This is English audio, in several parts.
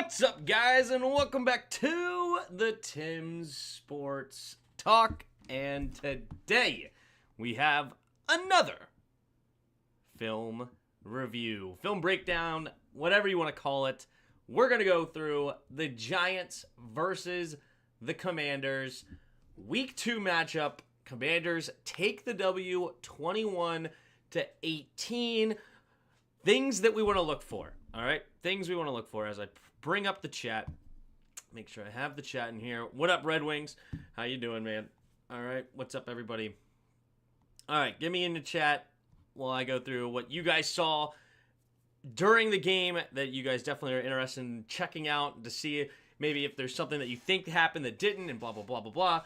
What's up, guys, and welcome back to the Tim's Sports Talk. And today we have another film review, film breakdown, whatever you want to call it. We're going to go through the Giants versus the Commanders. Week 2 matchup. Commanders take the W 21-18. Things that we want to look for. All right, things we want to look for as I bring up the chat. Make sure I have the chat in here. What up, Red Wings? How you doing, man? All right, what's up, everybody? All right, get me in the chat while I go through what you guys saw during the game that you guys definitely are interested in checking out to see maybe if there's something that you think happened that didn't and blah, blah, blah, blah, blah.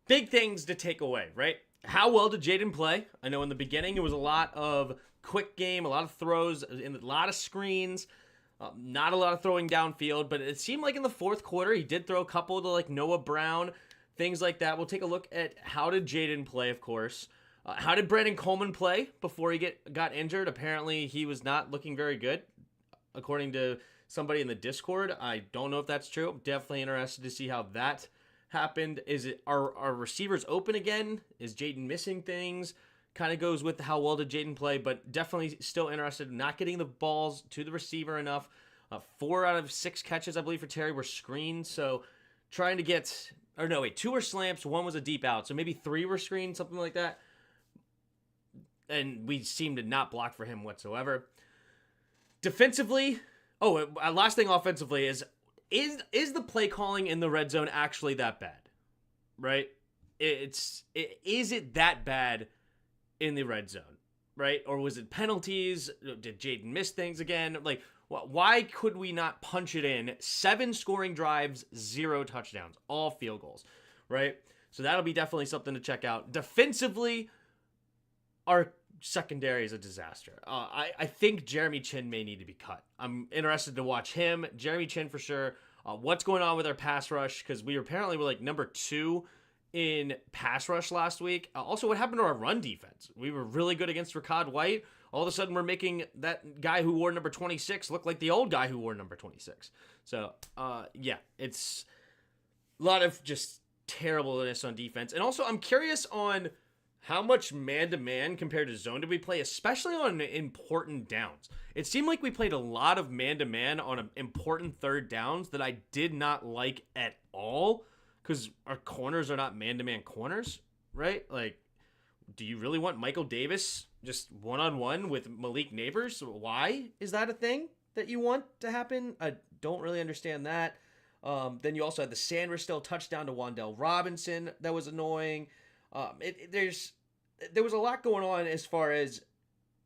Big things to take away, right? How well did Jayden play? I know in the beginning it was a lot of quick game, a lot of throws, and a lot of screens, not a lot of throwing downfield, but it seemed like in the fourth quarter he did throw a couple to like Noah Brown, things like that. We'll take a look at how did Jayden play, of course. How did Brandon Coleman play before he got injured? Apparently he was not looking very good, according to somebody in the Discord. I don't know if that's true. I'm definitely interested to see how that happened. Are receivers open again? Is Jayden missing things? Kind of goes with how well did Jayden play, but definitely still interested in not getting the balls to the receiver enough. 4 out of 6 catches, I believe, for Terry were screens. So trying to get, 2 were slamps, 1 was a deep out. So maybe 3 were screens, something like that. And we seem to not block for him whatsoever. Defensively, last thing offensively is the play calling in the red zone actually that bad? Right? Is it that bad in the red zone, right? Or was it penalties? Did Jayden miss things again? Like, why could we not punch it in? 7 scoring drives, 0 touchdowns, all field goals, right? So that'll be definitely something to check out. Defensively, our secondary is a disaster. I think Jeremy Chin may need to be cut. I'm interested to watch him. Jeremy Chin for sure. What's going on with our pass rush? Because we apparently were like number 2 in pass rush last week. Also, what happened to our run defense? We were really good against Rachaad White. All of a sudden, we're making that guy who wore number 26 look like the old guy who wore number 26. So, it's a lot of just terribleness on defense. And also, I'm curious on how much man-to-man compared to zone did we play, especially on important downs. It seemed like we played a lot of man-to-man on important third downs that I did not like at all. Because our corners are not man-to-man corners, right? Like, do you really want Michael Davis just one-on-one with Malik Neighbors? Why is that a thing that you want to happen? I don't really understand that. Then you also had the Sanders still touchdown to Wan'Dale Robinson. That was annoying. There was a lot going on as far as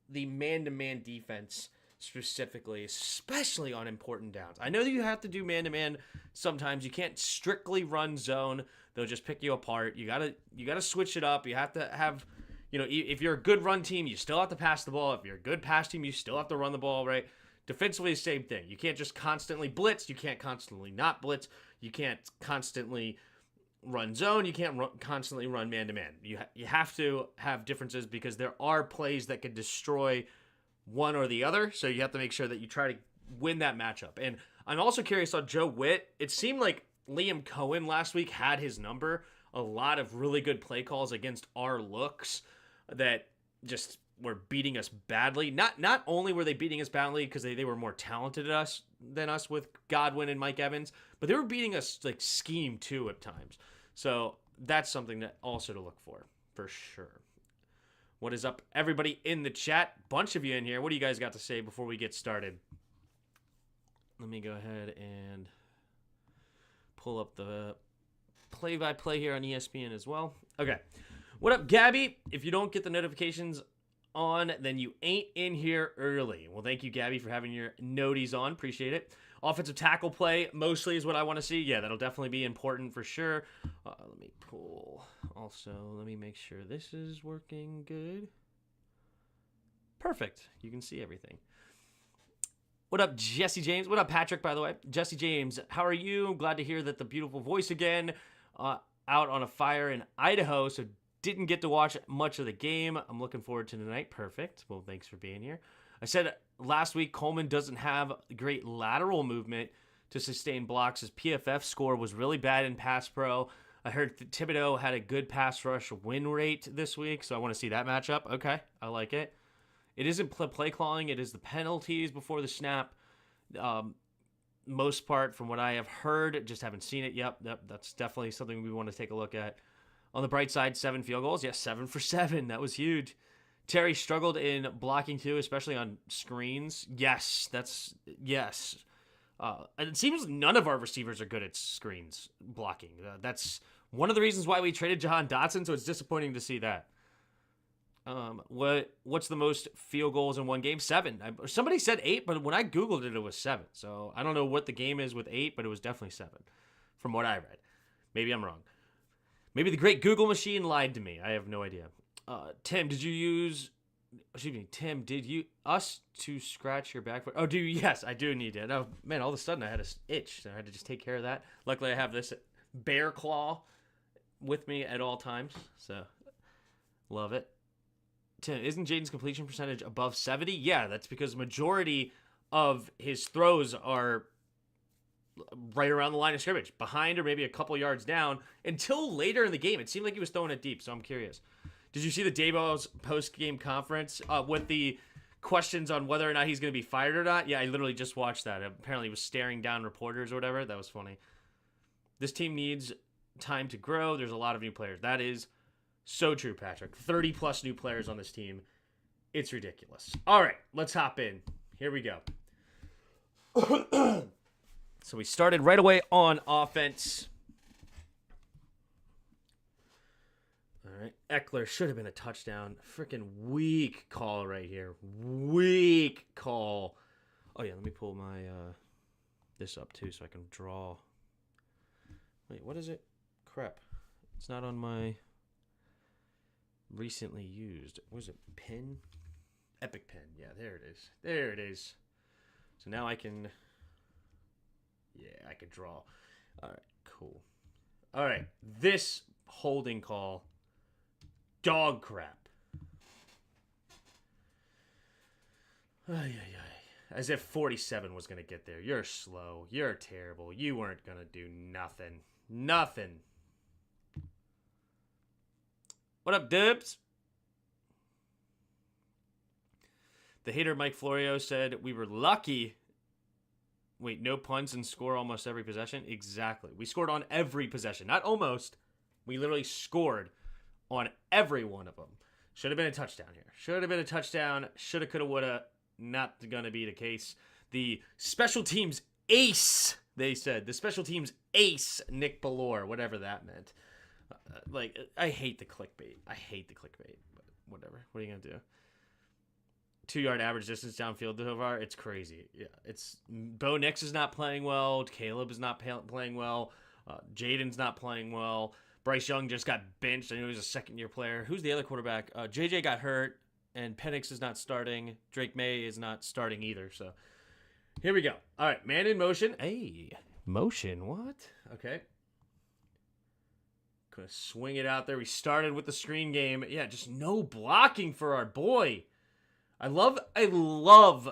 the man-to-man defense specifically, especially on important downs. I know that you have to do man-to-man sometimes. You can't strictly run zone. They'll just pick you apart. You gotta switch it up. You have to have, if you're a good run team, you still have to pass the ball. If you're a good pass team, you still have to run the ball, right? Defensively, the same thing. You can't just constantly blitz. You can't constantly not blitz. You can't constantly run zone. You can't constantly run man-to-man. You have to have differences because there are plays that could destroy one or the other, so you have to make sure that you try to win that matchup. And I'm also curious on Joe Witt. It seemed like Liam Cohen last week had his number. A lot of really good play calls against our looks that just were beating us badly. Not only were they beating us badly because they were more talented than us with Godwin and Mike Evans, but they were beating us like scheme too at times. So that's something that also to look for sure. What is up, everybody in the chat? Bunch of you in here. What do you guys got to say before we get started? Let me go ahead and pull up the play-by-play here on ESPN as well. Okay. What up, Gabby? If you don't get the notifications on, then you ain't in here early. Well, thank you, Gabby, for having your noties on. Appreciate it. Offensive tackle play mostly is what I want to see. Yeah, that'll definitely be important for sure. Let me pull. Also, let me make sure this is working good. Perfect. You can see everything. What up, Jesse James? What up, Patrick, by the way? Jesse James, how are you? Glad to hear that the beautiful voice again. Out on a fire in Idaho, so didn't get to watch much of the game. I'm looking forward to tonight. Perfect. Well, thanks for being here. I said last week Coleman doesn't have great lateral movement. to sustain blocks. His PFF score was really bad in pass pro. I heard Thibodeau had a good pass rush win rate this week, so I want to see that matchup. Okay, I like it. It isn't play calling. It is the penalties before the snap. Most part, from what I have heard, just haven't seen it. Yep, that's definitely something we want to take a look at. On the bright side, 7 field goals. Yes, 7 for 7. That was huge. Terry struggled in blocking too, especially on screens. Yes. And it seems none of our receivers are good at screens blocking. That's one of the reasons why we traded Jahan Dotson, so it's disappointing to see that. What's the most field goals in one game? 7. Somebody said 8, but when I Googled it, it was 7. So I don't know what the game is with 8, but it was definitely 7 from what I read. Maybe I'm wrong. Maybe the great Google machine lied to me. I have no idea. Tim, did you us to scratch your back foot? Oh, yes, I do need it. Oh, man, all of a sudden I had an itch, so I had to just take care of that. Luckily, I have this bear claw with me at all times, so love it. Tim, isn't Jayden's completion percentage above 70? Yeah, that's because majority of his throws are right around the line of scrimmage, behind or maybe a couple yards down, until later in the game. It seemed like he was throwing it deep, so I'm curious. Did you see the Dabo's post-game conference with the questions on whether or not he's going to be fired or not? Yeah, I literally just watched that. Apparently he was staring down reporters or whatever. That was funny. This team needs time to grow. There's a lot of new players. That is so true, Patrick. 30-plus new players on this team. It's ridiculous. All right, let's hop in. Here we go. So we started right away on offense. All right, Eckler should have been a touchdown. Freaking weak call right here. Weak call. Oh, yeah, let me pull my this up, too, so I can draw. Wait, what is it? Crap. It's not on my recently used. What is it? Pen? Epic Pen. Yeah, there it is. There it is. So now I can... Yeah, I could draw. All right, cool. All right, this holding call, dog crap. As if 47 was going to get there. You're slow. You're terrible. You weren't going to do nothing. Nothing. What up, Dubs? The hater Mike Florio said we were lucky. Wait, no punts and score almost every possession? Exactly. We scored on every possession. Not almost. We literally scored on every one of them. Should have been a touchdown here. Should have been a touchdown. Shoulda, coulda, woulda. Not going to be the case. The special teams ace, they said. The special teams ace, Nick Ballore, whatever that meant. I hate the clickbait. But whatever. What are you going to do? 2-yard average distance downfield so far. It's crazy. Yeah, it's Bo Nix is not playing well. Caleb is not playing well. Jayden's not playing well. Bryce Young just got benched. I know he's a second-year player. Who's the other quarterback? JJ got hurt, and Penix is not starting. Drake May is not starting either. So here we go. All right, man in motion. Hey, motion. What? Okay. Gonna swing it out there. We started with the screen game. Yeah, just no blocking for our boy. I love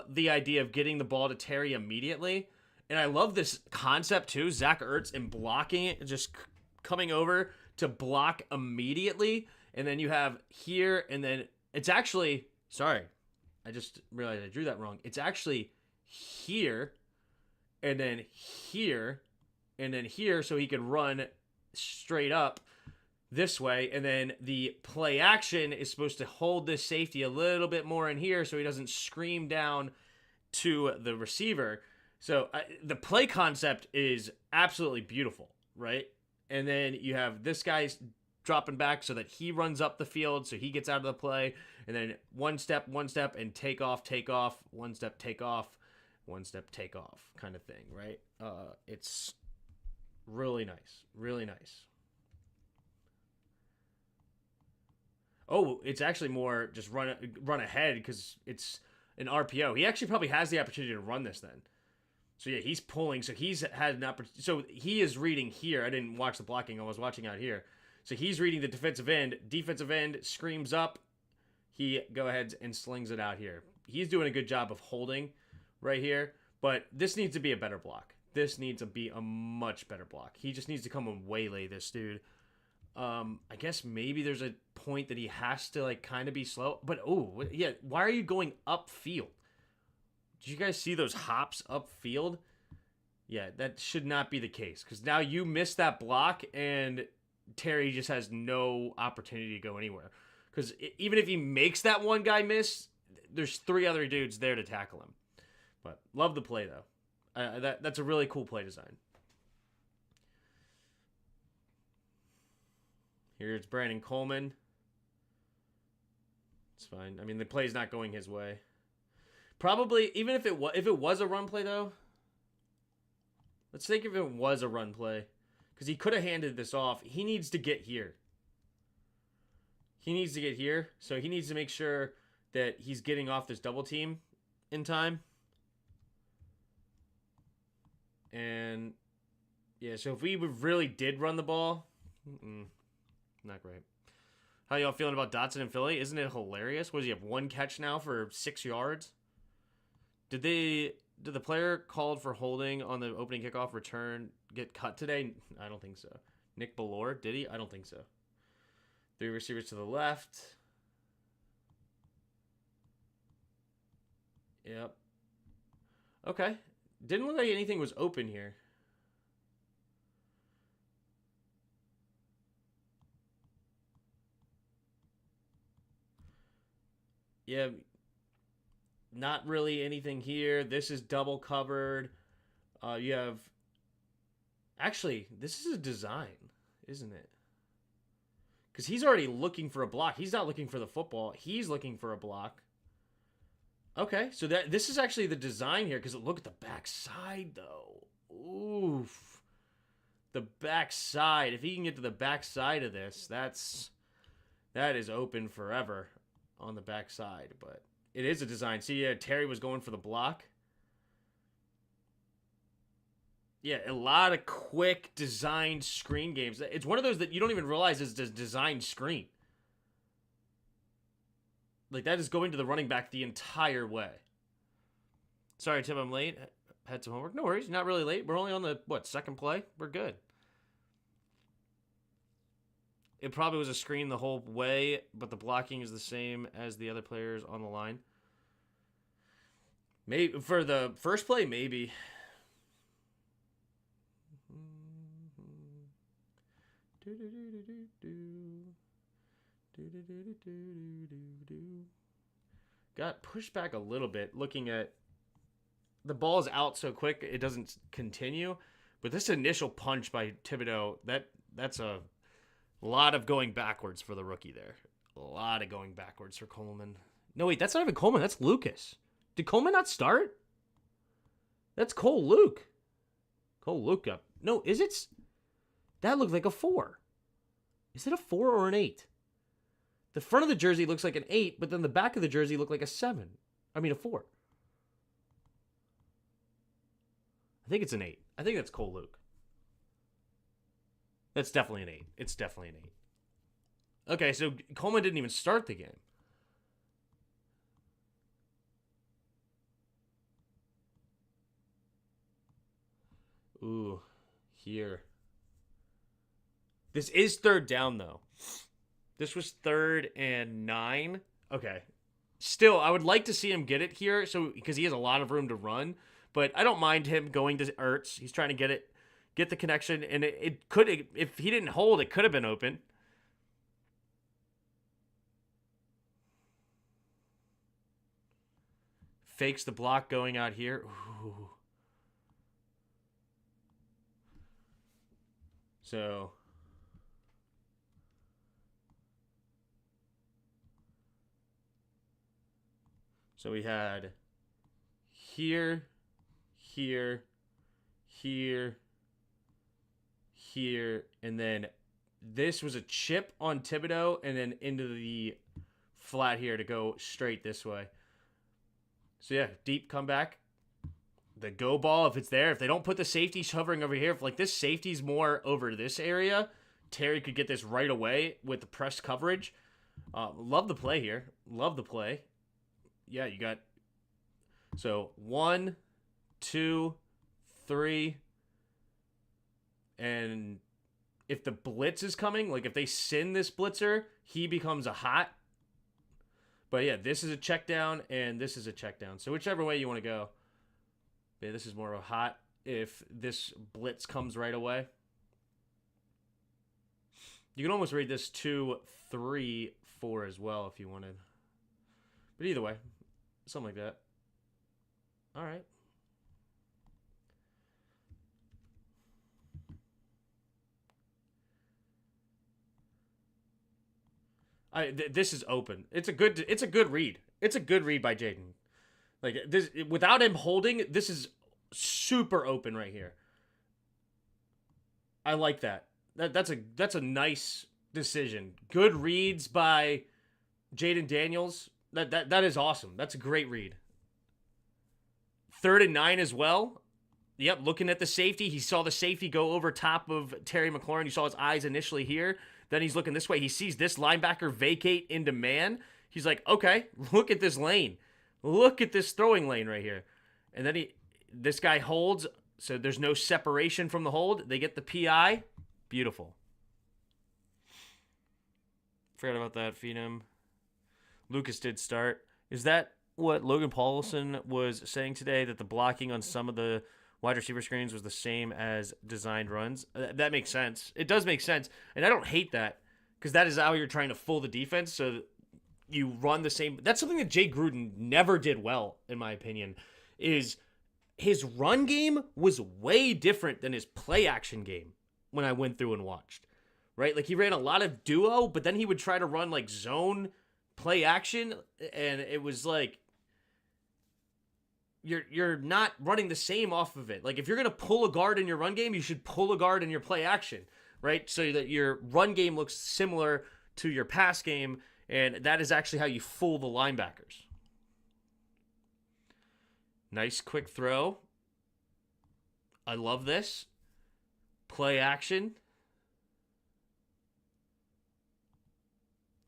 the idea of getting the ball to Terry immediately. And I love this concept too. Zach Ertz and blocking it, just coming over to block immediately. And then you have here, and then it's actually, sorry, I just realized I drew that wrong. It's actually here, and then here, and then here, so he could run straight up this way, and then the play action is supposed to hold this safety a little bit more in here so he doesn't scream down to the receiver. So the play concept is absolutely beautiful, right? And then you have this guy's dropping back so that he runs up the field so he gets out of the play, and then one step, and take off, one step, take off kind of thing, right? It's really nice, really nice. Oh, it's actually more just run ahead because it's an RPO. He actually probably has the opportunity to run this then. So yeah, he's pulling. So he's had an opportunity. So he is reading here. I didn't watch the blocking. I was watching out here. So he's reading the defensive end. Defensive end screams up. He go ahead and slings it out here. He's doing a good job of holding right here. But this needs to be a better block. This needs to be a much better block. He just needs to come and waylay this dude. I guess maybe there's a point that he has to like kind of be slow. But oh yeah, why are you going upfield? Did you guys see those hops upfield? Yeah, that should not be the case because now you miss that block and Terry just has no opportunity to go anywhere. Because even if he makes that one guy miss, there's 3 other dudes there to tackle him. But love the play though. That's a really cool play design. Here's Brandon Coleman. It's fine. I mean, the play's not going his way. Probably, even if it was a run play though. Let's think if it was a run play. Because he could have handed this off. He needs to get here. He needs to get here. So he needs to make sure that he's getting off this double team in time. And, yeah, so if we really did run the ball, not great. How y'all feeling about Dotson in Philly? Isn't it hilarious? What does he have, 1 catch now for 6 yards? Did the player called for holding on the opening kickoff return get cut today? I don't think so. Nick Ballore, did he? I don't think so. 3 receivers to the left. Yep. Okay. Didn't look like anything was open here. Yeah. Not really anything here. This is double covered. You have... Actually, this is a design, isn't it? Because he's already looking for a block. He's not looking for the football. He's looking for a block. Okay, so this is actually the design here. Because look at the backside, though. Oof. The backside. If he can get to the backside of this, that is open forever on the backside. But it is a design. See, yeah, Terry was going for the block. Yeah, a lot of quick designed screen games. It's one of those that you don't even realize is a designed screen. Like, that is going to the running back the entire way. Sorry, Tim, I'm late. Had some homework. No worries, not really late. We're only on the, second play? We're good. It probably was a screen the whole way, but the blocking is the same as the other players on the line. Maybe for the first play, maybe. Got pushed back a little bit looking at the ball's out so quick it doesn't continue, but this initial punch by Thibodeau, that's a lot of going backwards for the rookie there. A lot of going backwards for Coleman. No, wait, that's not even Coleman, that's Lucas. Did Coleman not start? That's Cole Luke. Cole Luke up. No, is it? That looked like a 4. Is it a 4 or an 8? The front of the jersey looks like an 8, but then the back of the jersey looked like a 7. I mean, a 4. I think it's an 8. I think that's Cole Luke. That's definitely an 8. It's definitely an 8. Okay, so Coleman didn't even start the game. Ooh, here. This is 3rd down, though. This was 3rd and 9. Okay. Still, I would like to see him get it here because he has a lot of room to run. But I don't mind him going to Ertz. He's trying to get the connection. And it could, if he didn't hold, it could have been open. Fakes the block going out here. Ooh. So... So we had here, here, here, here, and then this was a chip on Thibodeau, and then into the flat here to go straight this way. So yeah, deep comeback. The go ball, if it's there, if they don't put the safeties hovering over here, if like this safety's more over this area, Terry could get this right away with the press coverage. Love the play here. Love the play. Yeah, you got... So, 1, 2, 3. And if the blitz is coming, like if they send this blitzer, he becomes a hot. But yeah, this is a check down and this is a check down. So whichever way you want to go. Yeah, this is more of a hot if this blitz comes right away. You can almost read this 2, 3, 4 as well if you wanted. But either way, something like that. All right. This is open. It's a good read. It's a good read by Jayden. Like this, without him holding, this is super open right here. I like that. That's a nice decision. Good reads by Jayden Daniels. That is awesome. That's a great read. 3rd and 9 as well. Yep, looking at the safety. He saw the safety go over top of Terry McLaurin. You saw his eyes initially here. Then he's looking this way. He sees this linebacker vacate into man. He's like, okay, look at this lane. Look at this throwing lane right here. And then this guy holds, so there's no separation from the hold. They get the PI. Beautiful. Forgot about that, feed him. Lucas did start. Is that what Logan Paulson was saying today, that the blocking on some of the wide receiver screens was the same as designed runs? That makes sense. It does make sense. And I don't hate that, because that is how you're trying to fool the defense, so you run the same. That's something that Jay Gruden never did well, in my opinion, is his run game was way different than his play action game when I went through and watched. Right? Like, he ran a lot of duo, but then he would try to run like zone play action, and it was like you're not running the same off of it. Like, if you're going to pull a guard in your run game, you should pull a guard in your play action, right? So that your run game looks similar to your pass game, and that is actually how you fool the linebackers. Nice quick throw. I love this. Play action.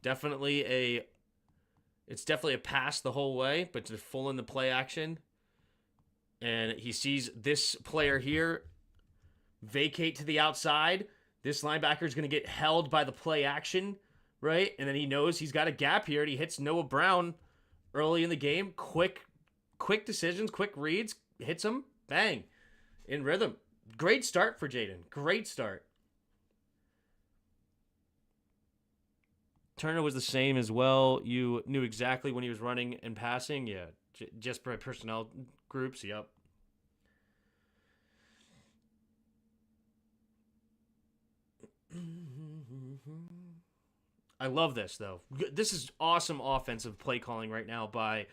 It's definitely a pass the whole way, but to full in the play action. And he sees this player here vacate to the outside. This linebacker is going to get held by the play action, right? And then he knows he's got a gap here, and he hits Noah Brown early in the game. Quick decisions, quick reads, hits him, bang, in rhythm. Great start for Jayden. Great start. Turner was the same as well. You knew exactly when he was running and passing. Yeah, just by personnel groups. Yep. I love this, though. This is awesome offensive play calling right now by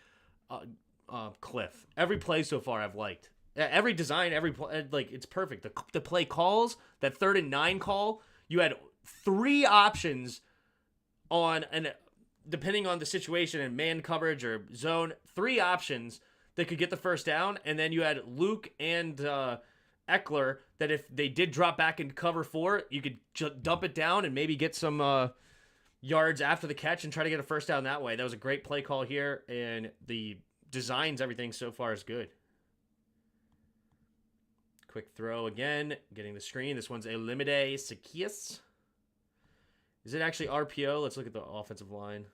Cliff. Every play so far I've liked. Every design, every play, like, it's perfect. The play calls, that 3rd and 9 call, you had 3 options on, and depending on the situation and man coverage or zone, 3 options that could get the first down. And then you had Luke and Eckler that if they did drop back into cover 4, you could dump it down and maybe get some yards after the catch and try to get a first down that way. That was a great play call here, and the designs, everything so far is good. Quick throw again, getting the screen. This one's Elimide Zaccheaus. Is it actually RPO? Let's look at the offensive line.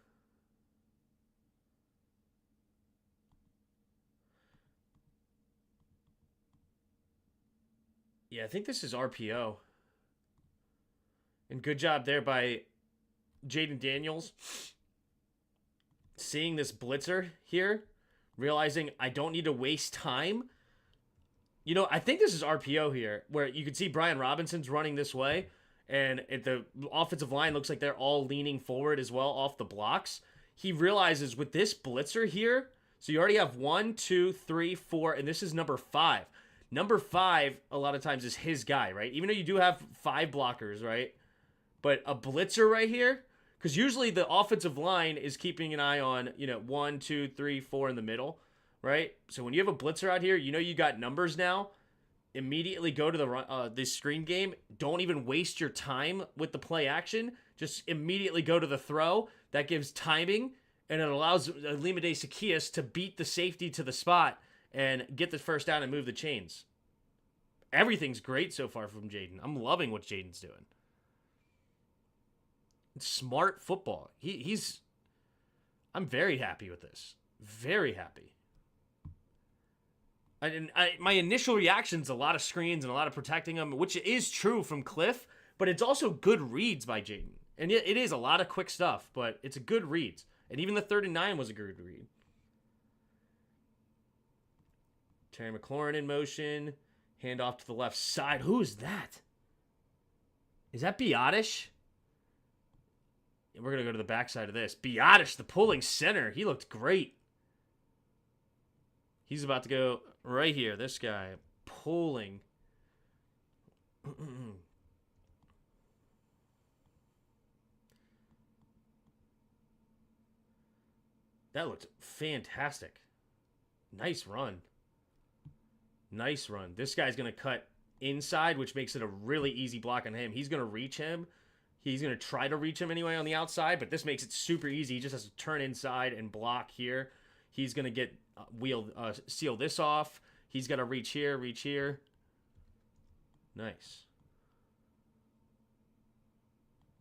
Yeah, I think this is RPO. And good job there by Jayden Daniels. Seeing this blitzer here, realizing I don't need to waste time. You know, I think this is RPO here, where you can see Brian Robinson's running this way, and the offensive line looks like they're all leaning forward as well off the blocks. He realizes with this blitzer here, so you already have 1, 2, 3, 4, and this is number 5. Number 5, a lot of times, is his guy, right? Even though you do have 5 blockers, right? But a blitzer right here, because usually the offensive line is keeping an eye on, 1, 2, 3, 4 in the middle, right? So when you have a blitzer out here, you got numbers now. Immediately go to this screen game. Don't even waste your time with the play action. Just immediately go to the throw. That gives timing, and it allows Elimide Zaccheaus to beat the safety to the spot and get the first down and move the chains. Everything's great so far from Jayden. I'm loving what Jayden's doing. It's smart football. I'm very happy with this. Very happy. My initial reaction's a lot of screens and a lot of protecting them, which is true from Cliff, but it's also good reads by Jayden. And it is a lot of quick stuff, but it's a good reads. And even the 3rd and 9 was a good read. Terry McLaurin in motion. Hand off to the left side. Who is that? Is that Biotish? We're going to go to the backside of this. Biotish, the pulling center. He looked great. He's about to go right here. This guy pulling. That looked fantastic. Nice run. Nice run. This guy's going to cut inside, which makes it a really easy block on him. He's going to reach him. He's going to try to reach him anyway on the outside, but this makes it super easy. He just has to turn inside and block here. He's going to get seal this off. He's got to reach here, reach here. Nice.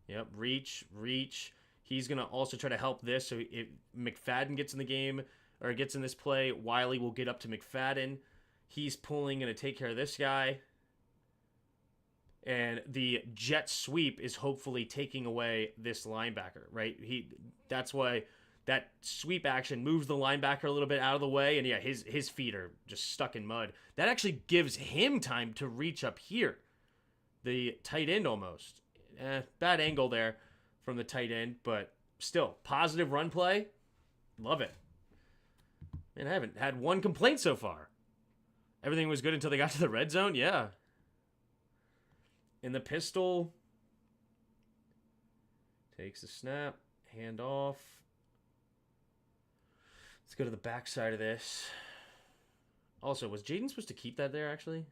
Yep, reach, reach. He's going to also try to help this, so if McFadden gets in the game, or gets in this play, Wiley will get up to McFadden. He's pulling, going to take care of this guy. And the jet sweep is hopefully taking away this linebacker, right? That's why that sweep action moves the linebacker a little bit out of the way. And yeah, his feet are just stuck in mud. That actually gives him time to reach up here. The tight end almost. Bad angle there from the tight end, but still, positive run play. Love it. Man, I haven't had one complaint so far. Everything was good until they got to the red zone. Yeah. In the pistol. Takes the snap. Hand off. Let's go to the backside of this. Also, was Jayden supposed to keep that there, actually?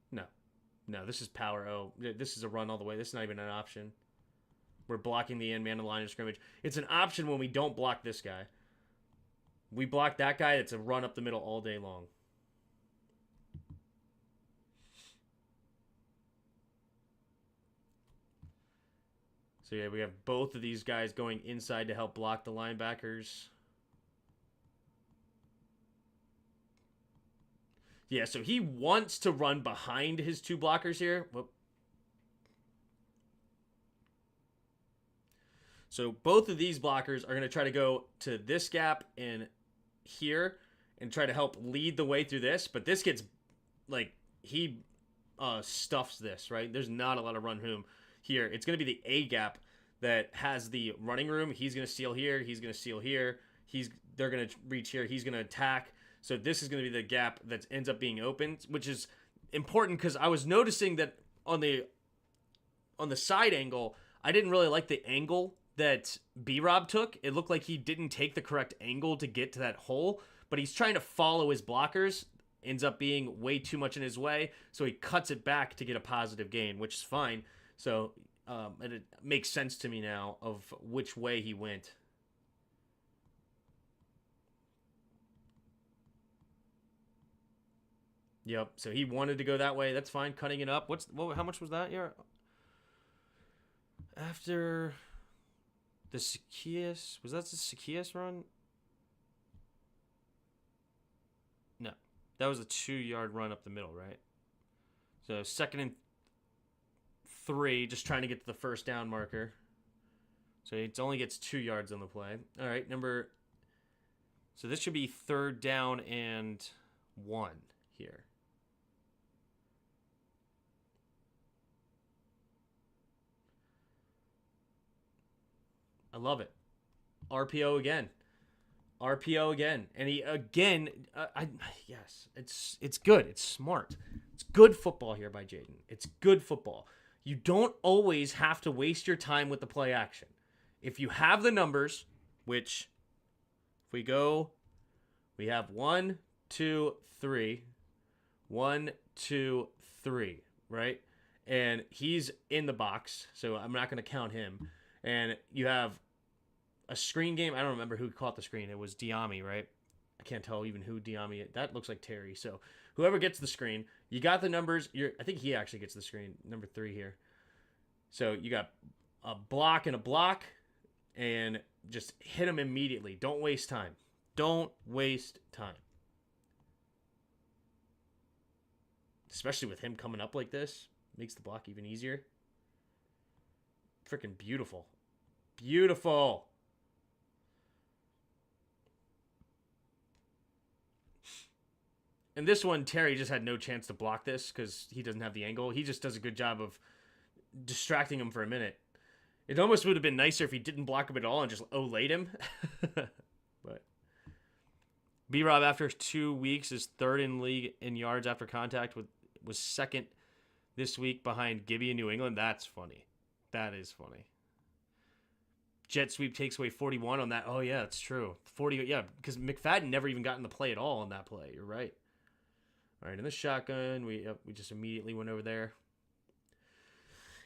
No. No, this is power. Oh, this is a run all the way. This is not even an option. We're blocking the end man of the line of scrimmage. It's an option when we don't block this guy. We block that guy, it's a run up the middle all day long. So yeah, we have both of these guys going inside to help block the linebackers. Yeah, so he wants to run behind his two blockers here. Whoop. So both of these blockers are going to try to go to this gap and here and try to help lead the way through this. But this gets, like, he stuffs this, right? There's not a lot of run room here. It's going to be the A gap that has the running room. He's going to steal here. He's going to steal here. They're going to reach here. He's going to attack. So this is going to be the gap that ends up being opened, which is important because I was noticing that on the side angle, I didn't really like the angle that B-Rob took. It looked like he didn't take the correct angle to get to that hole, but he's trying to follow his blockers. Ends up being way too much in his way, so he cuts it back to get a positive gain, which is fine. So and it makes sense to me now of which way he went. Yep, so he wanted to go that way. That's fine. Cutting it up. How much was that? Yeah. After the Zacchaeus, was that the Zacchaeus run? No, that was a 2-yard run up the middle, right? So 2nd and 3, just trying to get to the first down marker. So it only gets 2 yards on the play. All right, so this should be 3rd down and 1 here. I love it. RPO again. RPO again. And he again, yes, it's good. It's smart. It's good football here by Jayden. It's good football. You don't always have to waste your time with the play action. If you have the numbers, which if we go, we have 1, 2, 3. 1, 2, 3, right? And he's in the box, so I'm not going to count him. And you have a screen game. I don't remember who caught the screen. It was Diami, right? I can't tell even who Diami is. That looks like Terry. So whoever gets the screen, you got the numbers. I think he actually gets the screen, number 3 here. So you got a block and a block, and just hit him immediately. Don't waste time. Don't waste time. Especially with him coming up like this. Makes the block even easier. Freaking beautiful. Beautiful. And this one, Terry just had no chance to block this because he doesn't have the angle. He just does a good job of distracting him for a minute. It almost would have been nicer if he didn't block him at all and just Olayed him. But B-Rob, after 2 weeks, is 3rd in league in yards after contact, was 2nd this week behind Gibby in New England. That's funny. That is funny. Jet sweep takes away 41 on that. Oh, yeah, that's true. 40, yeah, because McFadden never even got in the play at all on that play. You're right. All right, in the shotgun, we just immediately went over there.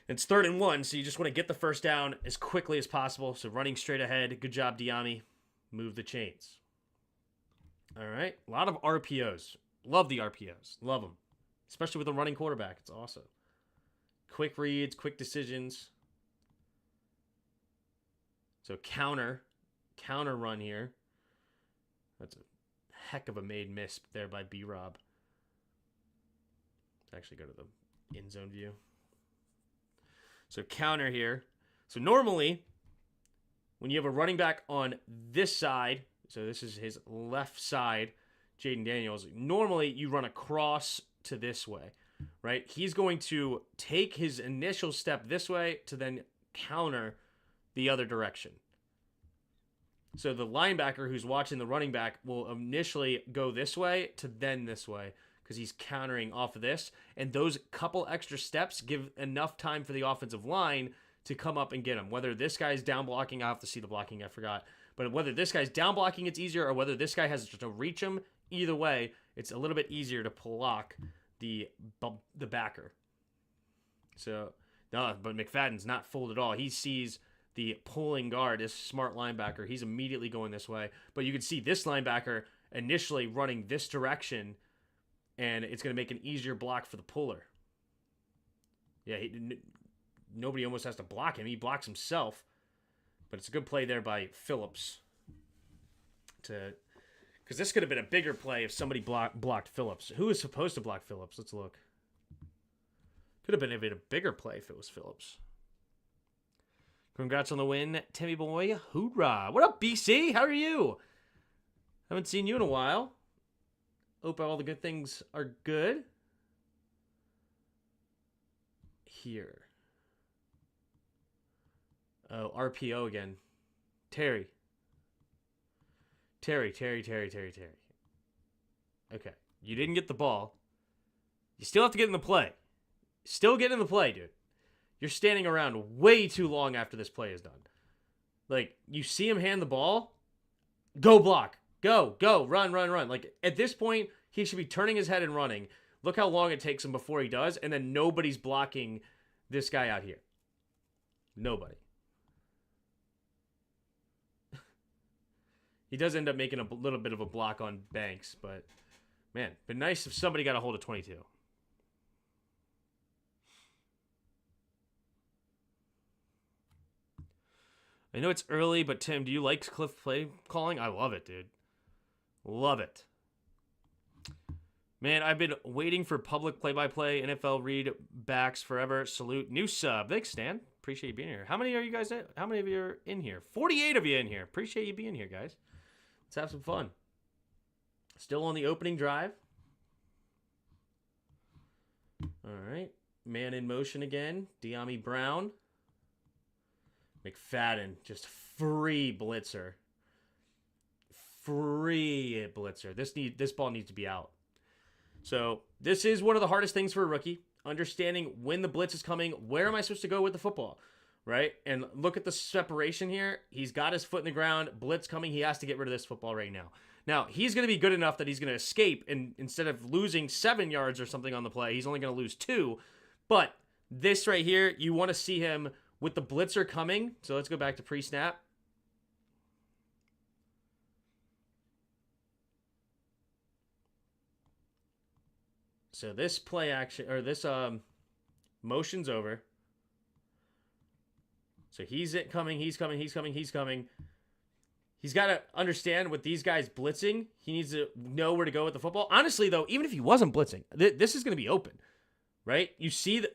It's 3rd and 1, so you just want to get the first down as quickly as possible. So running straight ahead. Good job, Diami. Move the chains. All right, a lot of RPOs. Love the RPOs. Love them. Especially with a running quarterback. It's awesome. Quick reads, quick decisions. So counter run here. That's a heck of a made miss there by B-Rob. Let's actually go to the end zone view. So counter here. So normally, when you have a running back on this side, so this is his left side, Jayden Daniels, normally you run across to this way, right? He's going to take his initial step this way to then counter the other direction. So the linebacker who's watching the running back will initially go this way to then this way because he's countering off of this. And those couple extra steps give enough time for the offensive line to come up and get him. Whether this guy's down blocking, I have to see the blocking, I forgot. But whether this guy's down blocking, it's easier, or whether this guy has to reach him, either way, it's a little bit easier to block the backer. So, no, but McFadden's not fooled at all. He sees the pulling guard, this smart linebacker. He's immediately going this way. But you can see this linebacker initially running this direction, and it's going to make an easier block for the puller. Yeah, nobody almost has to block him. He blocks himself. But it's a good play there by Phillips. Because this could have been a bigger play if somebody blocked Phillips. Who was supposed to block Phillips? Let's look. Could have been a bigger play if it was Phillips. Congrats on the win, Timmy boy. Hoorah. What up, BC? How are you? Haven't seen you in a while. Hope all the good things are good. Here. Oh, RPO again. Terry. Okay. You didn't get the ball. You still have to get in the play. Still get in the play, dude. You're standing around way too long after this play is done. Like, you see him hand the ball, go block. Go, run. Like, at this point, he should be turning his head and running. Look how long it takes him before he does, and then nobody's blocking this guy out here. Nobody. He does end up making a little bit of a block on Banks, but, man, been nice if somebody got a hold of 22. I know it's early, but Tim, do you like Cliff play calling? I love it, dude. Love it. Man, I've been waiting for public play-by-play NFL read backs forever. Salute. New sub. Thanks, Stan. Appreciate you being here. How many are you guys at? How many of you are in here? 48 of you in here. Appreciate you being here, guys. Let's have some fun. Still on the opening drive. All right. Man in motion again. Diami Brown. McFadden. Just free blitzer. Free blitzer. This ball needs to be out. So this is one of the hardest things for a rookie. Understanding when the blitz is coming. Where am I supposed to go with the football? Right? And look at the separation here. He's got his foot in the ground. Blitz coming. He has to get rid of this football right now. Now, he's going to be good enough that he's going to escape. And instead of losing 7 yards or something on the play, he's only going to lose 2. But this right here, you want to see him with the blitzer coming. So let's go back to pre-snap. So this play action, or this motion's over. So he's coming, he's coming, he's coming, he's coming. He's got to understand with these guys blitzing, he needs to know where to go with the football. Honestly, though, even if he wasn't blitzing, this is going to be open, right? You see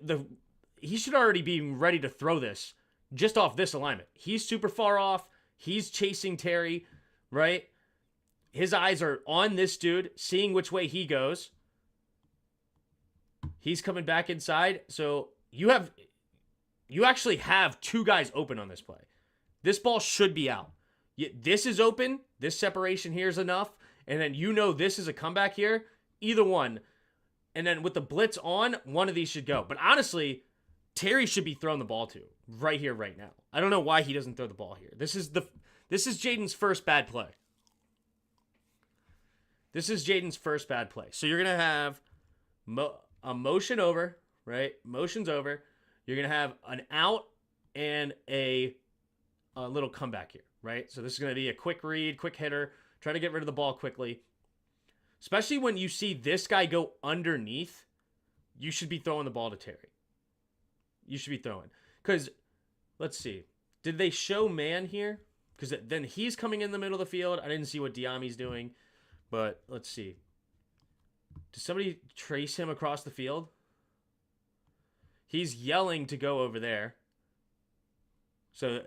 he should already be ready to throw this just off this alignment. He's super far off. He's chasing Terry, right? His eyes are on this dude, seeing which way he goes. He's coming back inside. So you actually have two guys open on this play. This ball should be out. This is open. This separation here is enough. And then this is a comeback here. Either one. And then with the blitz on, one of these should go. But honestly, Terry should be throwing the ball to right here, right now. I don't know why he doesn't throw the ball here. This is Jayden's first bad play. This is Jayden's first bad play. So you're going to have a motion over, right? Motion's over. You're going to have an out and a little comeback here, right? So this is going to be a quick read, quick hitter, try to get rid of the ball quickly. Especially when you see this guy go underneath, you should be throwing the ball to Terry. You should be throwing. Because, let's see. Did they show man here? Because then he's coming in the middle of the field. I didn't see what Diami's doing. But, let's see. Did somebody trace him across the field? He's yelling to go over there. So,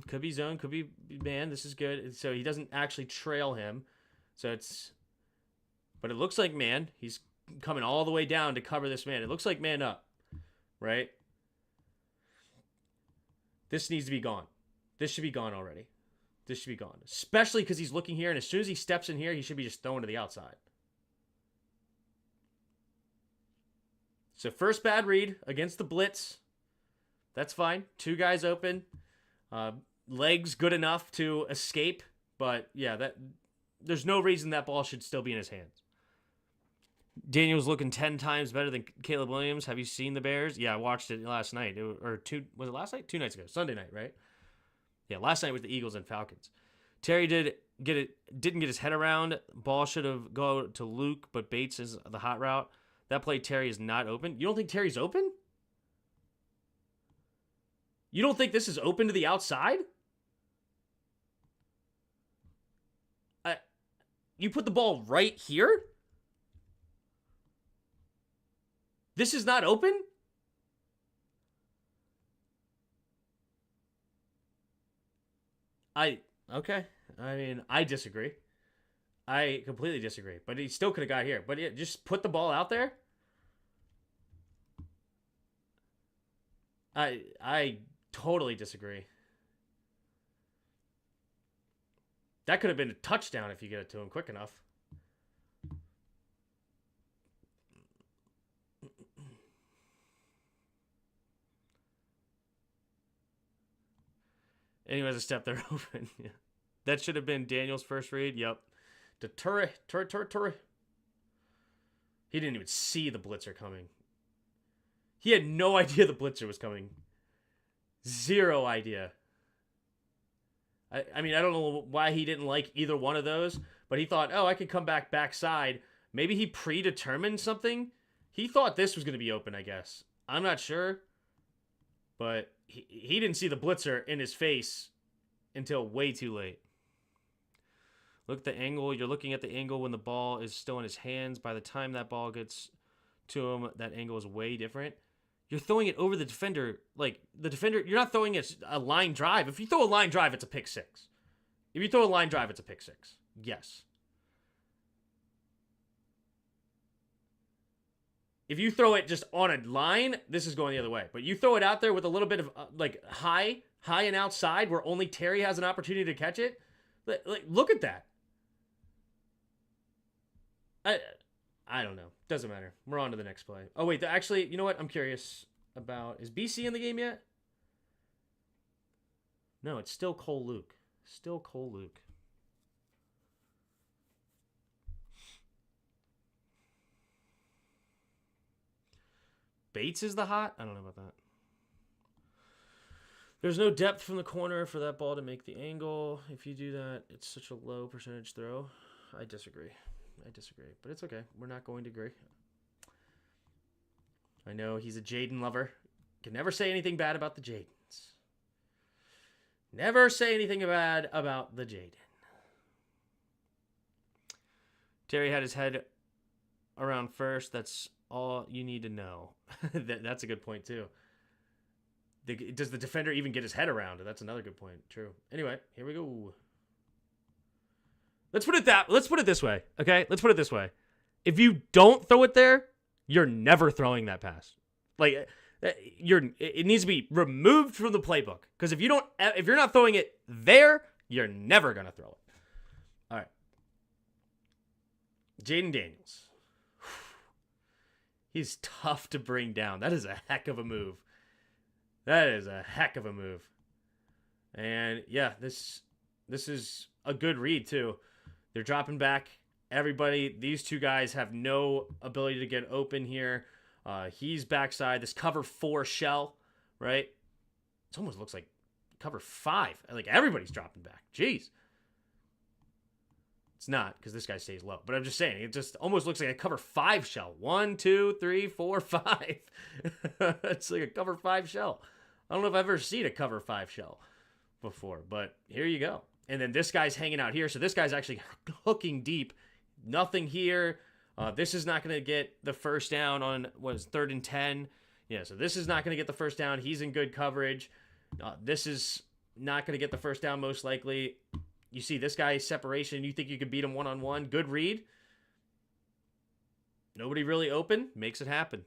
could be zone, could be man. This is good. So, he doesn't actually trail him. So, but it looks like man. He's coming all the way down to cover this man. It looks like man up, right? This needs to be gone. This should be gone already. This should be gone. Especially because he's looking here, and as soon as he steps in here, he should be just thrown to the outside. So first bad read against the blitz. That's fine. Two guys open. Legs good enough to escape. But yeah, there's no reason that ball should still be in his hands. Daniel's looking 10 times better than Caleb Williams. Have you seen the Bears? Yeah, I watched it last night. Was it last night? 2 nights ago. Sunday night, right? Yeah, last night with the Eagles and Falcons. Terry didn't get his head around. Ball should have gone to Luke, but Bates is the hot route. That play, Terry is not open. You don't think Terry's open? You don't think this is open to the outside? You put the ball right here? This is not open? Okay. I mean, I disagree. I completely disagree. But he still could have got here. But just put the ball out there? I totally disagree. That could have been a touchdown if you get it to him quick enough. Anyways, a step there open. Yeah. That should have been Daniel's first read. Yep. To Turre. He didn't even see the blitzer coming. He had no idea the blitzer was coming. Zero idea. I mean, I don't know why he didn't like either one of those, but he thought, I could come backside. Maybe he predetermined something. He thought this was going to be open, I guess. I'm not sure. But he didn't see the blitzer in his face until way too late. Look at the angle. You're looking at the angle when the ball is still in his hands. By the time that ball gets to him, that angle is way different. You're throwing it over the defender. Like, the defender, you're not throwing it a line drive. If you throw a line drive, it's a pick six. If you throw a line drive, it's a pick six. Yes. If you throw it just on a line, this is going the other way. But you throw it out there with a little bit of, high and outside where only Terry has an opportunity to catch it. Look at that. I don't know. Doesn't matter. We're on to the next play. Oh, wait. Actually, you know what? I'm curious about... Is BC in the game yet? No, it's still Cole Luke. Still Cole Luke. Bates is the hot? I don't know about that. There's no depth from the corner for that ball to make the angle. If you do that, it's such a low percentage throw. I disagree. I disagree, but it's okay. We're not going to agree. I know he's a Jayden lover. Can never say anything bad about the Jaydens. Never say anything bad about the Jayden. Terry had his head around first. That's all you need to know. That's a good point, too. Does the defender even get his head around? That's another good point. True. Anyway, here we go. Let's put it this way, okay? Let's put it this way. If you don't throw it there, you're never throwing that pass. Like, it needs to be removed from the playbook. Because if you're not throwing it there, you're never gonna throw it. All right. Jayden Daniels. He's tough to bring down. That is a heck of a move. And yeah, this is a good read too. They're dropping back. Everybody, these two guys have no ability to get open here. He's backside. This cover 4 shell, right? It almost looks like cover 5. Like everybody's dropping back. Jeez. It's not, because this guy stays low. But I'm just saying, it just almost looks like a cover 5 shell. 1, 2, 3, 4, 5. It's like a cover 5 shell. I don't know if I've ever seen a cover 5 shell before, but here you go. And then this guy's hanging out here. So this guy's actually hooking deep. Nothing here. This is not going to get the first down on, 3rd and 10. Yeah, so this is not going to get the first down. He's in good coverage. This is not going to get the first down most likely. You see this guy's separation. You think you could beat him one-on-one. Good read. Nobody really open. Makes it happen.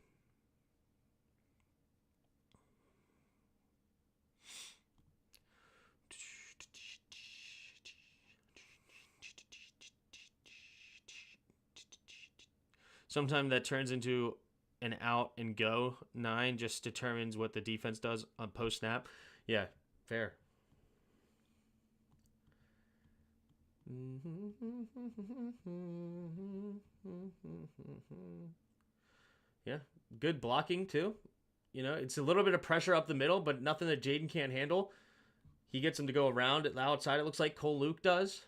Sometimes that turns into an out and go 9, just determines what the defense does on post snap. Yeah, fair. Yeah, good blocking too. You know, it's a little bit of pressure up the middle, but nothing that Jayden can't handle. He gets him to go around at the outside, it looks like Cole Luke does.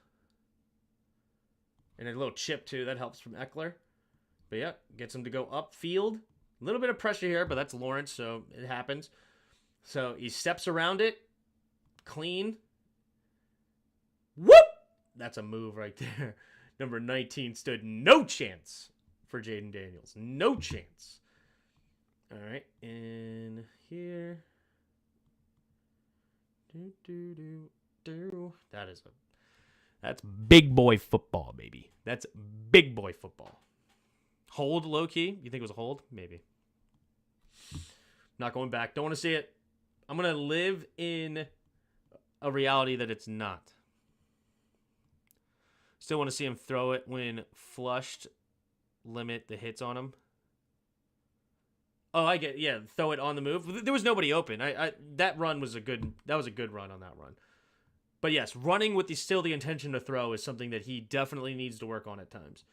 And a little chip too, that helps from Eckler. But yeah, gets him to go upfield. A little bit of pressure here, but that's Lawrence, so it happens. So he steps around it. Clean. Whoop! That's a move right there. Number 19 stood no chance for Jayden Daniels. No chance. All right, and here. That's big boy football, baby. That's big boy football. Hold, low-key? You think it was a hold? Maybe. Not going back. Don't want to see it. I'm going to live in a reality that it's not. Still want to see him throw it when flushed. Limit the hits on him. Oh, I get, yeah, throw it on the move. There was nobody open. That run was a good run on that run. But yes, running with still the intention to throw is something that he definitely needs to work on at times.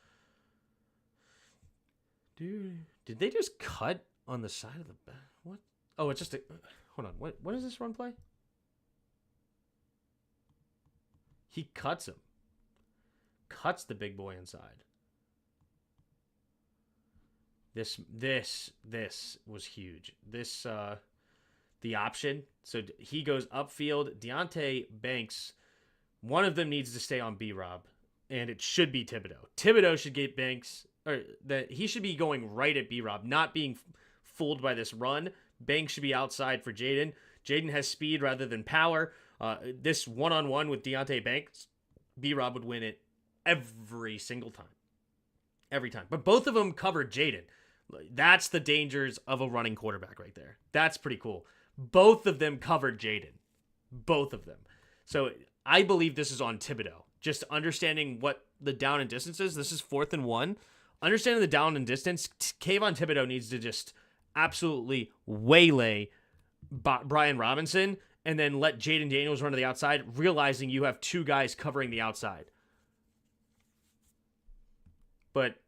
Dude, did they just cut on the side of the back? What? Oh, it's just a... Hold on. What does this run play? He cuts him. Cuts the big boy inside. This was huge. The option. So he goes upfield. Deonte Banks, one of them needs to stay on B-Rob, and it should be Thibodeau. Thibodeau should get Banks... Or that he should be going right at B-Rob, not being fooled by this run. Banks should be outside for Jayden. Jayden has speed rather than power. This one-on-one with Deonte Banks, B-Rob would win it every single time. Every time. But both of them covered Jayden. That's the dangers of a running quarterback right there. That's pretty cool. Both of them covered Jayden. Both of them. So I believe this is on Thibodeau. Just understanding what the down and distance is. This is 4th and 1. Understanding the down and distance, Kayvon Thibodeau needs to just absolutely waylay Brian Robinson and then let Jayden Daniels run to the outside, realizing you have 2 guys covering the outside. But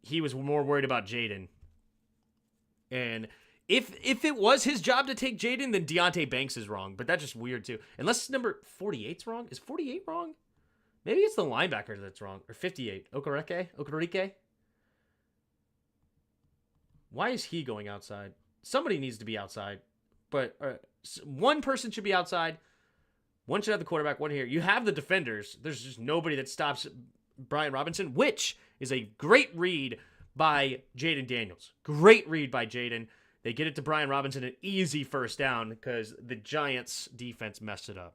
he was more worried about Jayden. And if it was his job to take Jayden, then Deonte Banks is wrong. But that's just weird too. Unless number 48's wrong. Is 48 wrong? Maybe it's the linebacker that's wrong. Or 58. Okereke? Why is he going outside? Somebody needs to be outside. But one person should be outside. One should have the quarterback, one here. You have the defenders. There's just nobody that stops Brian Robinson, which is a great read by Jayden Daniels. Great read by Jayden. They get it to Brian Robinson, an easy first down because the Giants' defense messed it up.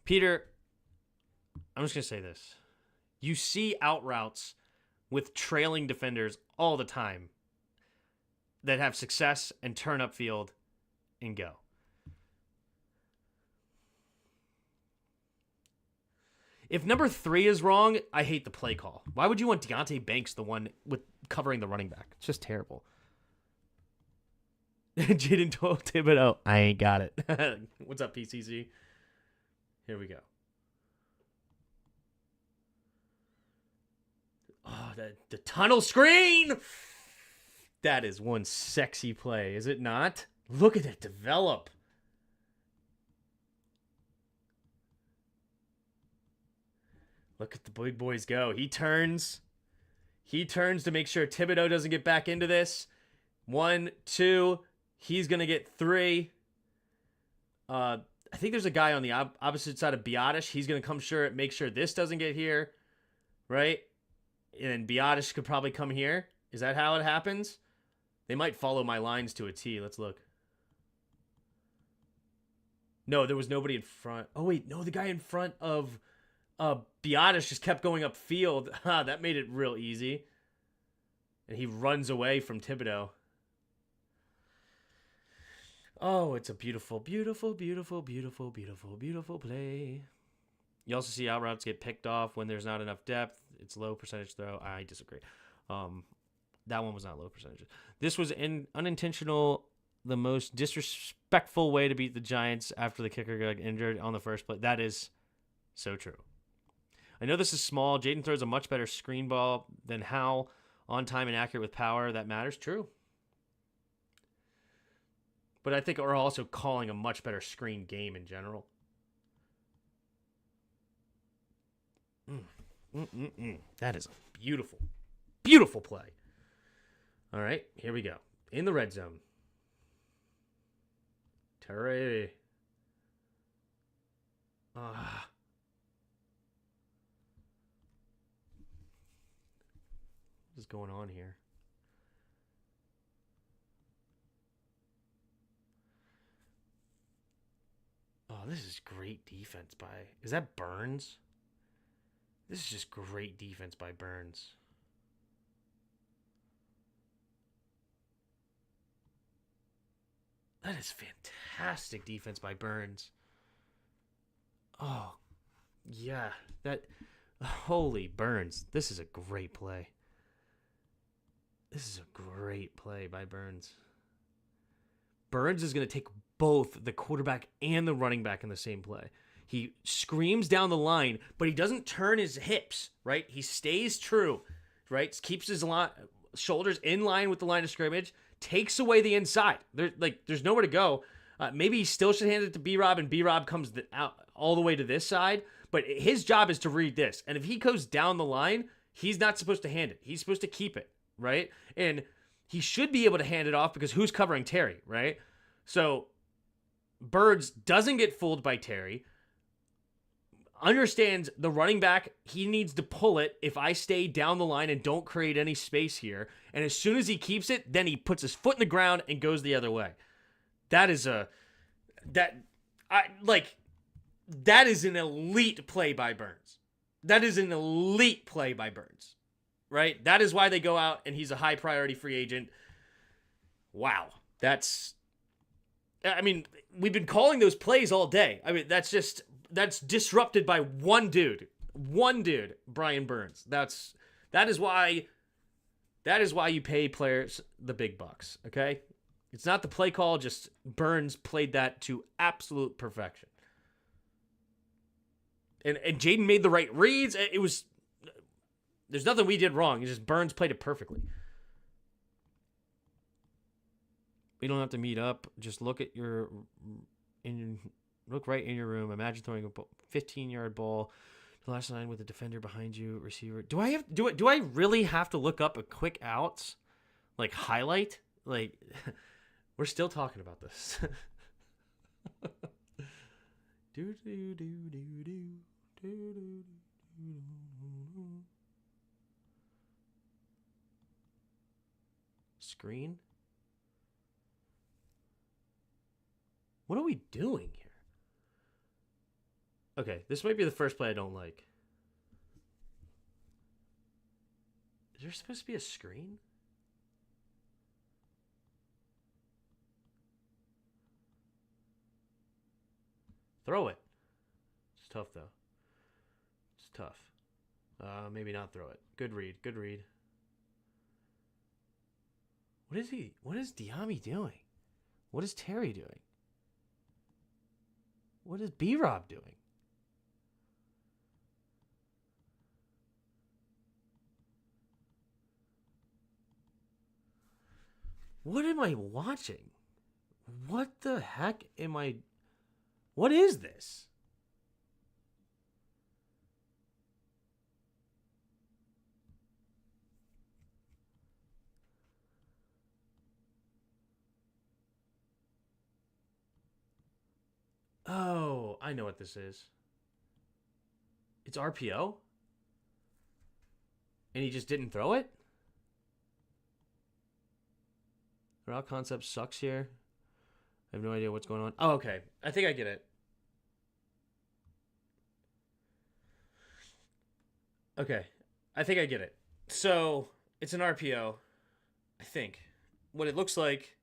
Peter, I'm just going to say this. You see out routes with trailing defenders all the time that have success and turn up field and go. If number 3 is wrong, I hate the play call. Why would you want Deonte Banks, the one with covering the running back? It's just terrible. Jayden told Thibodeau, I ain't got it. What's up, PCC? Here we go. Oh, the tunnel screen! That is one sexy play, is it not? Look at it develop. Look at the big boys go. He turns to make sure Thibodeau doesn't get back into this. 1, 2. He's going to get 3. I think there's a guy on the opposite side of Biotish. He's going to come make sure this doesn't get here. Right? And Biotish could probably come here. Is that how it happens? They might follow my lines to a T. Let's look. No, there was nobody in front. Oh, wait. No, the guy in front of Biotish just kept going upfield. That made it real easy. And he runs away from Thibodeau. Oh, it's a beautiful, beautiful, beautiful, beautiful, beautiful, beautiful play. You also see out routes get picked off when there's not enough depth. It's low percentage throw. I disagree. That one was not low percentage. This was unintentional, the most disrespectful way to beat the Giants after the kicker got injured on the first play. That is so true. I know this is small. Jayden throws a much better screen ball than how on time and accurate with power. That matters. True. But I think we're also calling a much better screen game in general. That is a beautiful, beautiful play. All right, here we go. In the red zone. Terry. What is going on here? Oh, this is great defense by... Is that Burns? This is just great defense by Burns. That is fantastic defense by Burns. Oh, yeah. Holy Burns. This is a great play. This is a great play by Burns. Burns is going to take both the quarterback and the running back in the same play. He screams down the line, but he doesn't turn his hips, right? He stays true, right? Keeps his shoulders in line with the line of scrimmage, takes away the inside. There's nowhere to go. Maybe he still should hand it to B-Rob, and B-Rob comes out all the way to this side, but his job is to read this. And if he goes down the line, he's not supposed to hand it. He's supposed to keep it, right? And he should be able to hand it off because who's covering Terry, right? So Birds doesn't get fooled by Terry, understands the running back, he needs to pull it if I stay down the line and don't create any space here. And as soon as he keeps it, then he puts his foot in the ground and goes the other way. That is an elite play by Burns. That is an elite play by Burns, right? That is why they go out and he's a high priority free agent. Wow. We've been calling those plays all day. I mean, that's disrupted by one dude, Brian Burns. That is why you pay players the big bucks. Okay. It's not the play call, just Burns played that to absolute perfection. And Jayden made the right reads. There's nothing we did wrong. It's just Burns played it perfectly. We don't have to meet up. Just look at look right in your room. Imagine throwing a 15-yard ball to the last line with a defender behind you, receiver. Do I really have to look up a quick outs like highlight? Like we're still talking about this. Screen? What are we doing here? Okay, this might be the first play I don't like. Is there supposed to be a screen? Throw it. It's tough, though. It's tough. Maybe not throw it. Good read. Good read. What is Diami doing? What is Terry doing? What is B-Rob doing? What am I watching? What the heck am I... What is this? Oh, I know what this is. It's RPO? And he just didn't throw it? Route concept sucks here. I have no idea what's going on. Oh, okay. I think I get it. Okay. I think I get it. So, it's an RPO. I think. What it looks like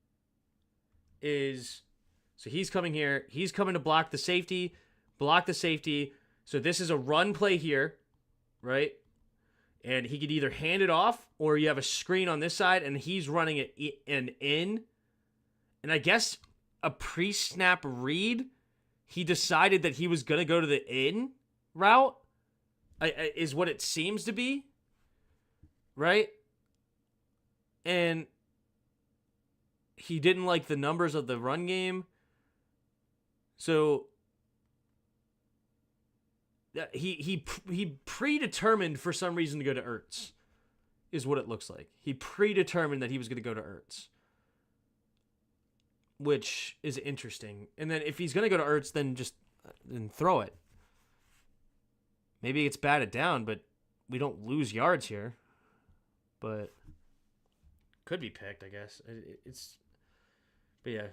is... So he's coming here. He's coming to block the safety. Block the safety. So this is a run play here, right? And he could either hand it off or you have a screen on this side and he's running it in. And I guess a pre-snap read, he decided that he was going to go to the in route is what it seems to be, right? And he didn't like the numbers of the run game. So he predetermined for some reason to go to Ertz, is what it looks like. He predetermined that he was going to go to Ertz, which is interesting. And then if he's going to go to Ertz, then throw it. Maybe it's batted down, but we don't lose yards here. But could be picked, I guess. But yeah.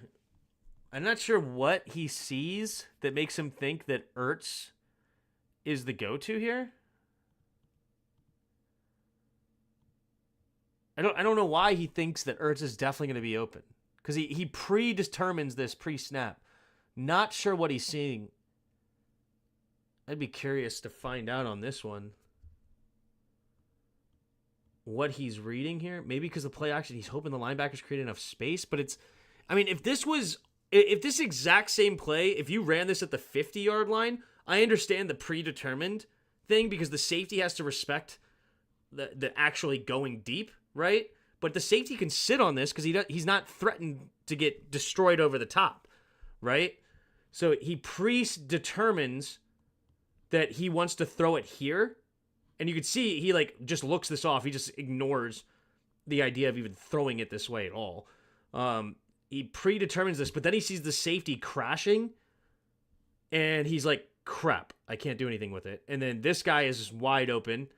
I'm not sure what he sees that makes him think that Ertz is the go-to here. I don't know why he thinks that Ertz is definitely going to be open. Because he predetermines this pre-snap. Not sure what he's seeing. I'd be curious to find out on this one what he's reading here. Maybe because the play action, he's hoping the linebackers create enough space. But it's... I mean, if this exact same play, if you ran this at the 50-yard line, I understand the predetermined thing because the safety has to respect the actually going deep, right? But the safety can sit on this because he's not threatened to get destroyed over the top, right? So he predetermines that he wants to throw it here, and you can see he just looks this off. He just ignores the idea of even throwing it this way at all. He predetermines this, but then he sees the safety crashing, and he's like, crap, I can't do anything with it. And then this guy is wide open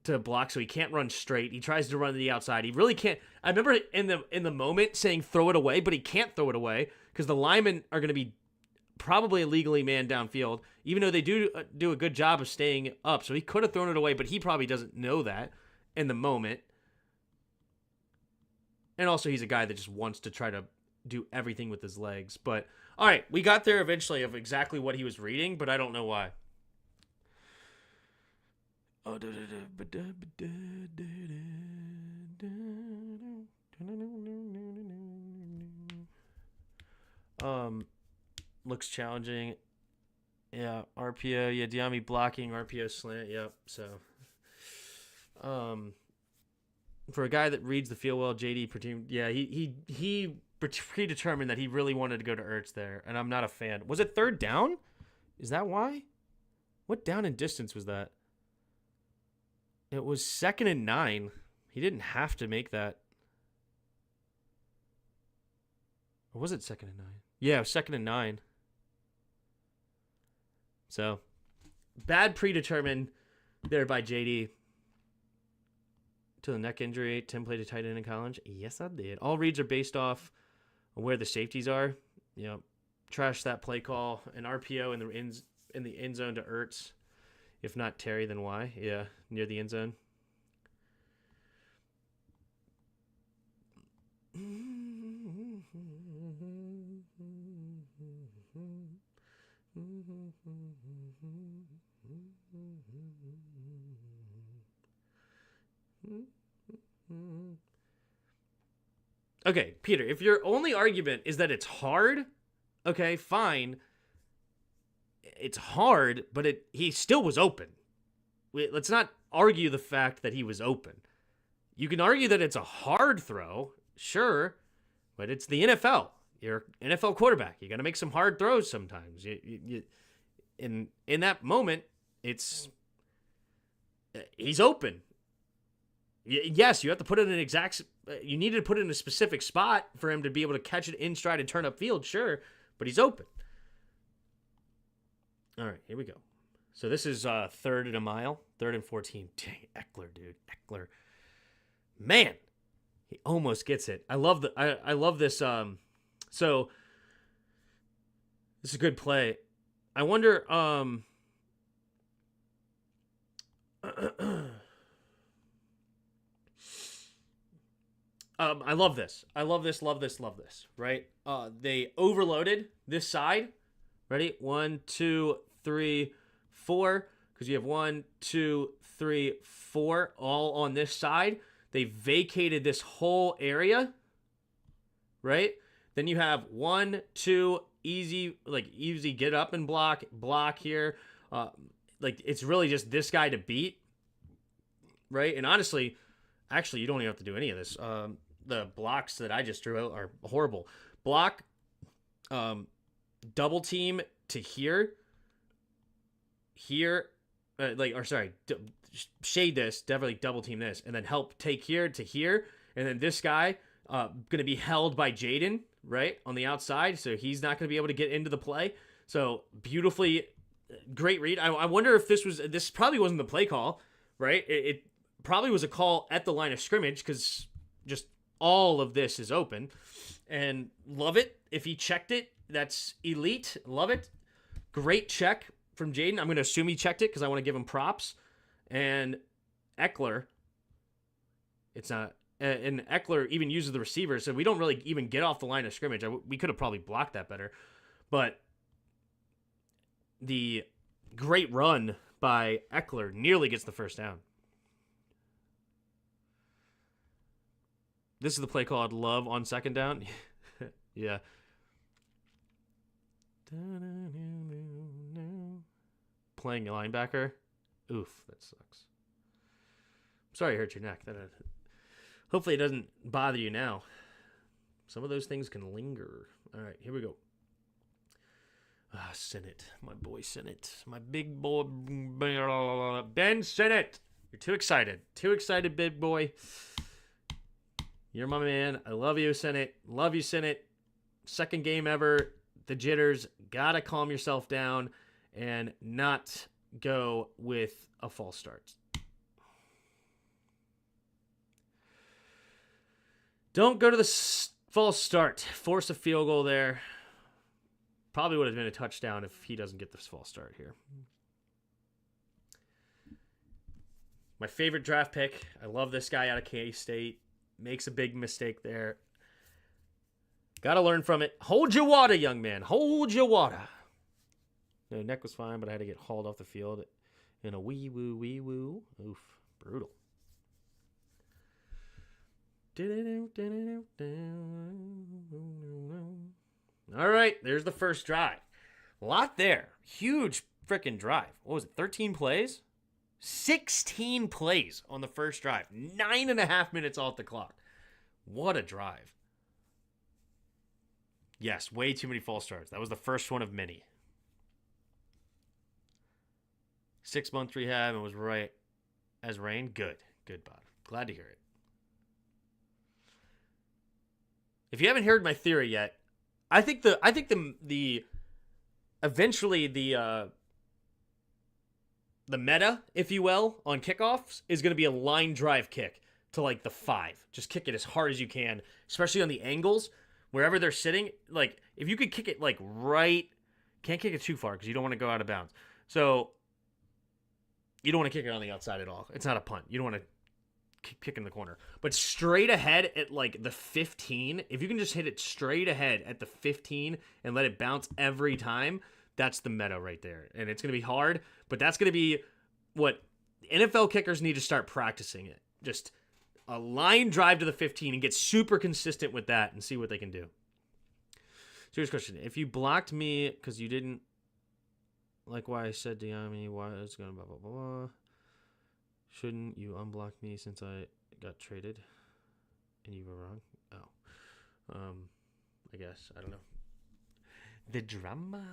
to block, so he can't run straight. He tries to run to the outside. He really can't. I remember in the moment saying throw it away, but he can't throw it away because the linemen are going to be probably illegally manned downfield, even though they do a good job of staying up. So he could have thrown it away, but he probably doesn't know that in the moment. And also, he's a guy that just wants to try to do everything with his legs. But, all right, we got there eventually of exactly what he was reading, but I don't know why. Looks challenging. Yeah, RPO. Yeah, Diami blocking, RPO slant. Yep, so. For a guy that reads the field well, JD, yeah, he predetermined that he really wanted to go to Ertz there, and I'm not a fan. Was it third down? Is that why? What down and distance was that? It was 2nd and 9. He didn't have to make that. Or was it 2nd and 9? Yeah, it was 2nd and 9. So, bad predetermined there by JD. To the neck injury. Tim played a tight end in college. Yes, I did. All reads are based off where the safeties are. You know, trash that play call. An RPO in the end zone to Ertz. If not Terry, then why? Yeah, near the end zone. Okay, Peter, if your only argument is that it's hard, okay, fine. It's hard, but he still was open. Let's not argue the fact that he was open. You can argue that it's a hard throw, sure, but it's the NFL. You're an NFL quarterback. You got to make some hard throws sometimes. In that moment, he's open. Yes, you have to put it in you needed to put it in a specific spot for him to be able to catch it in stride and turn upfield, sure, but he's open. All right, here we go. So this is 3rd and a mile, 3rd and 14. Dang, Eckler, dude. Eckler. Man, he almost gets it. I love this. So this is a good play. I wonder, I love this. Love this, right? They overloaded this side. Ready? 1, 2, 3, 4. Because you have 1, 2, 3, 4 all on this side. They vacated this whole area. Right? Then you have 1, 2, easy get up and block here. It's really just this guy to beat. Right? And honestly, actually, you don't even have to do any of this. The blocks that I just drew out are horrible. Block, double team to here, shade this, definitely double team this, and then help take here to here, and then this guy going to be held by Jayden, right, on the outside, so he's not going to be able to get into the play. So beautifully, great read. I wonder if this probably wasn't the play call, right? It probably was a call at the line of scrimmage because just all of this is open, and love it. If he checked it, that's elite. Love it. Great check from Jayden. I'm going to assume he checked it because I want to give him props. And Eckler, it's not. And Eckler even uses the receiver, so we don't really even get off the line of scrimmage. We could have probably blocked that better. But the great run by Eckler nearly gets the first down. This is the play call I'd love on 2nd down. Yeah. Playing a linebacker. Oof, that sucks. Sorry I hurt your neck. Hopefully it doesn't bother you now. Some of those things can linger. All right, here we go. Sinnott. My boy Sinnott. My big boy Ben Sinnott. You're too excited. Too excited, big boy. You're my man. I love you, Sinnott. Love you, Sinnott. 2nd game ever. The jitters. Gotta calm yourself down and not go with a false start. Don't go to the false start. Force a field goal there. Probably would have been a touchdown if he doesn't get this false start here. My favorite draft pick. I love this guy out of K-State. Makes a big mistake there. Got to learn from it. Hold your water, young man. Hold your water. No, neck was fine, but I had to get hauled off the field in a wee-woo. Oof. Brutal. All right, there's the first drive. A lot there. Huge freaking drive. What was it, 13 plays? 16 plays on the first drive. 9.5 minutes off the clock. What a drive. Yes, way too many false starts. That was the first one of many. 6-month rehab and was right as rain. Good. Good, Bob. Glad to hear it. If you haven't heard my theory yet, I think the eventually the meta, if you will, on kickoffs is going to be a line drive kick to like the 5. Just kick it as hard as you can, especially on the angles, wherever they're sitting. Like, if you could kick it like right, can't kick it too far because you don't want to go out of bounds. So, you don't want to kick it on the outside at all. It's not a punt. You don't want to kick in the corner. But straight ahead at like the 15, if you can just hit it straight ahead at the 15 and let it bounce every time, that's the meta right there. And it's going to be hard, but that's going to be what NFL kickers need to start practicing it. Just a line drive to the 15 and get super consistent with that and see what they can do. Serious question. If you blocked me because you didn't like why I said to Yami, why it's going to blah, blah, blah, blah. Shouldn't you unblock me since I got traded and you were wrong? Oh. I guess. I don't know. The drama.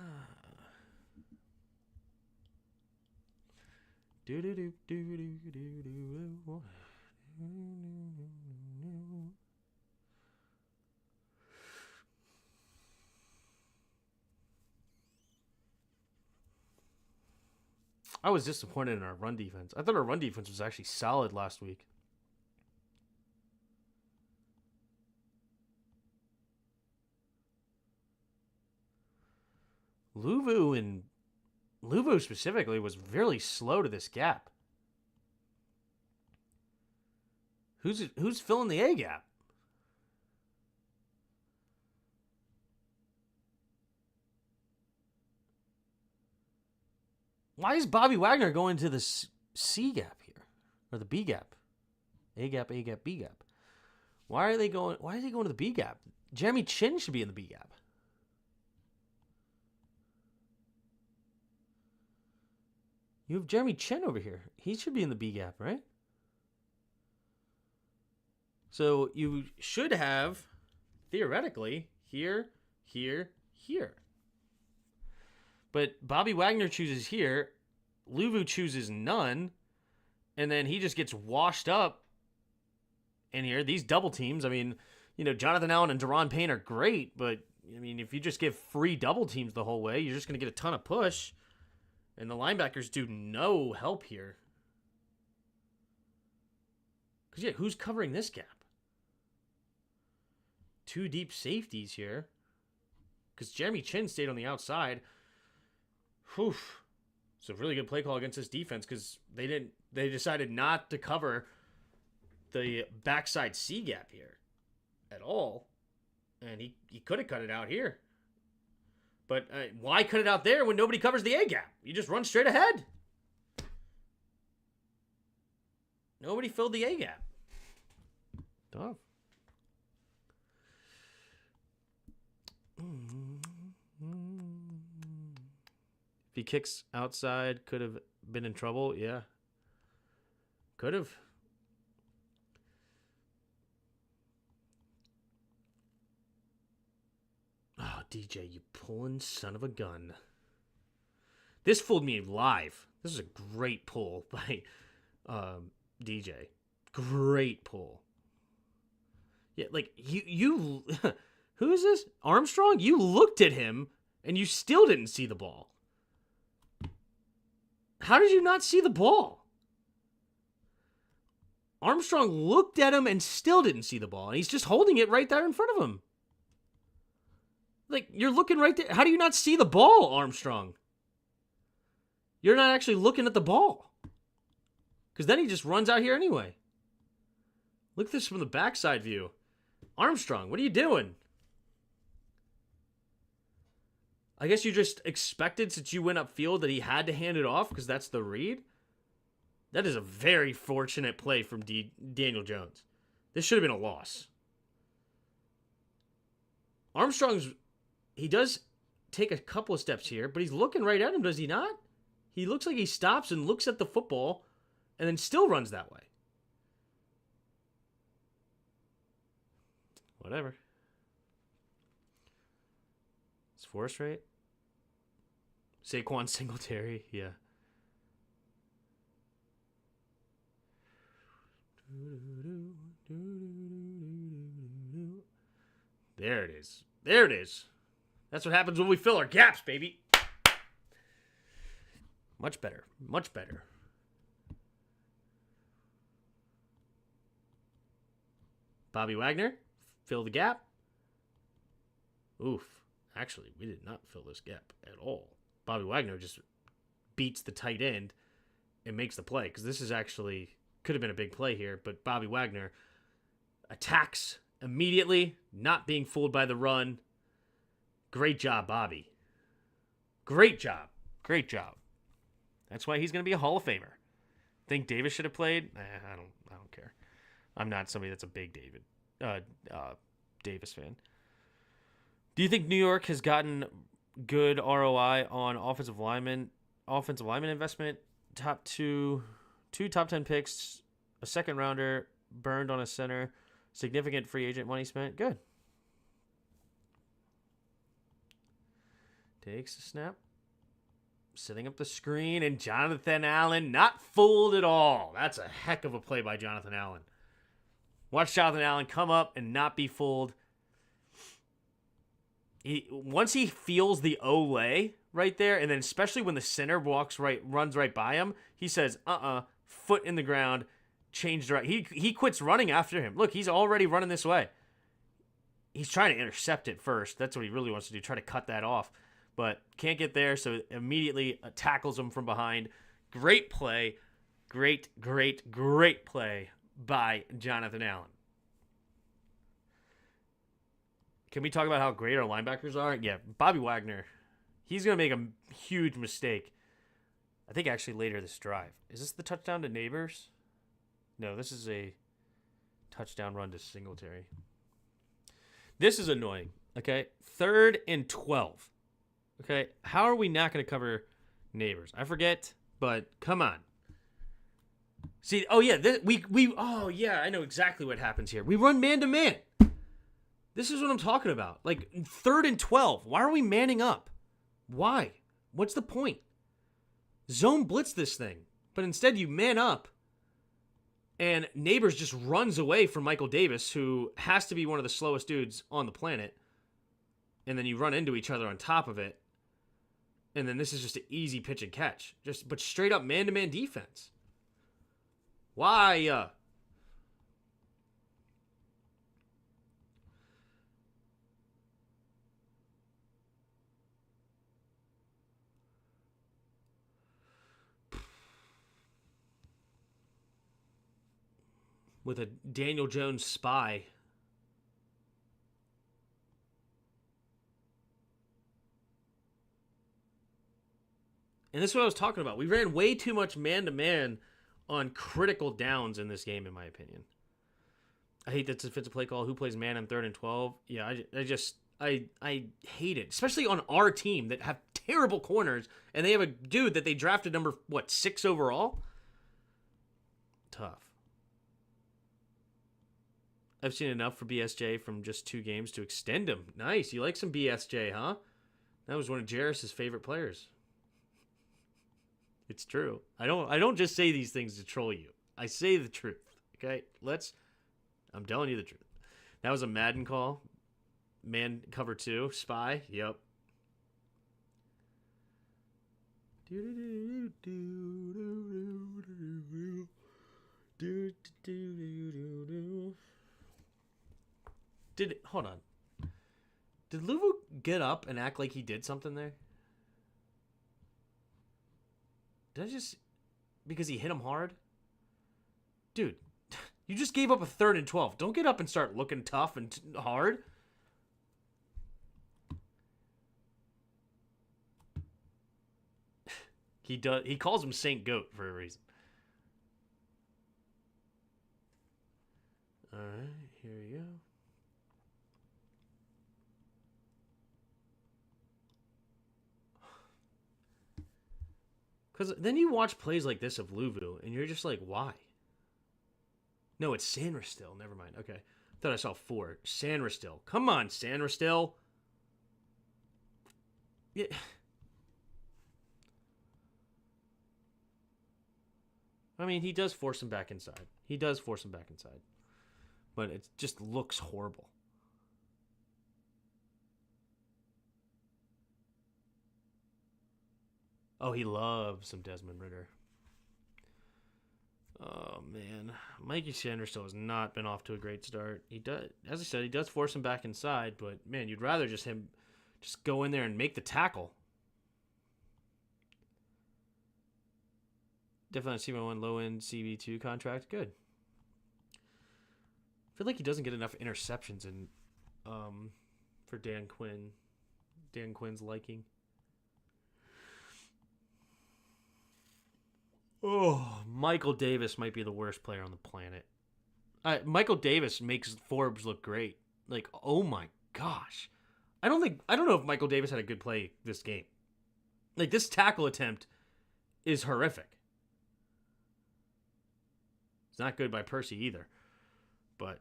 Do do do do do do do. I was disappointed in our run defense. I thought our run defense was actually solid last week. Luvu specifically was really slow to this gap. Who's filling the A gap? Why is Bobby Wagner going to the C gap here? Or the B gap? A gap, B gap. Why is he going to the B gap? Jeremy Chin should be in the B gap. You have Jeremy Chin over here. He should be in the B gap, right? So you should have, theoretically, here. But Bobby Wagner chooses here. Luvu chooses none. And then he just gets washed up in here. These double teams, I mean, Jonathan Allen and Deron Payne are great. But, I mean, if you just give free double teams the whole way, you're just going to get a ton of push. And the linebackers do no help here. Because, yeah, who's covering this gap? 2 deep safeties here. Because Jeremy Chin stayed on the outside. Whew. It's a really good play call against this defense because they decided not to cover the backside C gap here at all. And he could have cut it out here. But why cut it out there when nobody covers the A gap? You just run straight ahead. Nobody filled the A gap. Tough. If he kicks outside, could have been in trouble. Yeah. Could have. Oh, DJ, you pulling son of a gun. This fooled me live. This is a great pull by DJ. Great pull. Yeah, like, you who is this? Armstrong? You looked at him, and you still didn't see the ball. How did you not see the ball? Armstrong looked at him and still didn't see the ball. And he's just holding it right there in front of him. Like, you're looking right there. How do you not see the ball, Armstrong? You're not actually looking at the ball. Because then he just runs out here anyway. Look at this from the backside view. Armstrong, what are you doing? I guess you just expected, since you went upfield, that he had to hand it off because that's the read. That is a very fortunate play from Daniel Jones. This should have been a loss. He does take a couple of steps here, but he's looking right at him, does he not? He looks like he stops and looks at the football and then still runs that way. Whatever. It's force rate. Saquon Singletary, yeah. There it is. There it is. That's what happens when we fill our gaps, baby. Much better. Much better. Bobby Wagner, fill the gap. Oof. Actually, we did not fill this gap at all. Bobby Wagner just beats the tight end and makes the play, because this is actually could have been a big play here, but Bobby Wagner attacks immediately, not being fooled by the run. Great job, Bobby. Great job. Great job. That's why he's going to be a Hall of Famer. Think Davis should have played? I don't care. I'm not somebody that's a big Davis fan. Do you think New York has gotten good ROI on offensive lineman investment? Two top 10 picks, a second rounder, burned on a center, significant free agent money spent. Good. Takes a snap. Setting up the screen, and Jonathan Allen not fooled at all. That's a heck of a play by Jonathan Allen. Watch Jonathan Allen come up and not be fooled. Once he feels the Olay right there, and then especially when the center runs right by him, he says, foot in the ground, changed right. He quits running after him. Look, he's already running this way. He's trying to intercept it first. That's what he really wants to do, try to cut that off. But can't get there, so immediately tackles him from behind. Great play. Great play by Jonathan Allen. Can we talk about how great our linebackers are? Yeah, Bobby Wagner, he's going to make a huge mistake. I think actually later this drive. Is this the touchdown to Neighbors? No, this is a touchdown run to Singletary. This is annoying, okay? 3rd and 12. Okay, how are we not going to cover Neighbors? I forget, but come on. See, oh yeah, I know exactly what happens here. We run man-to-man. This is what I'm talking about. Like, 3rd and 12. Why are we manning up? Why? What's the point? Zone blitz this thing. But instead you man up, and Neighbors just runs away from Michael Davis, who has to be one of the slowest dudes on the planet. And then you run into each other on top of it. And then this is just an easy pitch and catch. But straight up man-to-man defense. Why? With a Daniel Jones spy. And this is what I was talking about. We ran way too much man-to-man on critical downs in this game, in my opinion. I hate that defensive play call. Who plays man on 3rd and 12? Yeah, I hate it. Especially on our team that have terrible corners, and they have a dude that they drafted number, 6 overall? Tough. I've seen enough for BSJ from just 2 games to extend him. Nice. You like some BSJ, huh? That was one of Jarris's favorite players. It's true. I don't just say these things to troll you. I say the truth. Okay? I'm telling you the truth. That was a Madden call. Man cover 2. Spy. Yep. Hold on. Did Luvu get up and act like he did something there? Because he hit him hard? Dude, you just gave up a 3rd and 12. Don't get up and start looking tough and hard. He calls him Saint Goat for a reason. All right, here we go. Because then you watch plays like this of Louvu, and you're just like, why? No, it's Sandra still. Never mind. Okay. Thought I saw 4. Sandra still. Come on, Sandra still. Yeah. I mean, he does force him back inside. But it just looks horrible. Oh, he loves some Desmond Ritter. Oh, man. Mikey Sanderson has not been off to a great start. He does, as I said, he does force him back inside, but, man, you'd rather just go in there and make the tackle. Definitely CB1 low-end CB2 contract. Good. I feel like he doesn't get enough interceptions for Dan Quinn's liking. Oh, Michael Davis might be the worst player on the planet. Michael Davis makes Forbes look great. Like, oh my gosh. I don't know if Michael Davis had a good play this game. Like, this tackle attempt is horrific. It's not good by Percy either. But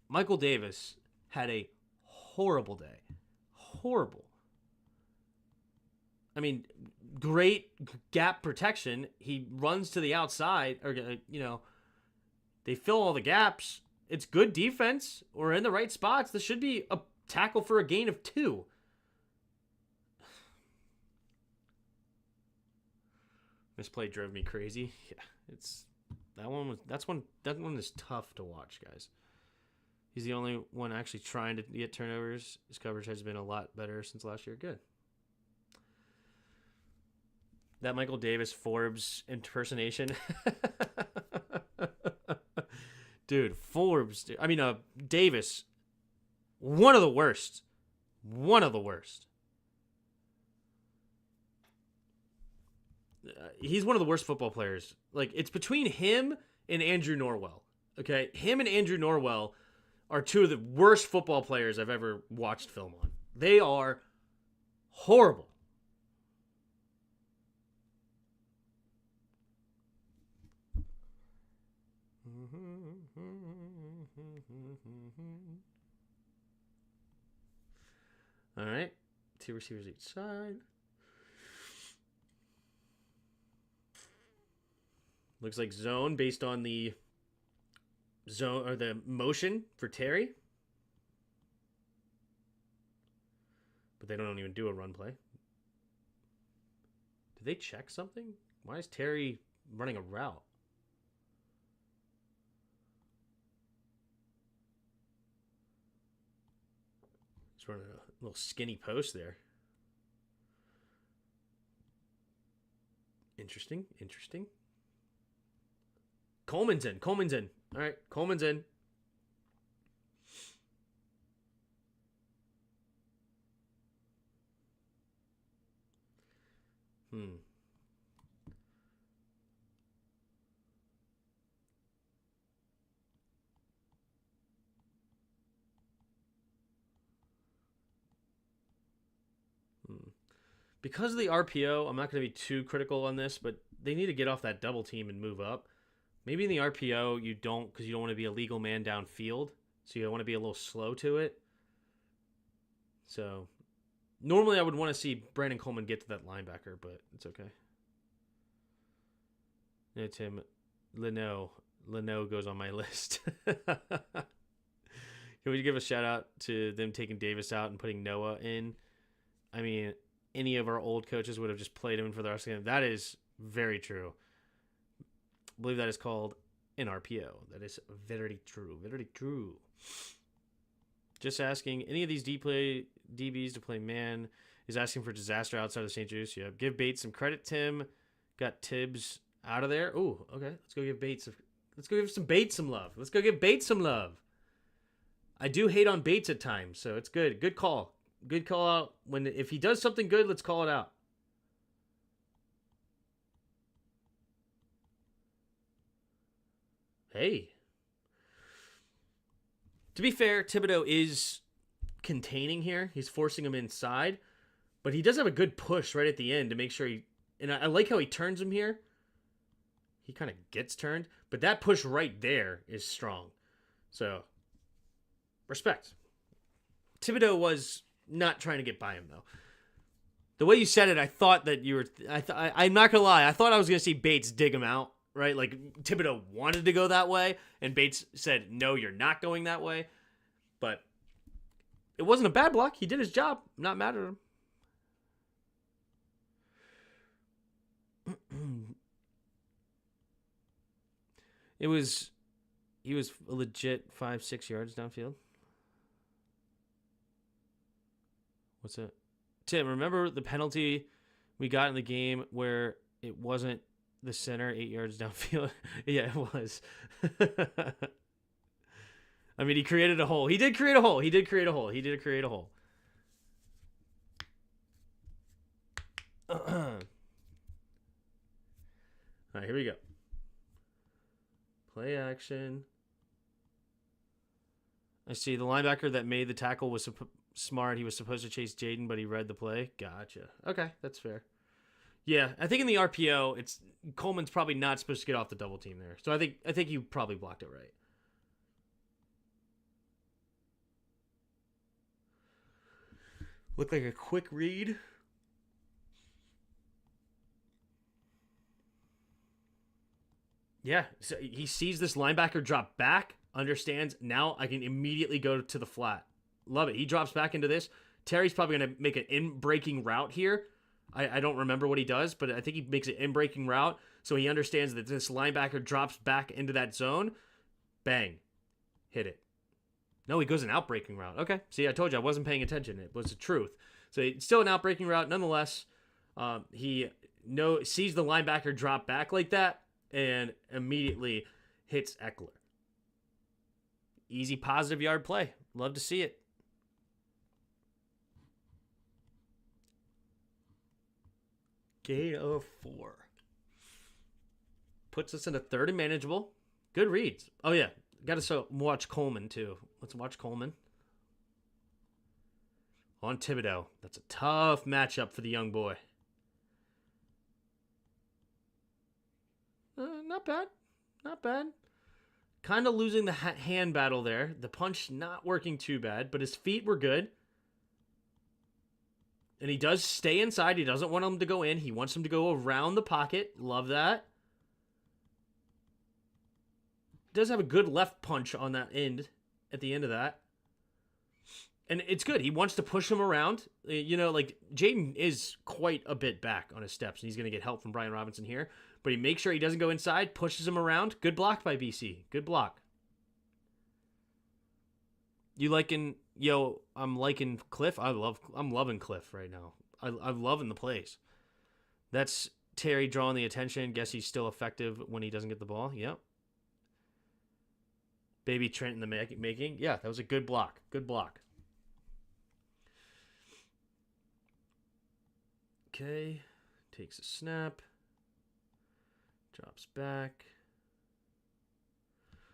Michael Davis had a horrible day. Horrible. I mean, great gap protection. He runs to the outside, or, they fill all the gaps. It's good defense. We're in the right spots. This should be a tackle for a gain of 2. This play drove me crazy. Yeah, that one is tough to watch, guys. He's the only one actually trying to get turnovers. His coverage has been a lot better since last year. Good. That Michael Davis Forbes impersonation. Dude, Forbes. Davis. One of the worst. He's one of the worst football players. Like, it's between him and Andrew Norwell. Okay? Him and Andrew Norwell are 2 of the worst football players I've ever watched film on. They are horrible. All right. 2 receivers each side. Looks like zone based on the zone or the motion for Terry. But they don't even do a run play. Did they check something? Why is Terry running a route? He's running a little skinny post there. Interesting. Coleman's in. All right, Coleman's in. Because of the RPO, I'm not going to be too critical on this, but they need to get off that double team and move up. Maybe in the RPO you don't, because you don't want to be a legal man downfield, so you want to be a little slow to it. So normally I would want to see Brandon Coleman get to that linebacker, but it's okay. Yeah, Tim, Leno goes on my list. Can we give a shout out to them taking Davis out and putting Noah in? I mean, any of our old coaches would have just played him for the rest of the game. That is very true. I believe that is called an RPO. That is very true. Very true. Just asking, any of these DBs to play man is asking for disaster outside of St. Juice. Yeah. Give Bates some credit, Tim. Got Tibbs out of there. Ooh, okay. Let's go give Bates some Bates some love. Let's go give Bates some love. I do hate on Bates at times, so it's good. Good call. Good call out. If he does something good, let's call it out. Hey. To be fair, Thibodeau is containing here. He's forcing him inside, but he does have a good push right at the end to make sure he And I like how he turns him here. He kind of gets turned, but that push right there is strong. So, respect. Thibodeau was not trying to get by him, though. The way you said it, I thought that you were... I'm not going to lie. I thought I was going to see Bates dig him out, right? Like, Thibodeau wanted to go that way, and Bates said, no, you're not going that way. But it wasn't a bad block. He did his job. I'm not mad at him. He was a legit 5-6 yards downfield. What's that? Tim, remember the penalty we got in the game where it wasn't the center 8 yards downfield? Yeah, it was. I mean, he created a hole. He did create a hole. All right, here we go. Play action. I see the linebacker that made the tackle was smart. He was supposed to chase Jayden, but he read the play. Gotcha. Okay, that's fair. Yeah, I think in the RPO, Coleman's probably not supposed to get off the double team there. So I think you probably blocked it right. Looked like a quick read. Yeah, so he sees this linebacker drop back, understands, now I can immediately go to the flat. Love it. He drops back into this. Terry's probably going to make an in-breaking route here. I don't remember what he does, but I think he makes an in-breaking route, so he understands that this linebacker drops back into that zone. Bang. Hit it. No, he goes an out-breaking route. Okay, see, I told you I wasn't paying attention. It was the truth. So it's still an out-breaking route. Nonetheless, he sees the linebacker drop back like that, and immediately hits Eckler. Easy positive yard play. Love to see it. Gain of 4. Puts us in a 3rd and manageable. Good reads. Oh, yeah. Got to watch Coleman, too. Let's watch Coleman. On Thibodeau. That's a tough matchup for the young boy. Not bad. Not bad. Kind of losing the hand battle there. The punch not working too bad, but his feet were good. And he does stay inside. He doesn't want him to go in. He wants him to go around the pocket. Love that. Does have a good left punch on that end, at the end of that. And it's good. He wants to push him around. You know, like, Jayden is quite a bit back on his steps, and he's going to get help from Brian Robinson here. But he makes sure he doesn't go inside, pushes him around. Good block by BC. Good block. I'm liking Cliff. I'm loving Cliff right now. I'm loving the plays. That's Terry drawing the attention. Guess he's still effective when he doesn't get the ball. Yep. Baby Trent in the making. Yeah, that was a good block. Good block. Okay. Takes a snap. Drops back.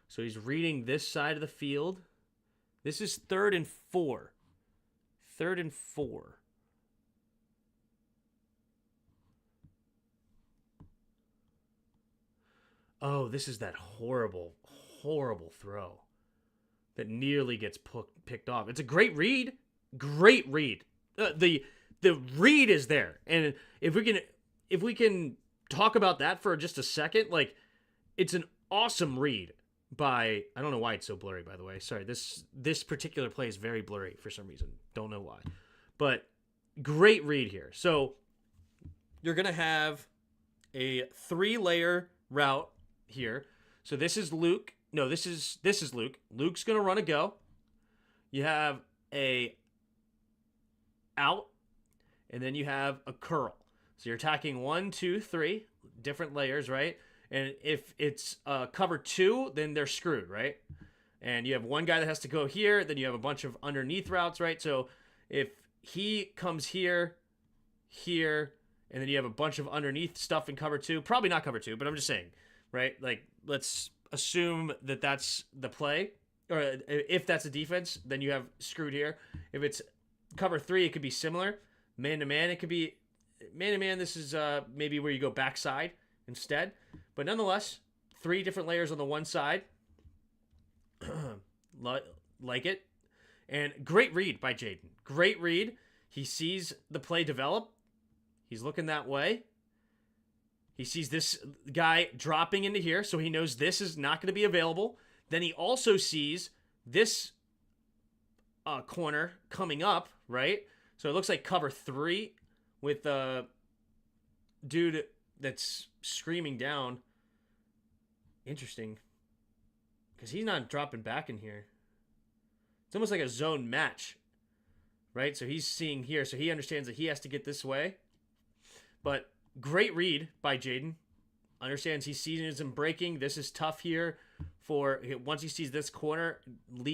So he's reading this side of the field. This is 3rd and 4. 3rd and 4. Oh, this is that horrible, horrible throw that nearly gets picked off. It's a great read. Great read. The read is there. And if we can talk about that for just a second, like, it's an awesome read by, I don't know why it's so blurry, by the way. Sorry, this particular play is very blurry for some reason. Don't know why. But great read here. So you're going to have a 3-layer route here. So this is Luke. No, this is Luke. Luke's going to run a go. You have a out, and then you have a curl. So you're attacking 1, 2, 3 different layers, right? And if it's cover 2, then they're screwed, right? And you have one guy that has to go here, then you have a bunch of underneath routes, right? So if he comes here, and then you have a bunch of underneath stuff in cover 2, probably not cover 2, but I'm just saying, right? Like, let's assume that that's the play, or if that's a defense, then you have screwed here. If it's cover 3, it could be similar. Man to man, it could be man-to-man, this is maybe where you go backside instead. But nonetheless, 3 different layers on the one side. Like it. And great read by Jayden. Great read. He sees the play develop. He's looking that way. He sees this guy dropping into here, so he knows this is not going to be available. Then he also sees this corner coming up, right? So it looks like cover 3 with a dude that's screaming down. Interesting. Because he's not dropping back in here. It's almost like a zone match, right? So he's seeing here, so he understands that he has to get this way. But great read by Jayden. Understands he sees him breaking. This is tough here for once he sees this corner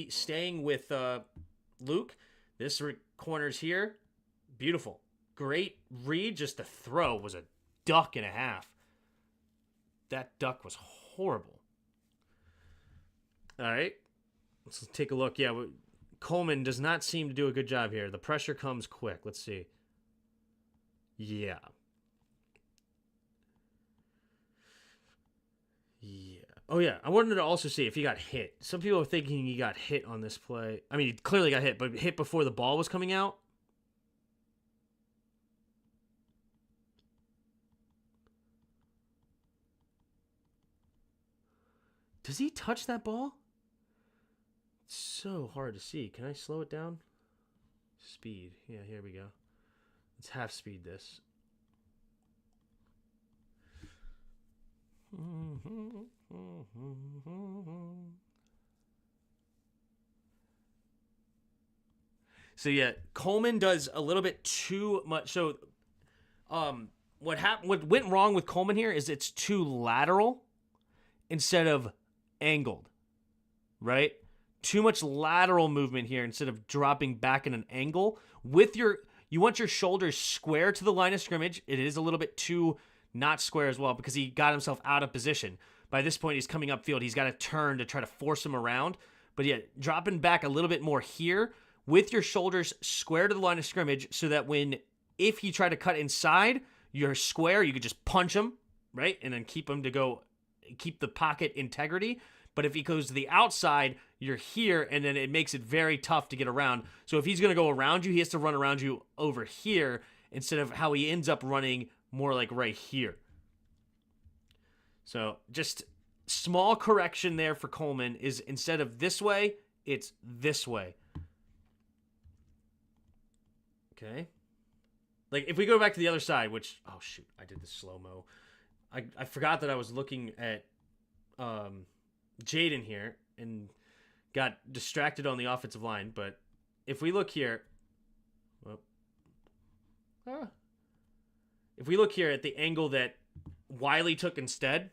staying with Luke. This corner's here. Beautiful. Great read. Just the throw was a duck and a half. That duck was horrible. All right. Let's take a look. Yeah, Coleman does not seem to do a good job here. The pressure comes quick. Let's see. Yeah. Yeah. Oh, yeah. I wanted to also see if he got hit. Some people are thinking he got hit on this play. I mean, he clearly got hit, but hit before the ball was coming out. Does he touch that ball? It's so hard to see. Can I slow it down? Speed. Yeah, here we go. Let's half speed this. So yeah, Coleman does a little bit too much. So what went wrong with Coleman here is it's too lateral instead of angled, right? Too much lateral movement here instead of dropping back in an angle. You want your shoulders square to the line of scrimmage. It is a little bit too not square as well because he got himself out of position. By this point, he's coming upfield. He's got to turn to try to force him around. But yeah, dropping back a little bit more here with your shoulders square to the line of scrimmage so that if you try to cut inside, you're square, you could just punch him, right? And then keep the pocket integrity. But if he goes to the outside, you're here, and then it makes it very tough to get around. So if he's going to go around you, he has to run around you over here instead of how he ends up running more like right here. So just small correction there for Coleman is instead of this way, it's this way. Okay. Like if we go back to the other side, which, oh shoot, I did the slow-mo. I forgot that I was looking at Jayden here and got distracted on the offensive line. But if we look here, if we look here at the angle that Wiley took instead,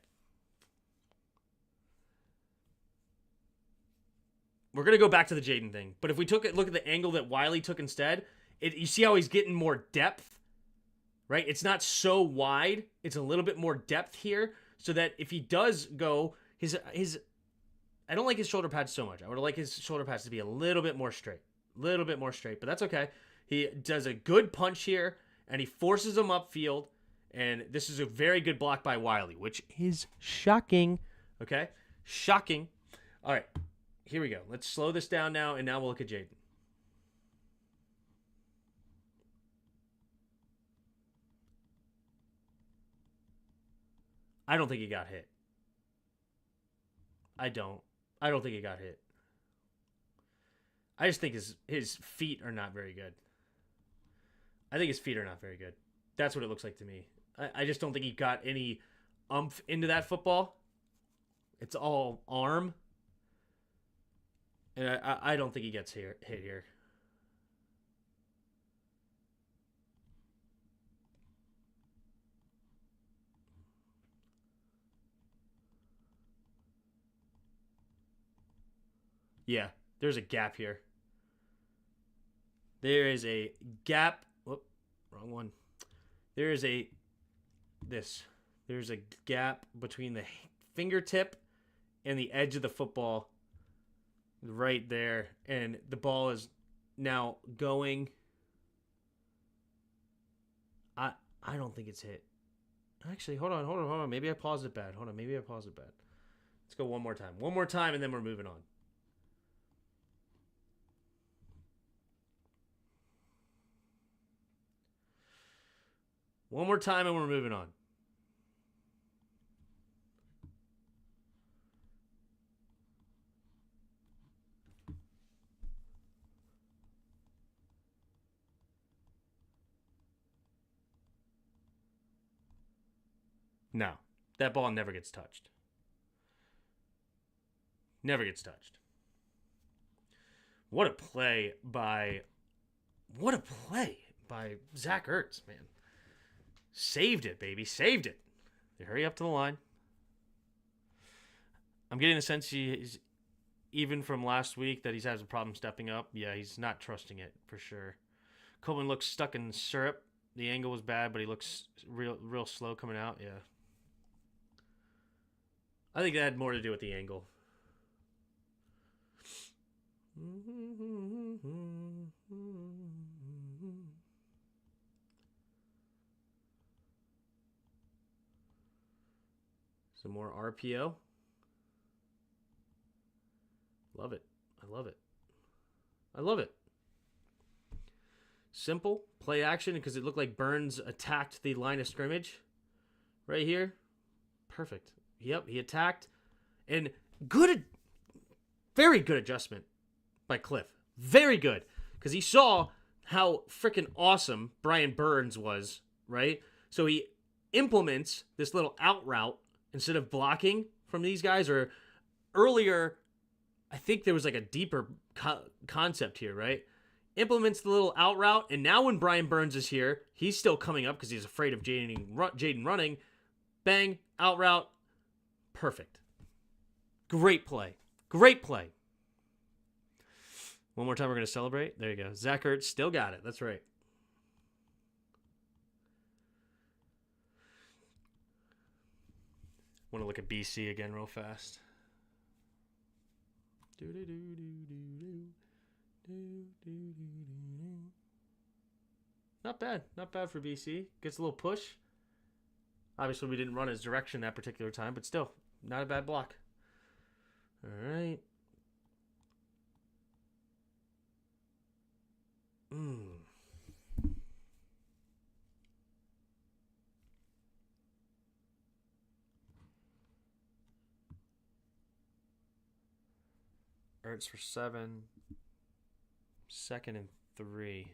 we're going to go back to the Jayden thing. But if we look at the angle that Wiley took instead, you see how he's getting more depth, right? It's not so wide. It's a little bit more depth here so that if he does go, I don't like his shoulder pads so much. I would like his shoulder pads to be a little bit more straight. But that's okay. He does a good punch here, and he forces him upfield, and this is a very good block by Wiley, which is shocking. Okay? Shocking. All right. Here we go. Let's slow this down now, and now we'll look at Jayden. I don't think he got hit. I don't think he got hit. I just think his feet are not very good. I think his feet are not very good. That's what it looks like to me. I just don't think he got any oomph into that football. It's all arm. And I don't think he gets hit here. Yeah, there's a gap here. There is a gap. Whoop, wrong one. There's a gap between the fingertip and the edge of the football right there. And the ball is now going. I don't think it's hit. Actually, hold on. Maybe I paused it bad. Let's go one more time. One more time, and then we're moving on. One more time, and we're moving on. No, that ball never gets touched. Never gets touched. What a play by Zach Ertz, man. Saved it, baby. Saved it. They hurry up to the line. I'm getting the sense he's, even from last week, that he's has a problem stepping up. Yeah, he's not trusting it for sure. Coleman looks stuck in syrup. The angle was bad, but he looks real slow coming out. Yeah. I think that had more to do with the angle. Some more RPO. Love it. I love it. Simple play action because it looked like Burns attacked the line of scrimmage right here. Perfect. Yep, he attacked. And very good adjustment by Cliff. Very good. Because he saw how freaking awesome Brian Burns was, right? So he implements this little out route instead of blocking from these guys. Or earlier, I think there was like a deeper concept here, right? Implements the little out route. And now when Brian Burns is here, he's still coming up because he's afraid of Jayden running. Bang, out route. Perfect. Great play. One more time we're going to celebrate. There you go. Zach Ertz still got it. That's right. Want to look at BC again real fast. Not bad. Not bad for BC. Gets a little push. Obviously, we didn't run his direction that particular time, but still, not a bad block. All right. Ertz for 7. 2nd and 3.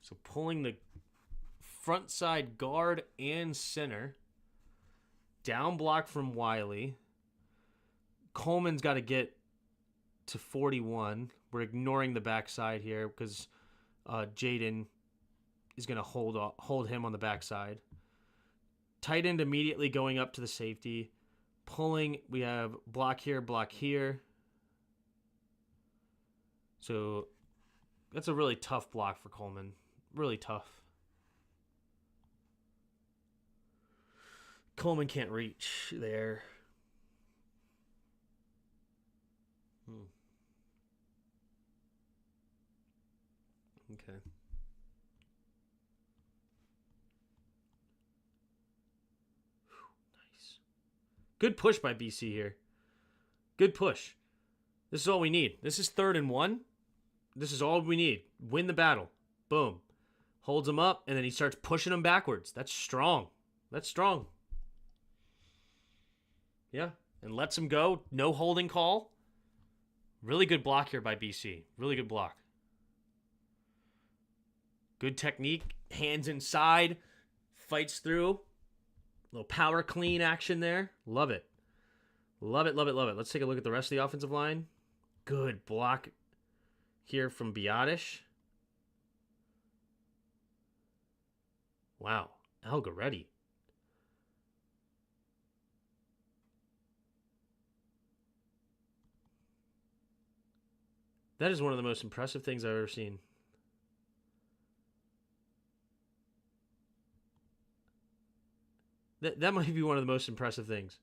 So pulling the front side guard and center. Down block from Wiley. Coleman's got to get to 41. We're ignoring the backside here because Jayden is going to hold him on the backside. Tight end immediately going up to the safety. Pulling, we have block here. So that's a really tough block for Coleman. Really tough. Coleman can't reach there. Okay. Nice. Good push by BC here. Good push. This is all we need. This is 3rd and 1. This is all we need. Win the battle. Boom. Holds him up, and then he starts pushing him backwards. That's strong. Yeah. And lets him go. No holding call. Really good block here by BC. Really good block. Good technique. Hands inside. Fights through. Little power clean action there. Love it. Let's take a look at the rest of the offensive line. Good block here from Biotish. Wow. Algaretti. That is one of the most impressive things I've ever seen. That might be one of the most impressive things.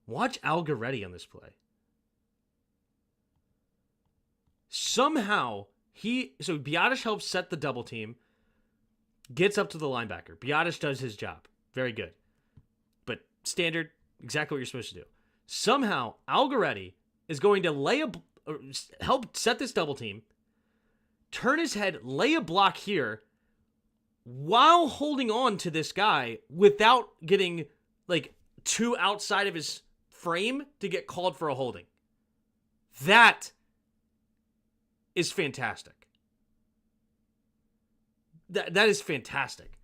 Watch Algaretti on this play. Somehow, so Biotish helps set the double team, gets up to the linebacker. Biotish does his job. Very good. But standard, exactly what you're supposed to do. Somehow, Algaretti is going to help set this double team, turn his head, lay a block here, while holding on to this guy without getting too outside of his frame to get called for a holding. That is fantastic. That is fantastic.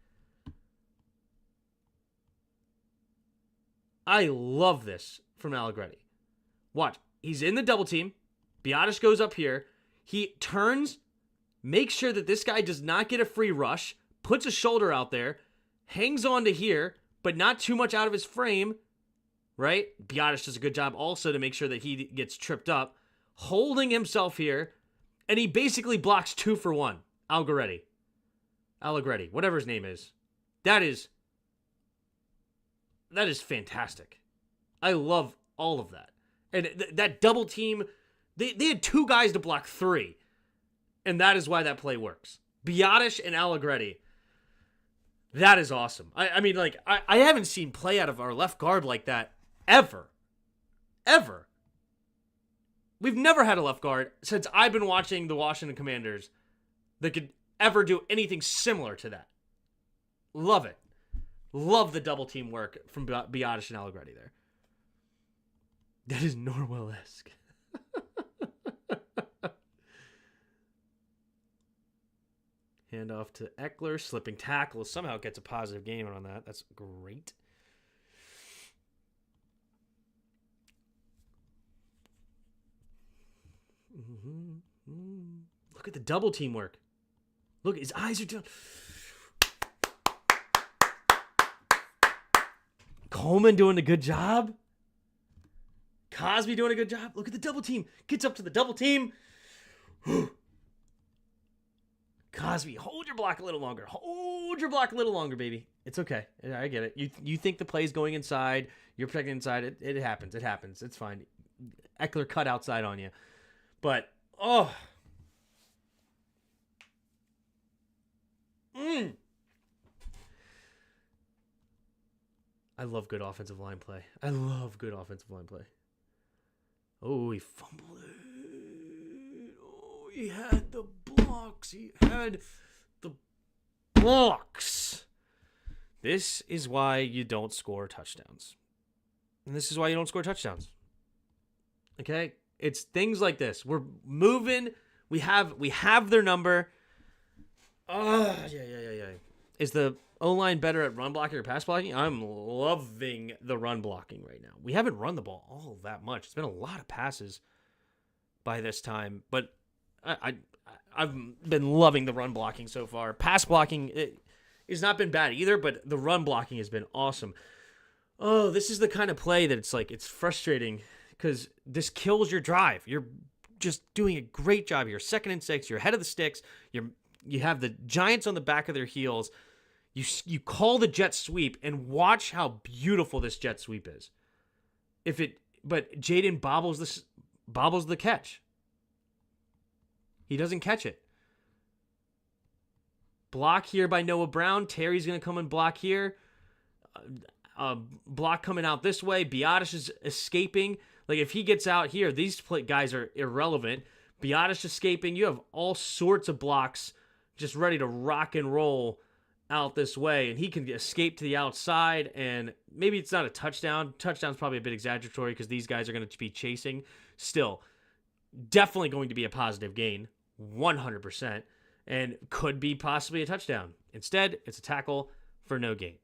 I love this from Allegretti. Watch. He's in the double team. Biotish goes up here. He turns, makes sure that this guy does not get a free rush, puts a shoulder out there, hangs on to here, but not too much out of his frame, right? Biotish does a good job also to make sure that he gets tripped up, holding himself here, and he basically blocks 2 for 1. Allegretti, whatever his name is. That is fantastic. I love all of that. And that double team, they had 2 guys to block 3, and that is why that play works. Biotish and Allegretti. That is awesome. I mean, I haven't seen play out of our left guard like that ever. Ever. We've never had a left guard since I've been watching the Washington Commanders that could ever do anything similar to that. Love it. Love the double team work from Biotish and Allegretti there. That is Norwell-esque. Handoff to Eckler, slipping tackle. Somehow gets a positive game on that. That's great. Look at the double team work. Look, his eyes are down. Coleman doing a good job. Cosby doing a good job. Look at the double team. Gets up to the double team. Cosby, hold your block a little longer. Hold your block a little longer, baby. It's okay. I get it. You think the play's going inside. You're protecting inside. It happens. It happens. It's fine. Eckler cut outside on you. But, I love good offensive line play. Oh, he fumbled it. Oh, he had the blocks. This is why you don't score touchdowns. And this is why you don't score touchdowns. Okay? It's things like this. We're moving. We have their number. Yeah. Is the O-line better at run blocking or pass blocking? I'm loving the run blocking right now. We haven't run the ball all that much. It's been a lot of passes by this time, but I've been loving the run blocking so far. Pass blocking has not been bad either, but the run blocking has been awesome. Oh, this is the kind of play that it's frustrating because this kills your drive. You're just doing a great job here. 2nd and 6, you're ahead of the sticks. You have the Giants on the back of their heels. You call the jet sweep and watch how beautiful this jet sweep is. But Jayden bobbles the catch. He doesn't catch it. Block here by Noah Brown. Terry's going to come and block here. Block coming out this way. Biotish is escaping. If he gets out here, these guys are irrelevant. Biotish escaping. You have all sorts of blocks just ready to rock and roll out this way, and he can escape to the outside, and maybe it's not a touchdown. Touchdown's probably a bit exaggeratory because these guys are going to be chasing. Still, definitely going to be a positive gain, 100%, and could be possibly a touchdown. Instead, it's a tackle for no gain.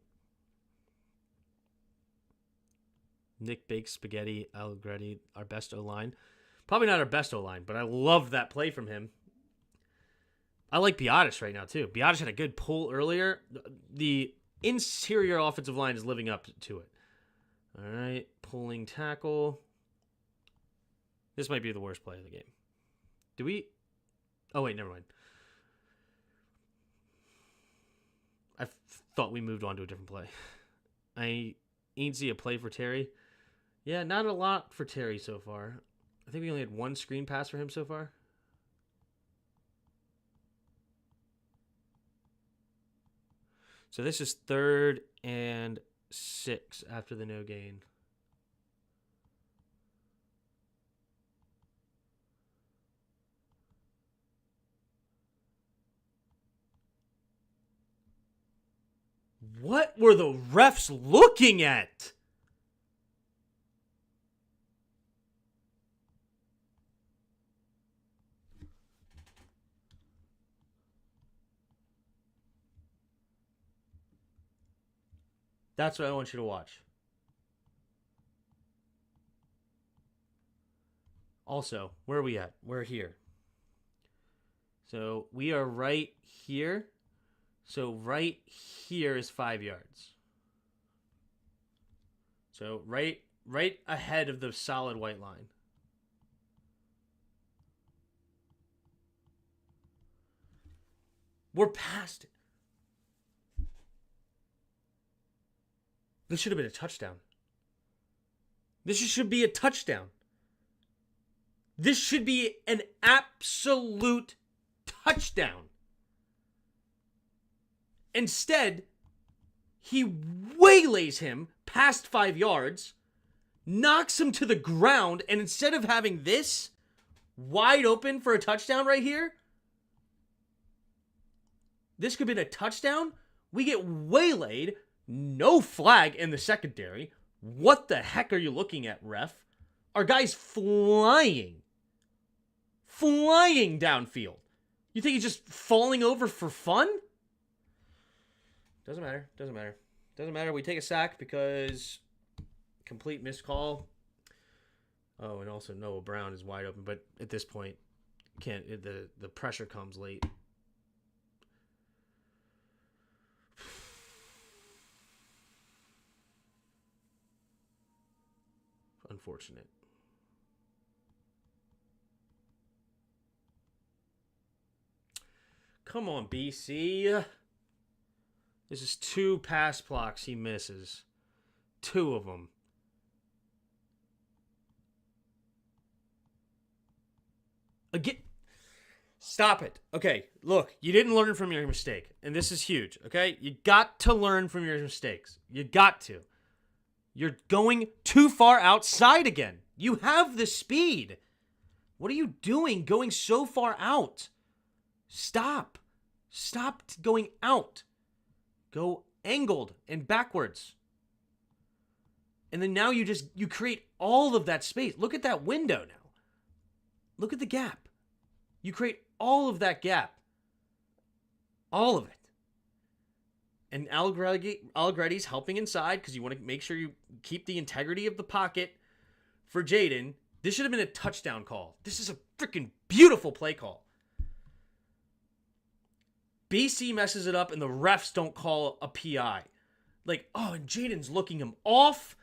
Nick Bakes, Spaghetti, Allegretti, our best O-line. Probably not our best O-line, but I love that play from him. I like Biotis right now, too. Biotis had a good pull earlier. The interior offensive line is living up to it. All right, pulling tackle. This might be the worst play of the game. Do we? Oh, wait, never mind. I thought we moved on to a different play. I ain't see a play for Terry. Yeah, not a lot for Terry so far. I think we only had one screen pass for him so far. So this is 3rd and 6 after the no gain. What were the refs looking at? That's what I want you to watch. Also, where are we at? We're here. So we are right here. So right here is 5 yards. So right ahead of the solid white line. We're past it. This should have been a touchdown. This should be a touchdown. This should be an absolute touchdown. Instead, he waylays him past 5 yards, knocks him to the ground, and instead of having this wide open for a touchdown right here, this could have been a touchdown. We get waylaid, no flag in the secondary. What the heck are you looking at, ref? Our guy's flying downfield. You think he's just falling over for fun? Doesn't matter. We take a sack because complete missed call. Oh, and also Noah Brown is wide open, but at this point, the pressure comes late. Unfortunate. Come on, BC. This is 2 pass blocks he misses. 2 of them. Again. Stop it. Okay, look, you didn't learn from your mistake. And this is huge, okay? You got to learn from your mistakes. You got to. You're going too far outside again. You have the speed. What are you doing going so far out? Stop. Stop going out. Go angled and backwards. And then now you create all of that space. Look at that window now. Look at the gap. You create all of that gap. All of it. And Allegretti's helping inside because you want to make sure you keep the integrity of the pocket for Jayden. This should have been a touchdown call. This is a freaking beautiful play call. BC messes it up and the refs don't call a PI. Like, oh, and Jayden's looking him off.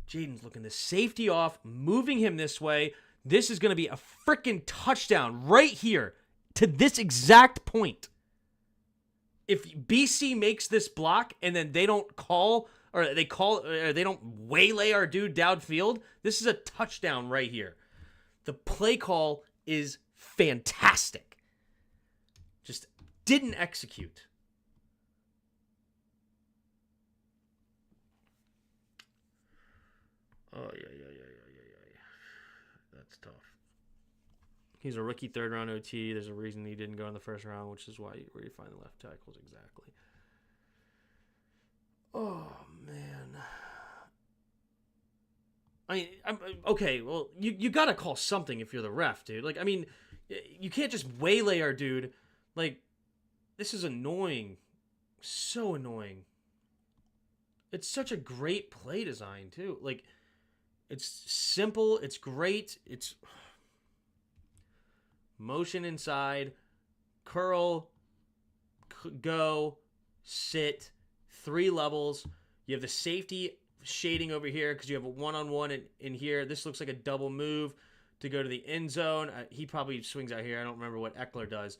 Jayden's looking the safety off, moving him this way. This is going to be a freaking touchdown right here to this exact point. If BC makes this block and then they don't call, or they don't waylay our dude downfield, this is a touchdown right here. The play call is fantastic. Just didn't execute. Oh, yeah. That's tough. He's a rookie third-round OT. There's a reason he didn't go in the first round, which is where you find the left tackles exactly. Oh, man. I mean, okay, well, you got to call something if you're the ref, dude. Like, I mean, you can't just waylay our dude. Like, this is annoying. So annoying. It's such a great play design, too. Like, it's simple. It's great. It's motion inside, curl, go, sit, 3 levels. You have the safety shading over here because you have a one-on-one in here. This looks like a double move to go to the end zone. He probably swings out here. I don't remember what Eckler does.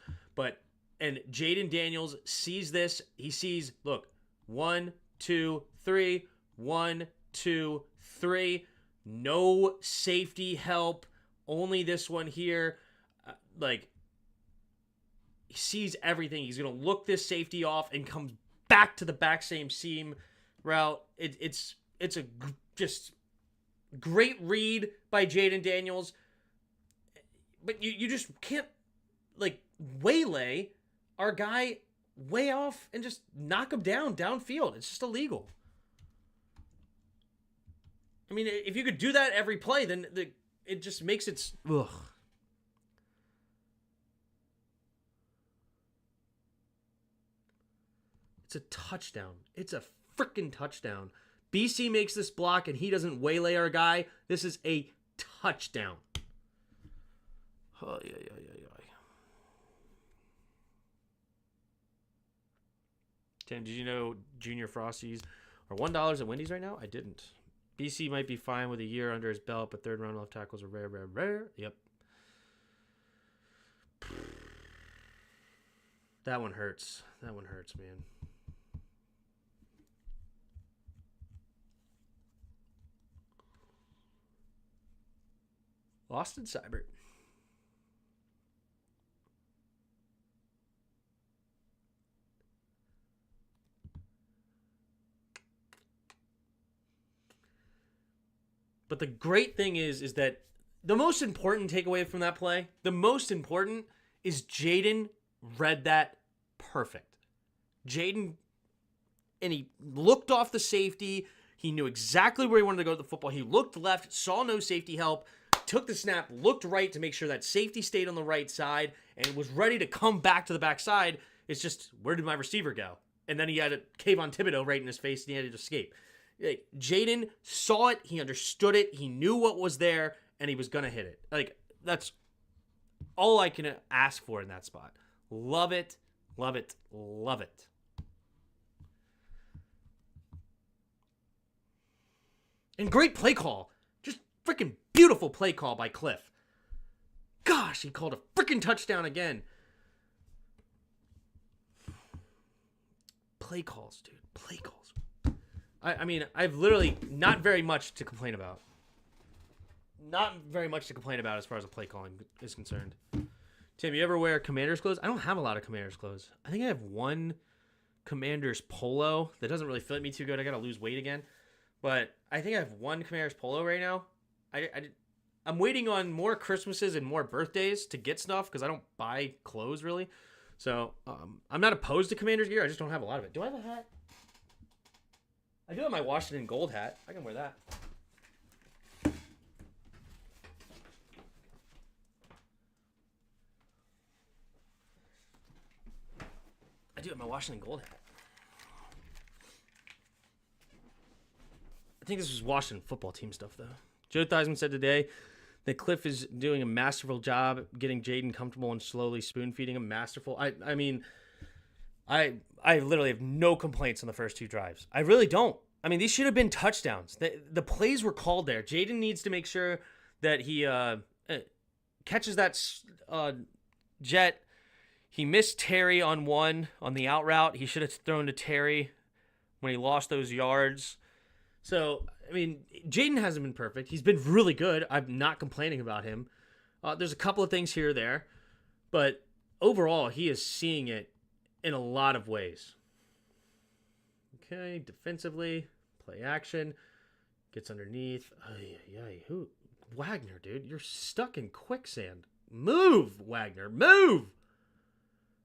And Jayden Daniels sees this. He sees, look, 1, 2, 3, 1, 2, 3. No safety help. Only this one here. He sees everything. He's going to look this safety off and comes back to the back same seam route. It's a just great read by Jayden Daniels. But you just can't, waylay our guy way off and just knock him downfield. It's just illegal. I mean, if you could do that every play, then it just makes it... Ugh. It's a touchdown. It's a freaking touchdown. BC makes this block and he doesn't waylay our guy. This is a touchdown. Oh, yeah. Tim, did you know Junior Frosties are $1 at Wendy's right now? I didn't. BC might be fine with a year under his belt, but third-round left tackles are rare. Yep. That one hurts. That one hurts, man. Austin Seibert. But the great thing is that the most important takeaway from that play, the most important is Jayden read that perfect. Jayden, and he looked off the safety. He knew exactly where he wanted to go with the football. He looked left, saw no safety help, took the snap, looked right to make sure that safety stayed on the right side, and was ready to come back to the backside. It's just, where did my receiver go? And then he had a Kayvon Thibodeau right in his face, and he had to escape. Jayden saw it, he understood it, he knew what was there, and he was going to hit it. That's all I can ask for in that spot. Love it, love it, love it. And great play call. Just freaking beautiful play call by Cliff. Gosh, he called a freaking touchdown again. Play calls, dude. Play calls. I mean, I've literally not very much to complain about. Not very much to complain about as far as the play calling is concerned. Tim, you ever wear Commander's clothes? I don't have a lot of Commander's clothes. I think I have one Commander's polo that doesn't really fit me too good. I got to lose weight again. But I think I have one Commander's polo right now. I'm waiting on more Christmases and more birthdays to get stuff because I don't buy clothes really. So I'm not opposed to Commander's gear. I just don't have a lot of it. Do I have a hat? I do have my Washington Gold hat. I can wear that. I do have my Washington Gold hat. I think this was Washington football team stuff, though. Joe Theismann said today that Cliff is doing a masterful job getting Jayden comfortable and slowly spoon-feeding him. Masterful. I mean, I literally have no complaints on the first 2 drives. I really don't. I mean, these should have been touchdowns. The plays were called there. Jayden needs to make sure that he catches that jet. He missed Terry on one on the out route. He should have thrown to Terry when he lost those yards. So, I mean, Jayden hasn't been perfect. He's been really good. I'm not complaining about him. There's a couple of things here or there. But overall, he is seeing it in a lot of ways. Okay, defensively, play action, gets underneath. Who? Wagner, dude, you're stuck in quicksand. Move, Wagner, move!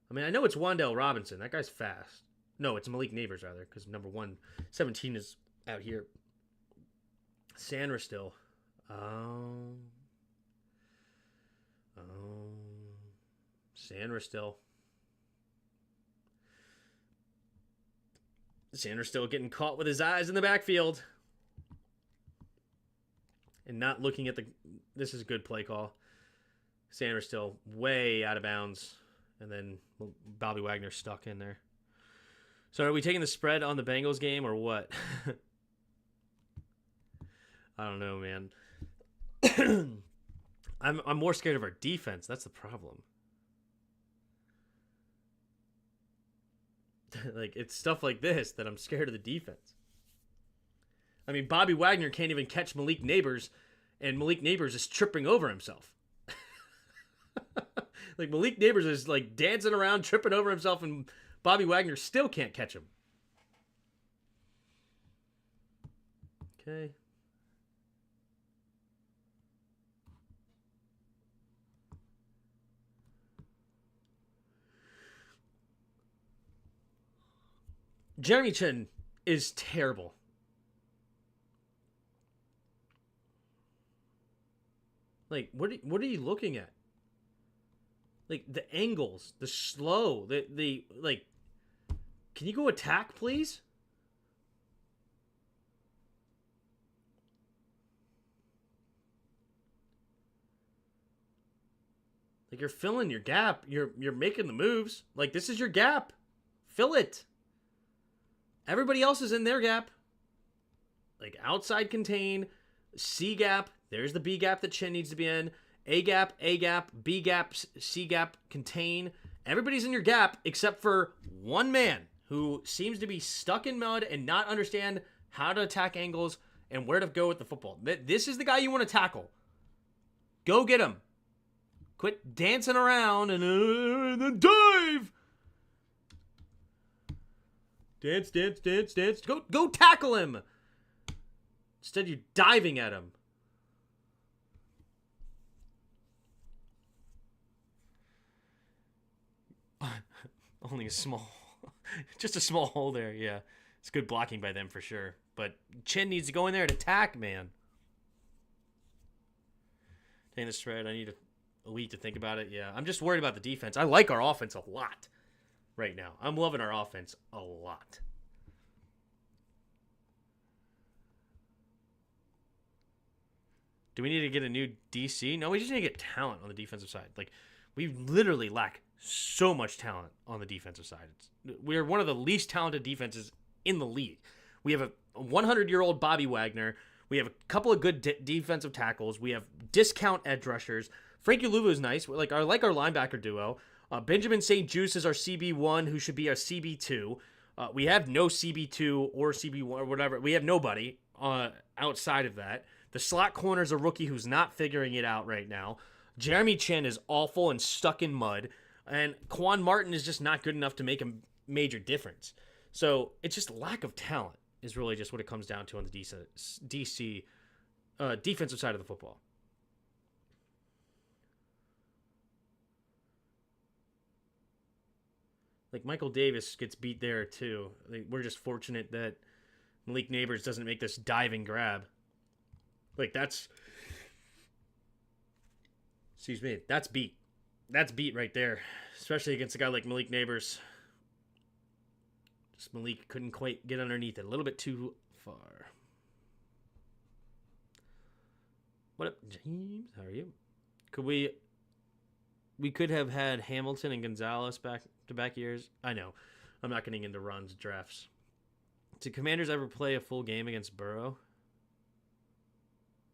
I mean, I know it's Wan'Dale Robinson. That guy's fast. No, it's Malik Neighbors, rather, because number 117 is out here. Sandra still. Sandra still. Sanders still getting caught with his eyes in the backfield. And not looking at the... This is a good play call. Sanders still way out of bounds. And then Bobby Wagner stuck in there. So are we taking the spread on the Bengals game or what? I don't know, man. I'm more scared of our defense. That's the problem. Like, it's stuff like this that I'm scared of the defense. I mean, Bobby Wagner can't even catch Malik Neighbors, and Malik Neighbors is tripping over himself. Like, Malik Neighbors is, like, dancing around, tripping over himself, and Bobby Wagner still can't catch him. Okay. Jeremy Chin is terrible. Like, what are you looking at? Like, the angles, the slow, the like, can you go attack, please? Like, you're filling your gap. You're making the moves. Like, this is your gap. Fill it. Everybody else is in their gap. Like, outside contain, C gap. There's the B gap that Chin needs to be in. A gap, B gap, C gap, contain. Everybody's in your gap except for one man who seems to be stuck in mud and not understand how to attack angles and where to go with the football. This is the guy you want to tackle. Go get him. Quit dancing around and then dive. Dance. Go tackle him. Instead, you're diving at him. Only a small, just a small hole there. Yeah, it's good blocking by them for sure. But Chin needs to go in there and attack, man. Taking the spread, I need a week to think about it. Yeah, I'm just worried about the defense. I like our offense a lot right now. I'm loving our offense a lot. Do we need to get a new DC? No, we just need to get talent on the defensive side. Like, we literally lack so much talent on the defensive side. We're one of the least talented defenses in the league. We have a 100-year-old Bobby Wagner. We have a couple of good defensive tackles. We have discount edge rushers. Frankie Luvu is nice. I like our linebacker duo. Benjamin St. Juice is our CB1, who should be our CB2. We have no CB2 or CB1 or whatever. We have nobody outside of that. The slot corner is a rookie who's not figuring it out right now. Jeremy Chin is awful and stuck in mud. And Quan Martin is just not good enough to make a major difference. So it's just lack of talent is really just what it comes down to on the DC defensive side of the football. Like, Michael Davis gets beat there too. Like, we're just fortunate that Malik Neighbors doesn't make this diving grab. Like, that's... Excuse me. That's beat. That's beat right there. Especially against a guy like Malik Neighbors. Just Malik couldn't quite get underneath it. A little bit too far. What up, James? How are you? We could have had Hamilton and Gonzalez back-to-back years. I know. I'm not getting into Ron's drafts. Did Commanders ever play a full game against Burrow?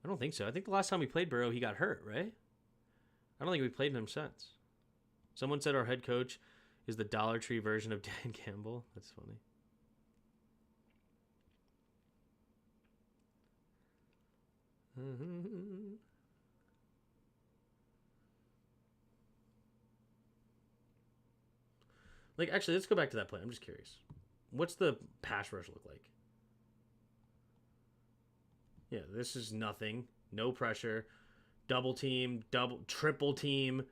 I don't think so. I think the last time we played Burrow, he got hurt, right? I don't think we played him since. Someone said our head coach is the Dollar Tree version of Dan Campbell. That's funny. Like, actually, let's go back to that play. I'm just curious. What's the pass rush look like? Yeah, this is nothing. No pressure. Double team, triple team.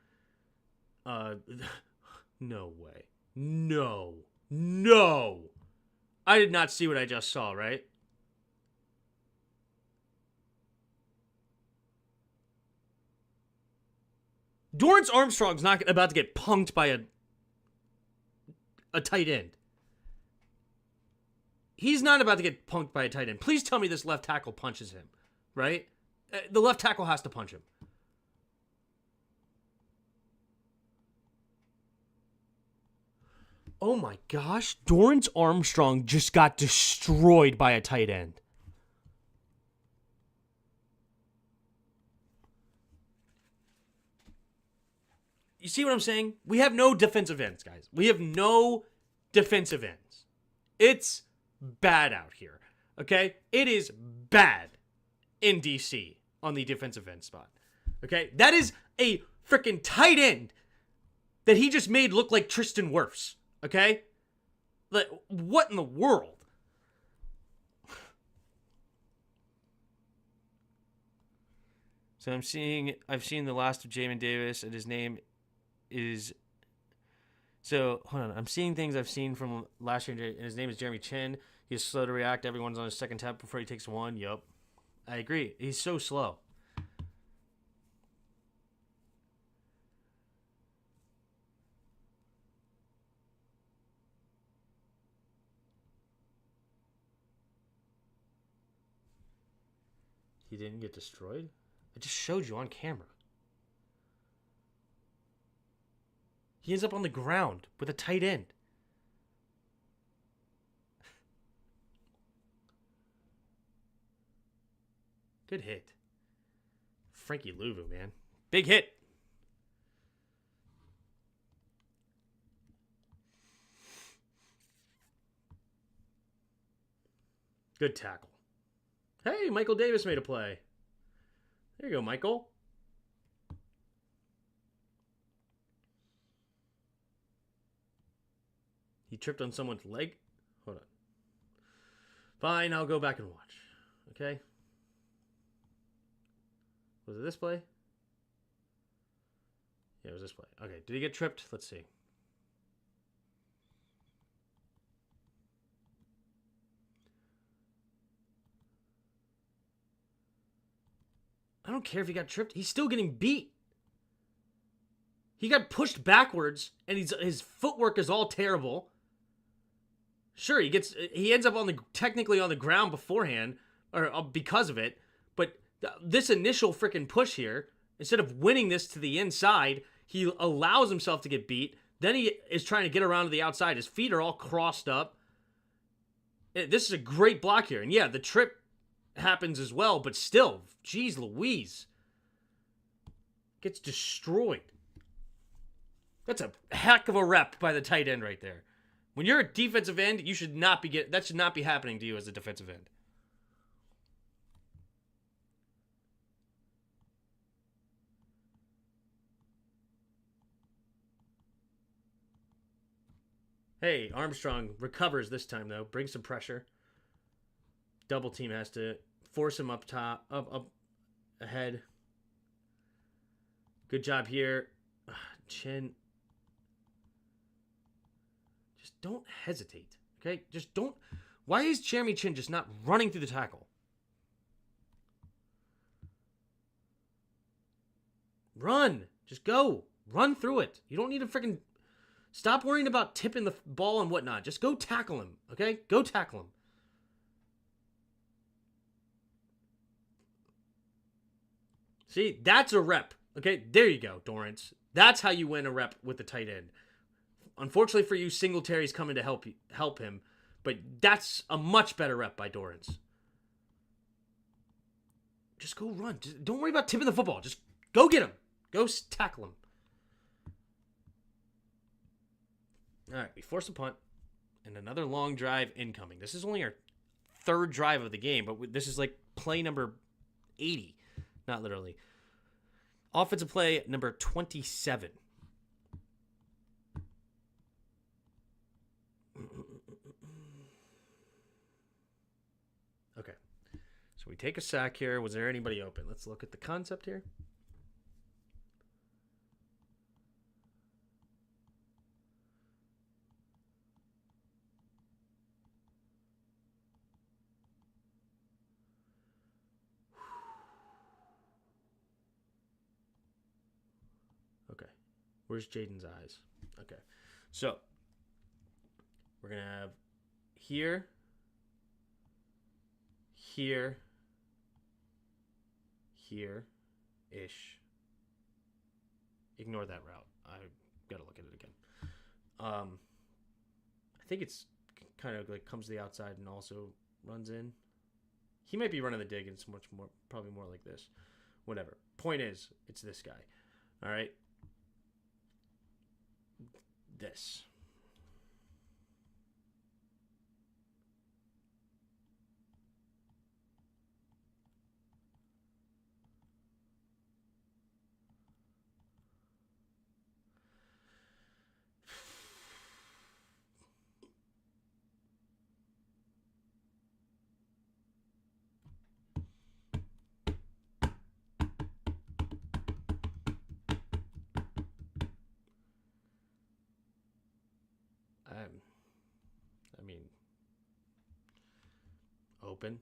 No way. No. I did not see what I just saw, right? Dorrance Armstrong's not about to get punked by a tight end. He's not about to get punked by a tight end. Please tell me this left tackle punches him, right? The left tackle has to punch him. Oh my gosh, Dorrance Armstrong just got destroyed by a tight end. You see what I'm saying? We have no defensive ends, guys. We have no defensive ends. It's bad out here, okay? It is bad in DC on the defensive end spot, okay? That is a freaking tight end that he just made look like Tristan Wirfs. Okay? Like, what in the world? So I've seen the last of Jamin Davis, and his name is... So, hold on. I'm seeing things I've seen from last year, and his name is Jeremy Chin. He's slow to react. Everyone's on his second tap before he takes one. Yup. I agree. He's so slow. He didn't get destroyed? I just showed you on camera. He ends up on the ground with a tight end. Good hit. Frankie Louvu, man. Big hit. Good tackle. Hey, Michael Davis made a play. There you go, Michael. He tripped on someone's leg. Hold on. Fine, I'll go back and watch. Okay? Was it this play? Yeah, it was this play. Okay, did he get tripped? Let's see. I don't care if he got tripped. He's still getting beat. He got pushed backwards, and his footwork is all terrible. Sure, he ends up technically on the ground beforehand, or because of it. But this initial freaking push here, instead of winning this to the inside, he allows himself to get beat. Then he is trying to get around to the outside. His feet are all crossed up. This is a great block here, and yeah, the trip happens as well, but still, geez Louise. Gets destroyed. That's a heck of a rep by the tight end right there. When you're a defensive end, you should not be that should not be happening to you as a defensive end. Hey, Armstrong recovers this time though. Brings some pressure. Double team has to force him up top, up ahead. Good job here. Chin. Just don't hesitate, okay? Just don't. Why is Jeremy Chin just not running through the tackle? Run. Just go. Run through it. You don't need to freaking... Stop worrying about tipping the ball and whatnot. Just go tackle him, okay? Go tackle him. See, that's a rep. Okay, there you go, Dorrance. That's how you win a rep with the tight end. Unfortunately for you, Singletary's coming to help him, but that's a much better rep by Dorrance. Just go run. Don't worry about tipping the football. Just go get him. Go tackle him. All right, we force a punt, and another long drive incoming. This is only our third drive of the game, but this is like play number 80. Not literally. Offensive play number 27. Okay. So we take a sack here. Was there anybody open? Let's look at the concept here. Where's Jayden's eyes? Okay. So, we're going to have here here, here-ish. Ignore that route. I got to look at it again. I think it's kind of like comes to the outside and also runs in. He might be running the dig, and it's much more, probably more like this. Whatever. Point is, it's this guy. All right? This. I mean, open.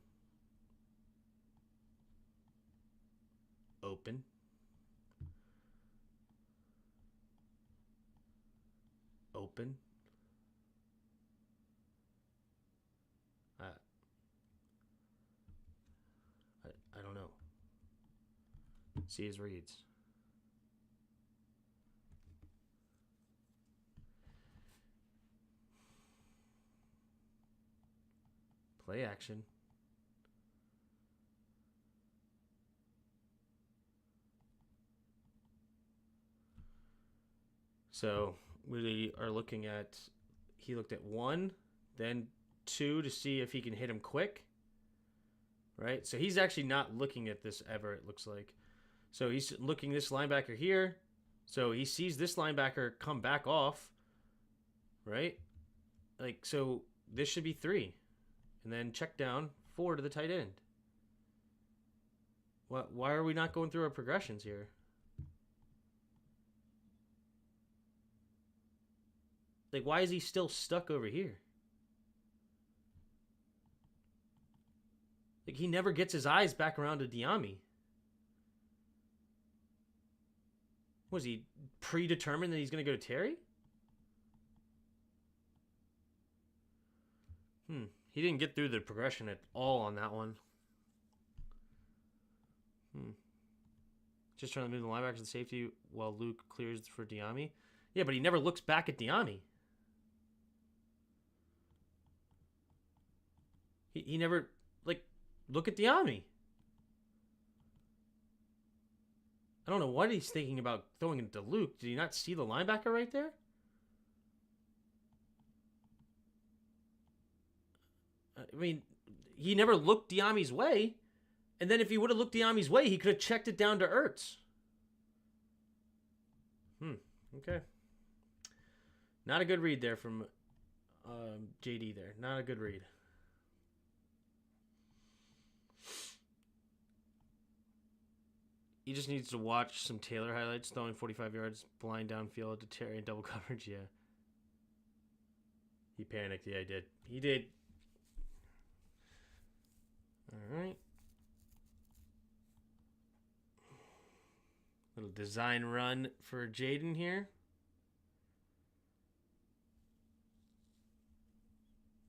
Open. Open. I don't know. See his reads. Play action. So we are looking at, he looked at 1, then 2 to see if he can hit him quick. Right? So he's actually not looking at this ever, it looks like. So he's looking this linebacker here. So he sees this linebacker come back off. Right? Like, so this should be 3. And then check down 4 to the tight end. Why are we not going through our progressions here? Like, why is he still stuck over here? Like, he never gets his eyes back around to Diami. Was he predetermined that he's going to go to Terry? He didn't get through the progression at all on that one. Just trying to move the linebacker to the safety while Luke clears for Diami. Yeah, but he never looks back at Diami. He never, like, look at Diami. I don't know what he's thinking about throwing it to Luke. Did he not see the linebacker right there? I mean, he never looked Diami's way. And then if he would have looked Diami's way, he could have checked it down to Ertz. Okay. Not a good read there from JD there. Not a good read. He just needs to watch some Taylor highlights, throwing 45 yards, blind downfield to Terry in double coverage. Yeah. He panicked. Yeah, he did. He did. All right. Little design run for Jayden here.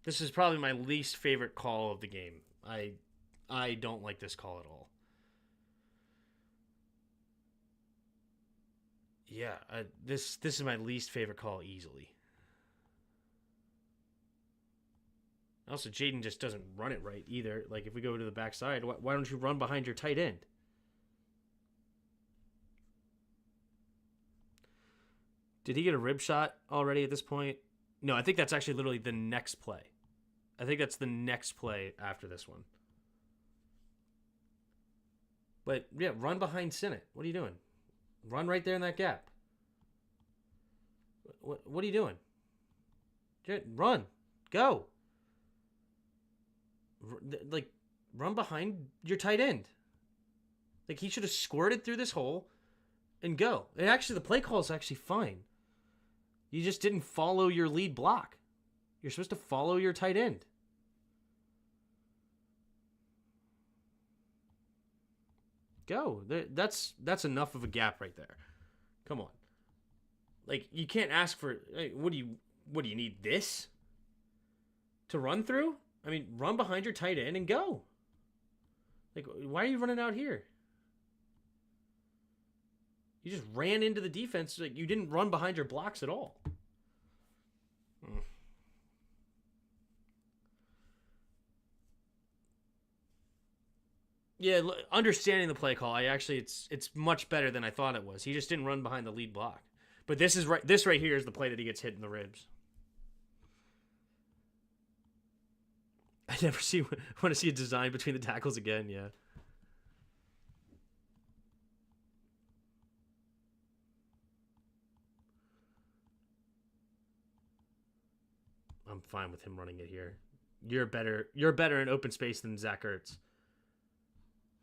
This is probably my least favorite call of the game. I don't like this call at all. Yeah, this is my least favorite call easily. Also, Jayden just doesn't run it right either. Like, if we go to the backside, why don't you run behind your tight end? Did he get a rib shot already at this point? No, I think that's actually literally the next play. I think that's the next play after this one. But, yeah, run behind Sinnott. What are you doing? Run right there in that gap. What are you doing? Run. Go. Like, run behind your tight end. Like, he should have squirted through this hole and go. And actually, the play call is actually fine. You just didn't follow your lead block. You're supposed to follow your tight end. Go. That's enough of a gap right there. Come on. Like, you can't ask for, hey, what do you need this to run through? I mean, run behind your tight end and go. Like, why are you running out here? You just ran into the defense. Like, you didn't run behind your blocks at all. Yeah, understanding the play call, it's much better than I thought it was. He just didn't run behind the lead block. But this right here is the play that he gets hit in the ribs. I never want to see a design between the tackles again. Yeah. I'm fine with him running it here. You're better in open space than Zach Ertz.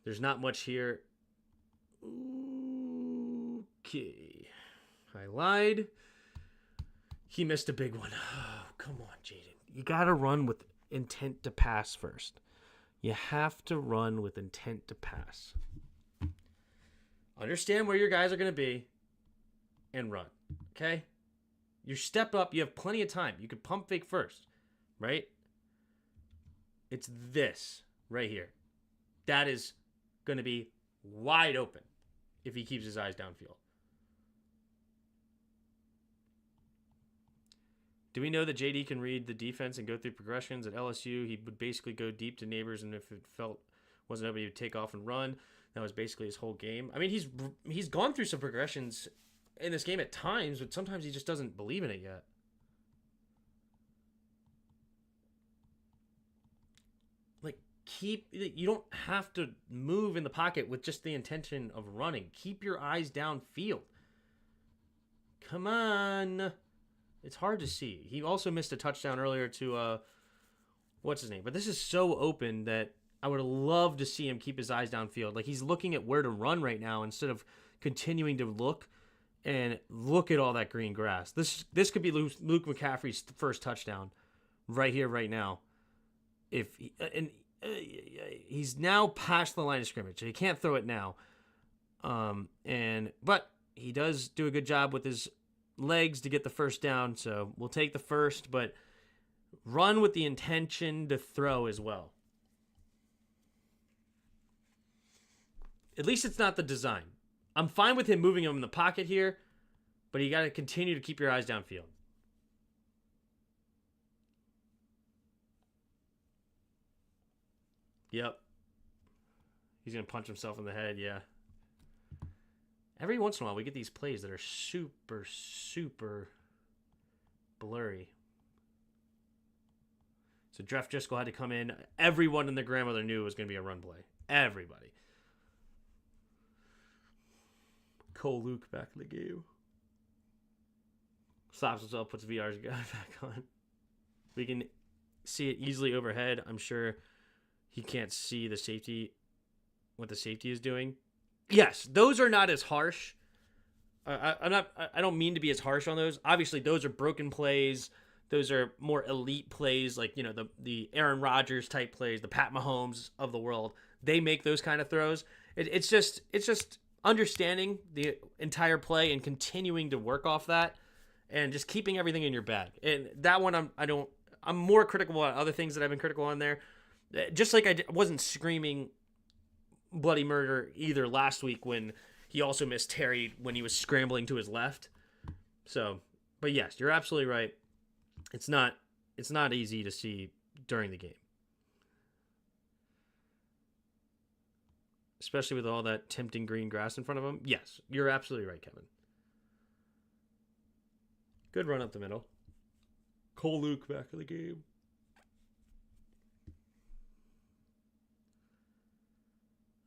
There's not much here. Okay. I lied. He missed a big one. Oh, come on, Jayden. You got to run with intent to pass first. You have to run with intent to pass. Understand where your guys are going to be and run. Okay? You step up. You have plenty of time. You could pump fake first. Right? It's this right here. That is going to be wide open if he keeps his eyes downfield. Do we know that JD can read the defense and go through progressions? At LSU, he would basically go deep to neighbors, and if it wasn't open, he would take off and run. That was basically his whole game. I mean, he's gone through some progressions in this game at times, but sometimes he just doesn't believe in it yet. You don't have to move in the pocket with just the intention of running. Keep your eyes downfield. Come on. It's hard to see. He also missed a touchdown earlier to, what's his name? But this is so open that I would love to see him keep his eyes downfield. Like, he's looking at where to run right now instead of continuing to look at all that green grass. This could be Luke McCaffrey's first touchdown right here, right now. He's now past the line of scrimmage, so he can't throw it now. But he does do a good job with his legs to get the first down, so we'll take the first, but run with the intention to throw as well. At least it's not the design. I'm fine with him moving him in the pocket here, but you got to continue to keep your eyes downfield. Yep. He's going to punch himself in the head, yeah. Every once in a while, we get these plays that are super, super blurry. So Jeff Driscoll had to come in. Everyone and their grandmother knew it was going to be a run play. Everybody. Cole Luke back in the game. Stops himself, puts VR's guy back on. We can see it easily overhead. I'm sure he can't see the safety, what the safety is doing. Yes, those are not as harsh. I don't mean to be as harsh on those. Obviously, those are broken plays. Those are more elite plays, like, the Aaron Rodgers type plays, the Pat Mahomes of the world. They make those kind of throws. It's just understanding the entire play and continuing to work off that, and just keeping everything in your bag. And that one, I'm more critical on other things that I've been critical on there. Just like I wasn't screaming bloody murder either last week when he also missed Terry when he was scrambling to his left. So, but yes, you're absolutely right. It's not easy to see during the game. Especially with all that tempting green grass in front of him. Yes, you're absolutely right, Kevin. Good run up the middle. Cole Luke back in the game.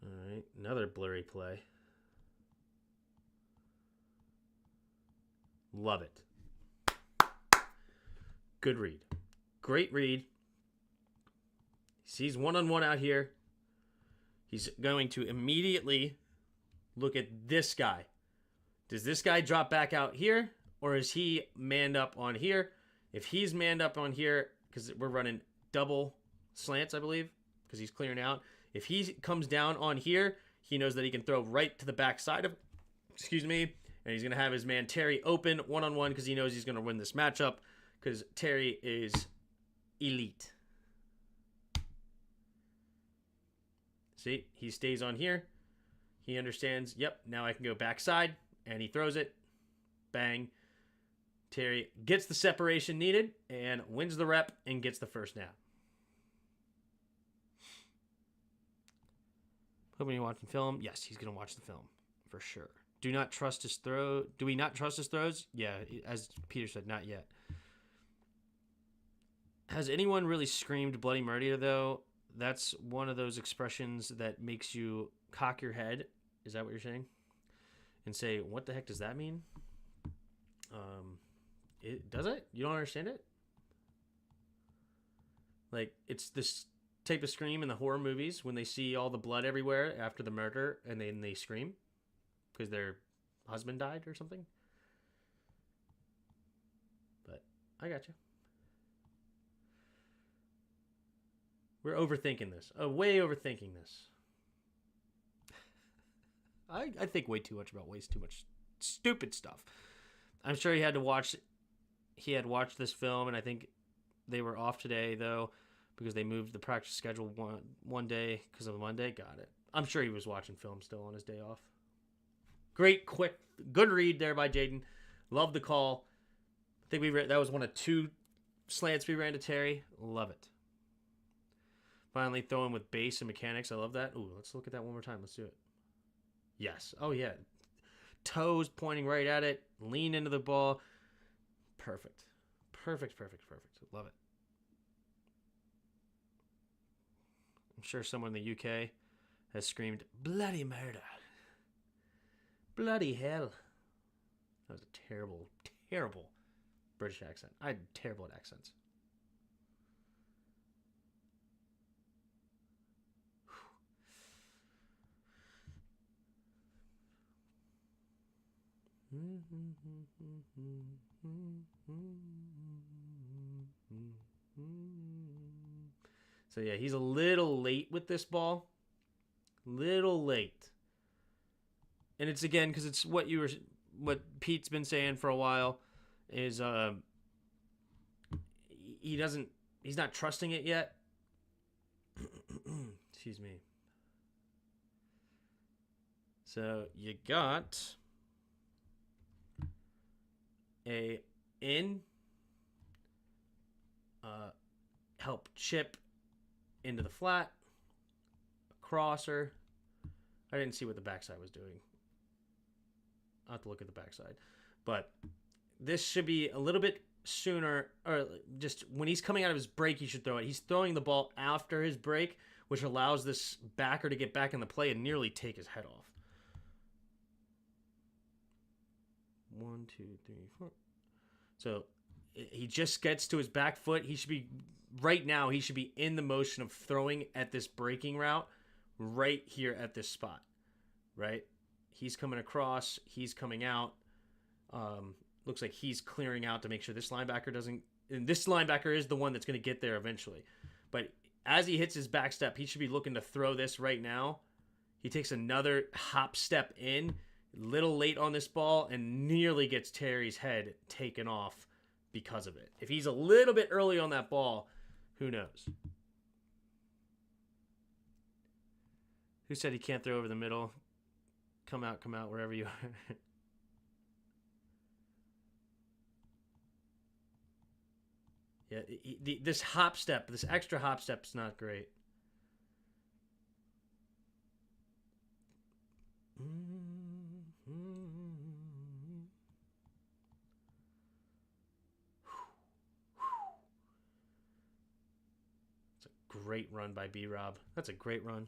All right, another blurry play. Love it. Good read. Great read. He sees one-on-one out here. He's going to immediately look at this guy. Does this guy drop back out here, or is he manned up on here? If he's manned up on here, because we're running double slants, I believe, because he's clearing out. If he comes down on here, he knows that he can throw right to the back side of, and he's going to have his man Terry open one-on-one because he knows he's going to win this matchup because Terry is elite. So See, he stays on here. He understands, yep, now I can go backside, and he throws it. Bang. Terry gets the separation needed and wins the rep and gets the first down. Hoping you're watching film. Yes, he's going to watch the film for sure. Do not trust his throw. Do we not trust his throws? Yeah, as Peter said, not yet. Has anyone really screamed bloody murder, though? That's one of those expressions that makes you cock your head. Is that what you're saying? And say, what the heck does that mean? Does it? You don't understand it? Like, it's this type of scream in the horror movies when they see all the blood everywhere after the murder and then they scream because their husband died or something. But I got you. We're overthinking this. Way overthinking this. I think way too much about way too much stupid stuff. I'm sure he had watched this film, and I think they were off today, though, because they moved the practice schedule one day because of Monday. Got it. I'm sure he was watching film still on his day off. Great, quick, good read there by Jayden. Love the call. I think that was one of 2 slants we ran to Terry. Love it. Finally throwing with base and mechanics. I love that. Ooh, let's look at that one more time. Let's do it. Yes. Oh, yeah. Toes pointing right at it. Lean into the ball. Perfect. Perfect. Love it. I'm sure someone in the UK has screamed, bloody murder. Bloody hell. That was a terrible, terrible British accent. I'm terrible at accents. So yeah, he's a little late with this ball. Little late. And it's again because it's what Pete's been saying for a while is he's not trusting it yet. Excuse me. So you got a in, help chip into the flat, a crosser. I didn't see what the backside was doing. I'll have to look at the backside. But this should be a little bit sooner, or just when he's coming out of his break, he should throw it. He's throwing the ball after his break, which allows this backer to get back in the play and nearly take his head off. 1, 2, 3, 4. So he just gets to his back foot. He should be, right now, he should be in the motion of throwing at this breaking route right here at this spot, right? He's coming across. He's coming out. Looks like he's clearing out to make sure this linebacker doesn't, and this linebacker is the one that's going to get there eventually. But as he hits his back step, he should be looking to throw this right now. He takes another hop step in, little late on this ball, and nearly gets Terry's head taken off because of it. If he's a little bit early on that ball, who knows? Who said he can't throw over the middle? Come out, wherever you are. Yeah, this hop step, this extra hop step is not great. It's a great run by B-Rob. That's a great run.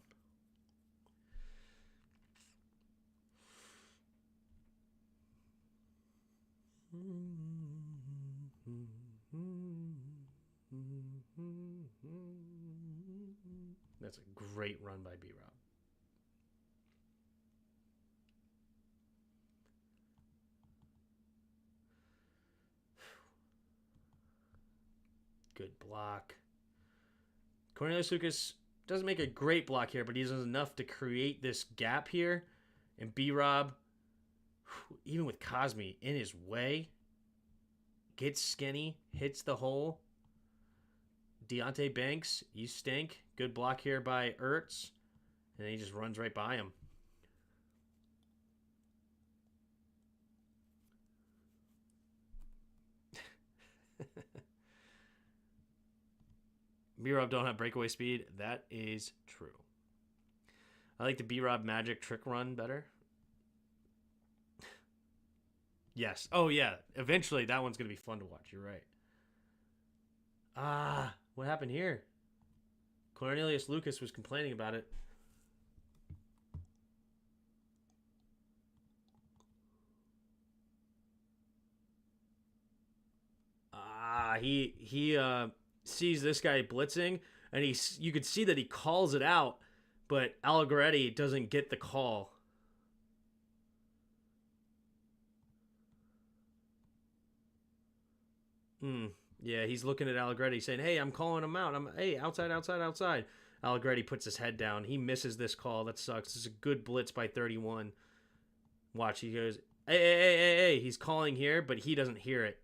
That's a great run by B-Rob. Good block. Cornelius Lucas doesn't make a great block here, but he does enough to create this gap here. And B-Rob, even with Cosme in his way, gets skinny, hits the hole. Deontay Banks, you stink. Good block here by Ertz. And he just runs right by him. B-Rob don't have breakaway speed. That is true. I like the B-Rob magic trick run better. Yes. Oh, yeah. Eventually, that one's going to be fun to watch. You're right. Ah, what happened here? Cornelius Lucas was complaining about it. He sees this guy blitzing, and you could see that he calls it out, but Allegretti doesn't get the call. Yeah, he's looking at Allegretti saying, hey, I'm calling him out. Hey, outside, outside, outside. Allegretti puts his head down. He misses this call. That sucks. This is a good blitz by 31. Watch, he goes, hey. He's calling here, but he doesn't hear it.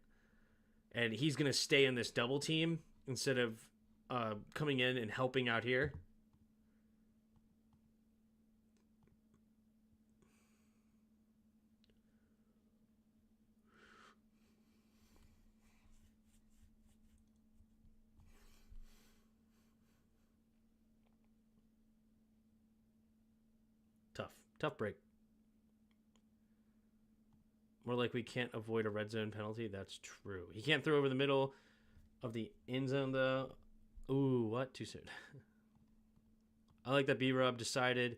And he's going to stay in this double team instead of coming in and helping out here. Tough break. More like we can't avoid a red zone penalty. That's true. He can't throw over the middle of the end zone, though. Ooh, what? Too soon. I like that B-Rob decided,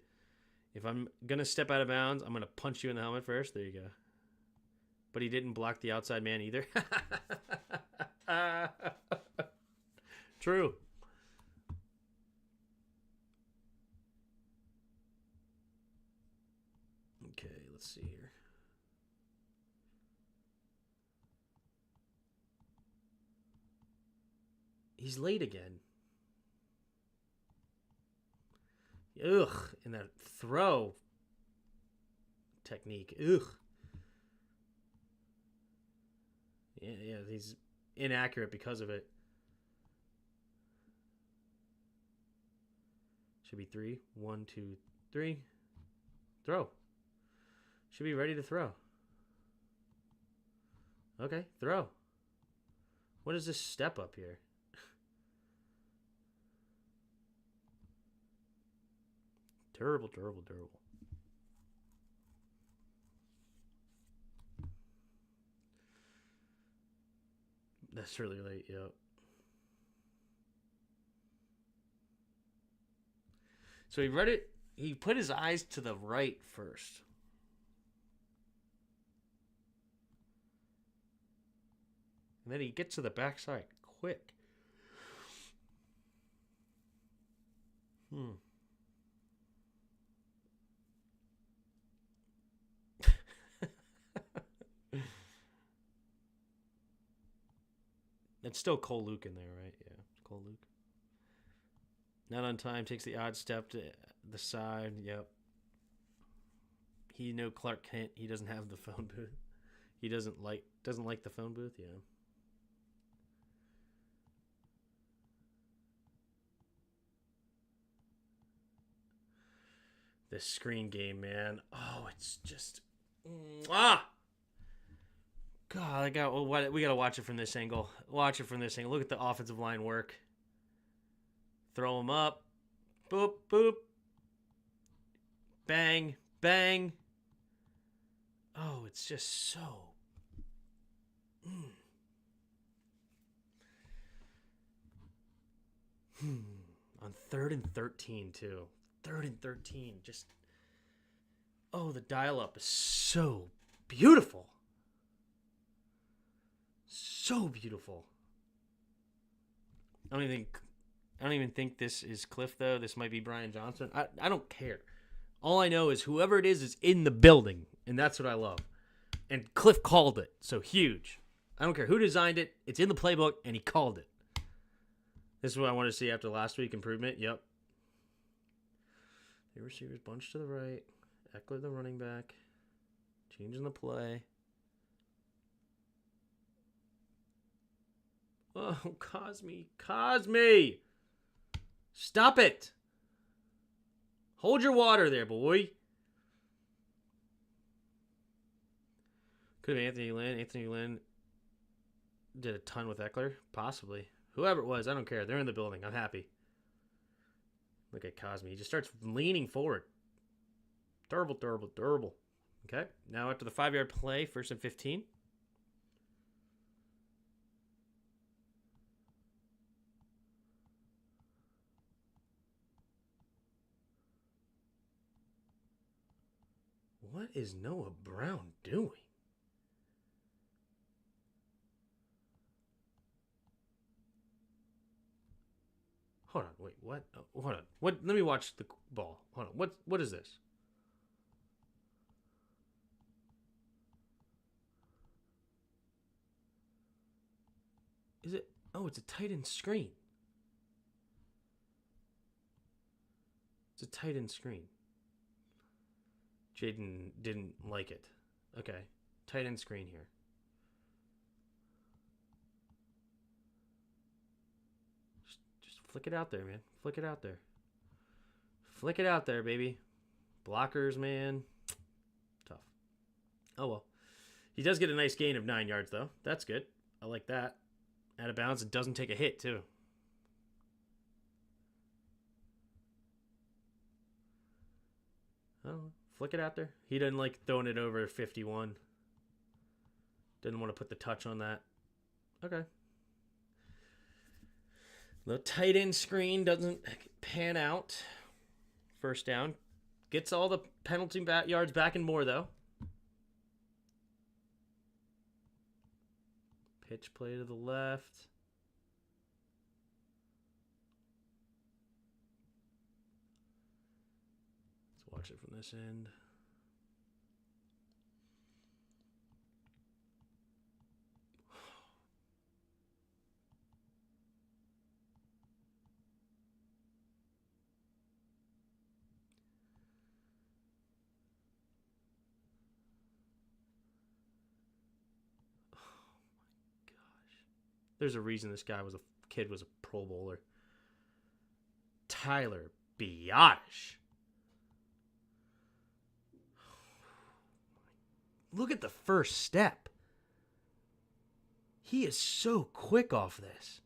if I'm going to step out of bounds, I'm going to punch you in the helmet first. There you go. But he didn't block the outside man either. True. Okay, let's see here. He's late again. Ugh, and that throw technique. Ugh. Yeah, he's inaccurate because of it. Should be 3. 1, 2, 3. Throw. Should be ready to throw. Okay, throw. What is this step up here? Terrible. That's really late, yep. So he read it. He put his eyes to the right first. And then he gets to the backside quick. It's still Cole Luke in there, right? Yeah, Cole Luke. Not on time, takes the odd step to the side. Yep. He knew Clark Kent. He doesn't have the phone booth. He doesn't like the phone booth. Yeah. This screen game, man. Oh, it's just God, we gotta watch it from this angle. Watch it from this angle. Look at the offensive line work. Throw him up. Boop, boop. Bang, bang. Oh, it's just so. On 3rd and 13, too. 3rd and 13. Just. Oh, the dial-up is so beautiful. So beautiful. I don't even think this is Cliff, though. This might be Brian Johnson. I don't care. All I know is whoever it is in the building, and that's what I love. And Cliff called it, so huge. I don't care who designed it. It's in the playbook, and he called it. This is what I want to see after last week. Improvement, yep. The receivers bunch to the right. Eckler the running back. Changing the play. Oh, Cosme. Stop it. Hold your water there, boy. Could have Anthony Lynn. Anthony Lynn did a ton with Eckler. Possibly. Whoever it was, I don't care. They're in the building. I'm happy. Look at Cosme. He just starts leaning forward. Durable. Okay. Now after the 5-yard play, 1st and 15. What is Noah Brown doing? Hold on, wait, what? Oh, hold on. What? Let me watch the ball. Hold on. What is this? Is it? Oh, it's a tight end screen. It's a tight end screen. Jayden didn't like it. Okay. Tight end screen here. Just flick it out there, man. Flick it out there. Flick it out there, baby. Blockers, man. Tough. Oh, well. He does get a nice gain of 9 yards, though. That's good. I like that. Out of bounds. It doesn't take a hit, too. Oh, flick it out there. He didn't like throwing it over 51. Didn't want to put the touch on that. Okay. The tight end screen doesn't pan out. First down. Gets all the penalty yards back and more, though. Pitch play to the left. Let's watch it from this end. There's a reason this guy was a Pro Bowler. Tyler Biadasz. Look at the first step. He is so quick off this.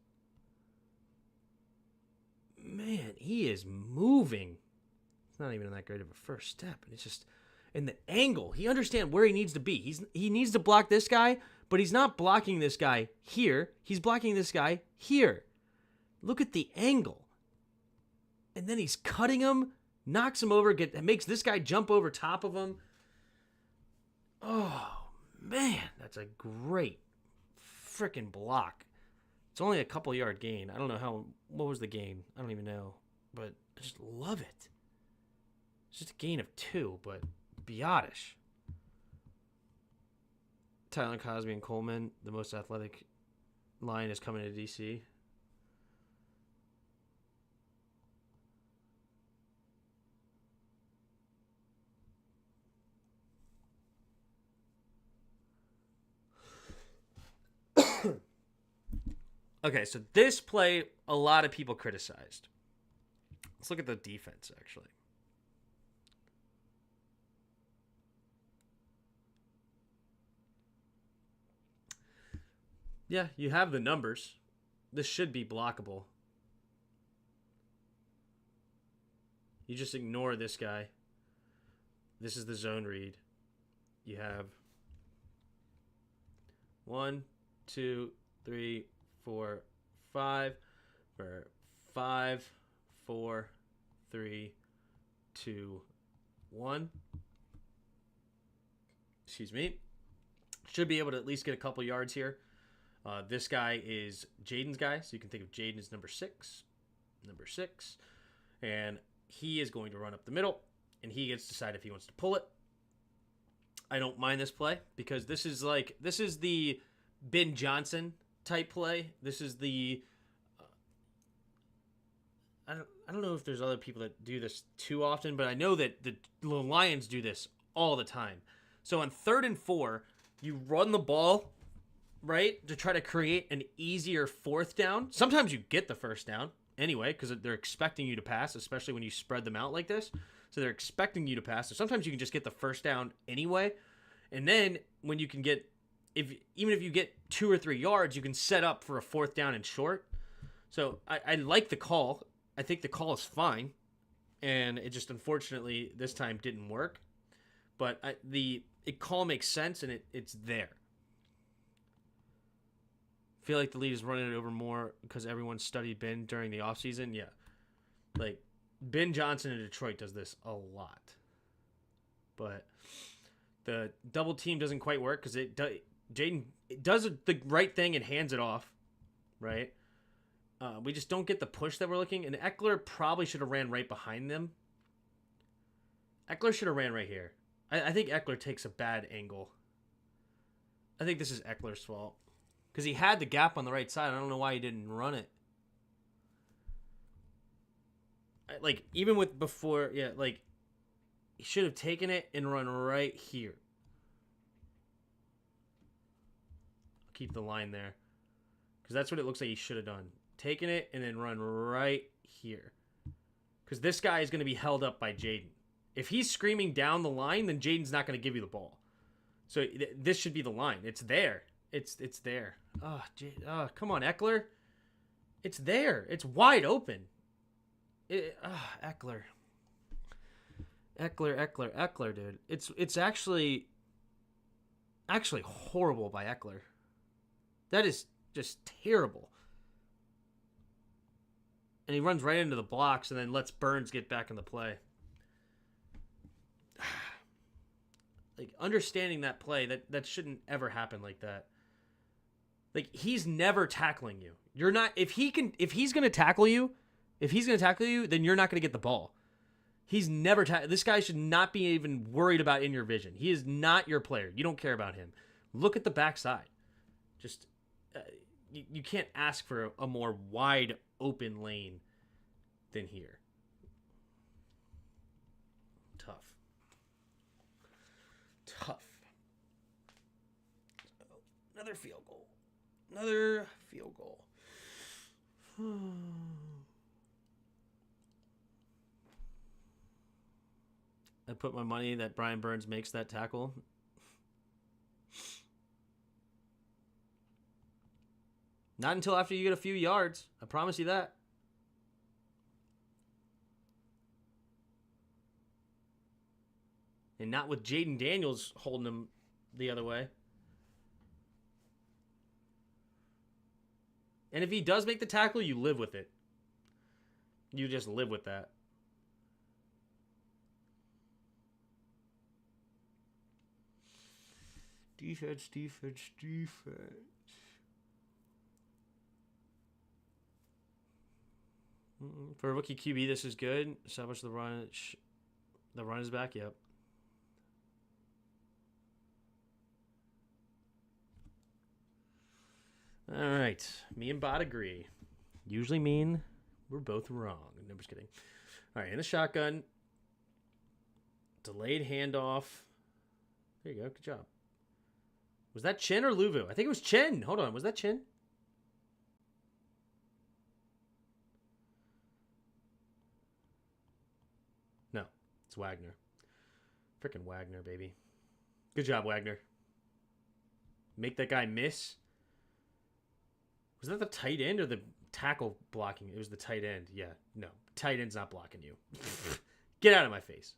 Man, he is moving. It's not even that great of a first step. And it's just in the angle. He understands where he needs to be. He needs to block this guy, but he's not blocking this guy here. He's blocking this guy here. Look at the angle. And then he's cutting him, knocks him over, makes this guy jump over top of him. Oh, man, that's a great freaking block. It's only a couple yard gain. I don't know what was the gain? I don't even know, but I just love it. It's just a gain of 2, but Biadasz. Tyler Cosme and Coleman, the most athletic line is coming to DC. Okay, so this play, a lot of people criticized. Let's look at the defense, actually. Yeah, you have the numbers. This should be blockable. You just ignore this guy. This is the zone read. You have 1, 2, 3, 4, 5 for 5, 4, 3, 2, 1. Excuse me. Should be able to at least get a couple yards here. This guy is Jayden's guy, so you can think of Jayden as number 6. And he is going to run up the middle, and he gets to decide if he wants to pull it. I don't mind this play because this is the Ben Johnson type play. This is the I don't know if there's other people that do this too often, but I know that the Lions do this all the time. So on 3rd and 4, you run the ball, right, to try to create an easier 4th down. Sometimes you get the 1st down anyway because they're expecting you to pass, especially when you spread them out like this. So they're expecting you to pass. So sometimes you can just get the first down anyway. And then when you can get, even if you get 2 or 3 yards, you can set up for a 4th down and short. So I like the call. I think the call is fine. And it just unfortunately this time didn't work. But the call makes sense and it's there. Feel like the league is running it over more because everyone studied Ben during the offseason. Yeah. Like, Ben Johnson in Detroit does this a lot. But the double team doesn't quite work because Jayden does the right thing and hands it off, right? We just don't get the push that we're looking. And Eckler probably should have ran right behind them. Eckler should have ran right here. I think Eckler takes a bad angle. I think this is Eckler's fault. Because he had the gap on the right side. I don't know why he didn't run it. Like, even with before, yeah, like, he should have taken it and run right here. Keep the line there. Because that's what it looks like he should have done. Taken it and then run right here. Because this guy is going to be held up by Jayden. If he's screaming down the line, then Jayden's not going to give you the ball. So this should be the line. It's there. It's there. Oh, come on, Eckler. It's there. It's wide open. Eckler. Eckler, dude. It's actually horrible by Eckler. That is just terrible. And he runs right into the blocks and then lets Burns get back in the play. Like, understanding that play, that shouldn't ever happen like that. Like, he's never tackling you. You're not, if he's going to tackle you, then you're not going to get the ball. He's never this guy should not be even worried about in your vision. He is not your player. You don't care about him. Look at the backside. Just you can't ask for a more wide open lane than here. Tough. Another field goal. I put my money that Brian Burns makes that tackle. Not until after you get a few yards. I promise you that. And not with Jayden Daniels holding him the other way. And if he does make the tackle, you live with it. You just live with that. Defense. For a rookie QB, this is good. Establish the run. The run is back. Yep. All right. Me and Bot agree. Usually mean we're both wrong. No, just kidding. All right. In the shotgun. Delayed handoff. There you go. Good job. Was that Chin or Luvu? I think it was Chin. Hold on. Was that Chin? No. It's Wagner. Freaking Wagner, baby. Good job, Wagner. Make that guy miss. Was that the tight end or the tackle blocking? It was the tight end. Yeah. No. Tight end's not blocking you. Get out of my face.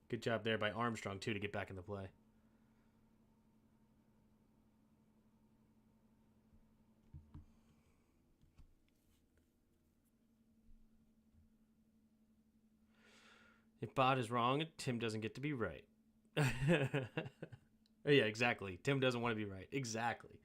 Good job there by Armstrong, too, to get back in the play. If Bot is wrong, Tim doesn't get to be right. Yeah, exactly. Tim doesn't want to be right. Exactly.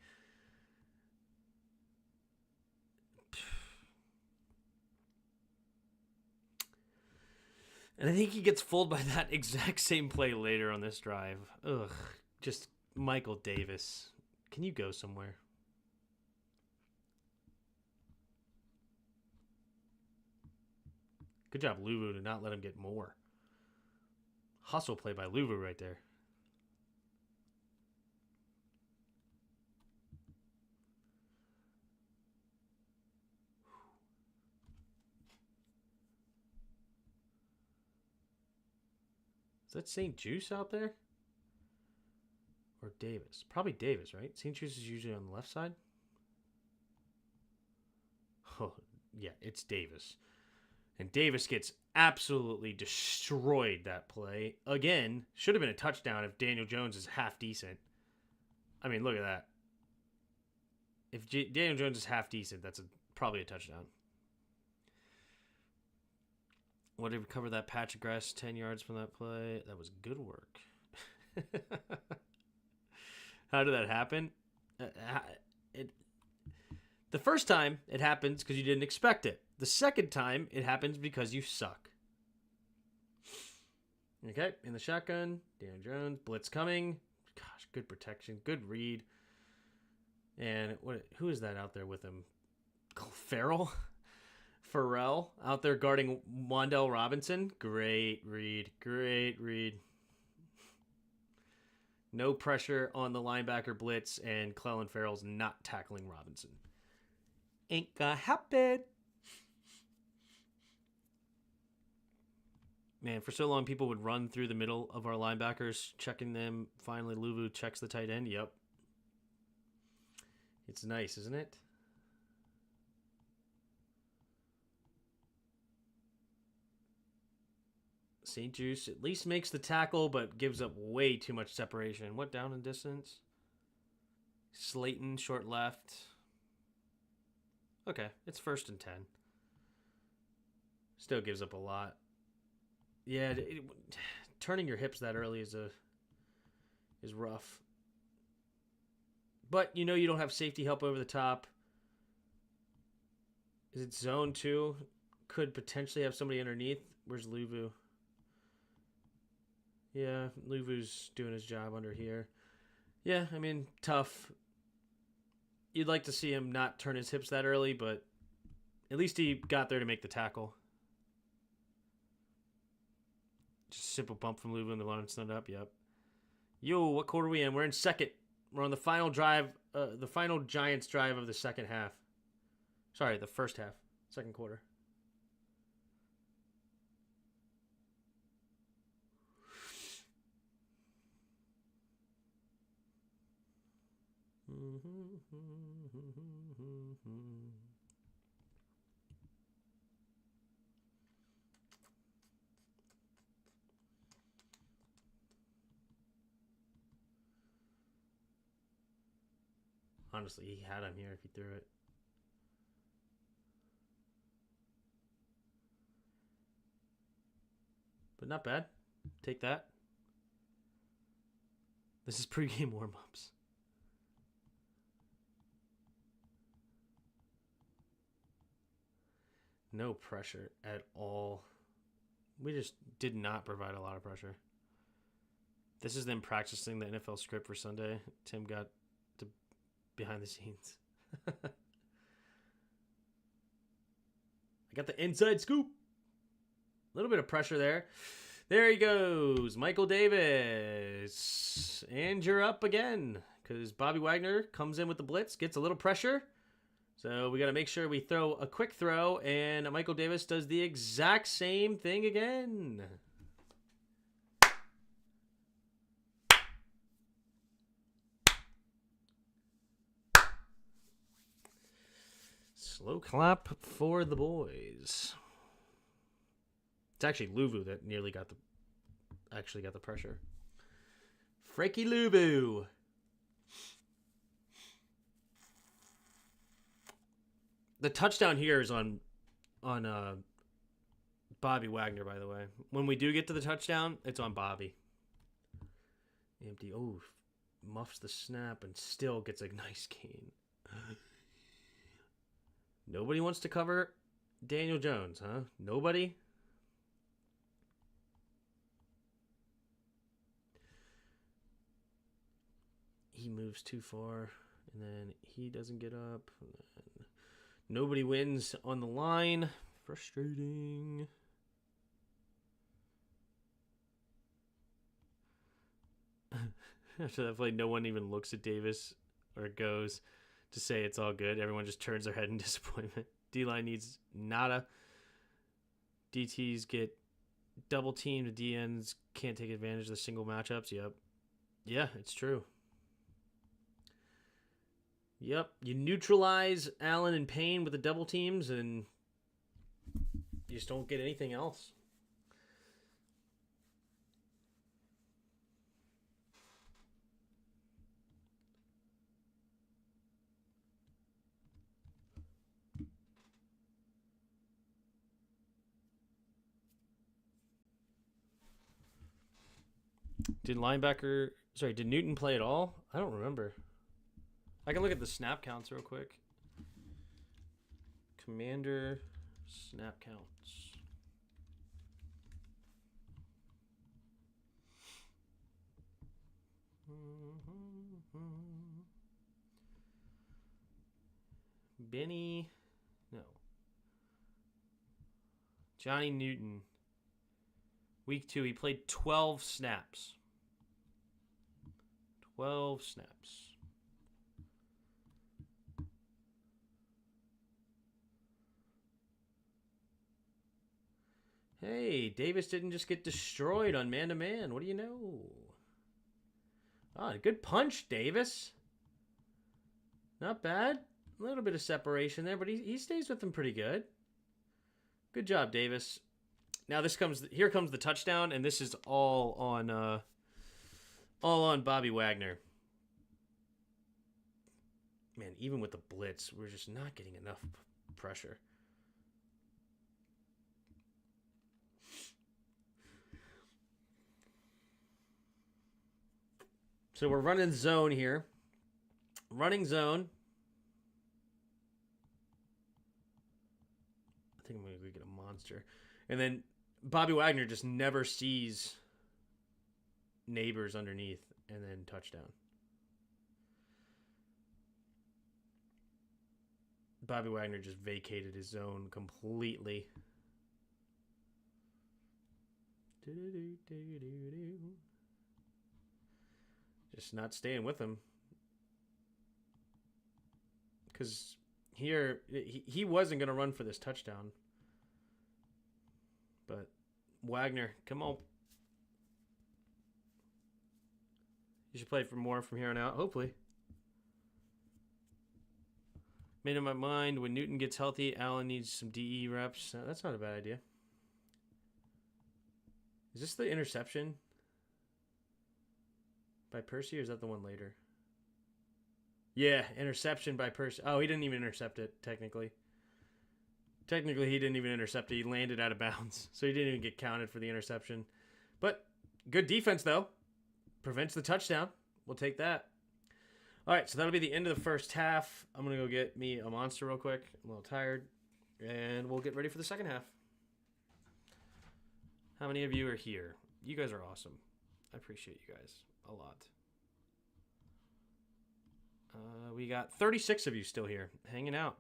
And I think he gets fooled by that exact same play later on this drive. Ugh. Just Michael Davis. Can you go somewhere? Good job, Luvu, to not let him get more. Hustle play by Luvu right there. that St. Juice out there? Or Davis? Probably Davis, right? St. Juice is usually on the left side. Oh, yeah, it's Davis. And Davis gets absolutely destroyed that play. Again, should have been a touchdown if Daniel Jones is half decent. I mean, look at that. If Daniel Jones is half decent, that's probably a touchdown. What did we cover that patch of grass 10 yards from that play? That was good work. How did that happen? The first time it happens because you didn't expect it. The second time it happens because you suck. Okay, in the shotgun, Daniel Jones, blitz coming. Gosh, good protection, good read. And who is that out there with him? Farrell out there guarding Wan'Dale Robinson. Great read. No pressure on the linebacker blitz, and Clelin Ferrell's not tackling Robinson. Ain't gonna happen. Man, for so long, people would run through the middle of our linebackers, checking them. Finally, Luvu checks the tight end. Yep. It's nice, isn't it? St. Juice at least makes the tackle, but gives up way too much separation. What down and distance? Slayton, short left. Okay, it's 1st and 10. Still gives up a lot. Yeah, turning your hips that early is rough. But you know you don't have safety help over the top. Is it zone 2? Could potentially have somebody underneath. Where's Luvu? Yeah, Luvu's doing his job under here. Yeah, I mean, tough. You'd like to see him not turn his hips that early, but at least he got there to make the tackle. Just a simple bump from Luvu and the line stood up. Yep. Yo, what quarter are we in? We're in second. We're on the final drive, the final Giants drive of the second half. Sorry, the first half, second quarter. Honestly, he had him here if he threw it. But not bad. Take that. This is pregame warm-ups. No pressure at all. We just did not provide a lot of pressure. This is them practicing the NFL script for Sunday. Tim got to behind the scenes. I got the inside scoop. A little bit of pressure there. There he goes. Michael Davis. And you're up again. Because Bobby Wagner comes in with the blitz. Gets a little pressure. So we got to make sure we throw a quick throw. And Michael Davis does the exact same thing again. Slow clap for the boys. It's actually Luvu that nearly got the pressure. Frankie Luvu. The touchdown here is on Bobby Wagner, by the way. When we do get to the touchdown, it's on Bobby. Empty. Oh, muffs the snap and still gets a nice gain. Nobody wants to cover Daniel Jones, huh? Nobody? He moves too far, and then he doesn't get up. Nobody wins on the line. Frustrating. After that play, no one even looks at Davis or goes to say it's all good. Everyone just turns their head in disappointment. D-line needs nada. DTs get Double team, the DNs can't take advantage of the single matchups. Yep. Yeah, it's true. Yep. You neutralize Allen and Payne with the double teams, and you just don't get anything else. Did Newton play at all? I don't remember. I can look at the snap counts real quick. Commander snap counts. Benny, no. Johnny Newton. Week 2, he played 12 snaps. 12 snaps. Hey, Davis didn't just get destroyed on man-to-man. What do you know? Ah, good punch, Davis. Not bad. A little bit of separation there, but he stays with him pretty good. Good job, Davis. Now here comes the touchdown, and this is all on Bobby Wagner. Man, even with the blitz, we're just not getting enough pressure. So we're running zone here. Running zone. I think I'm going to get a monster. And then Bobby Wagner just never sees Neighbors underneath, and then touchdown. Bobby Wagner just vacated his zone completely. Just not staying with him. Because here, he wasn't going to run for this touchdown. But Wagner, come on. You should play for more from here on out, hopefully. Made up my mind, when Newton gets healthy, Allen needs some DE reps. That's not a bad idea. Is this the interception by Percy, or is that the one later? Yeah, interception by Percy. Oh, he didn't even intercept it, technically. Technically, he didn't even intercept it. He landed out of bounds, so he didn't even get counted for the interception. But good defense, though. Prevents the touchdown. We'll take that. All right, so that'll be the end of the first half. I'm going to go get me a monster real quick. I'm a little tired. And we'll get ready for the second half. How many of you are here? You guys are awesome. I appreciate you guys a lot. We got 36 of you still here, hanging out.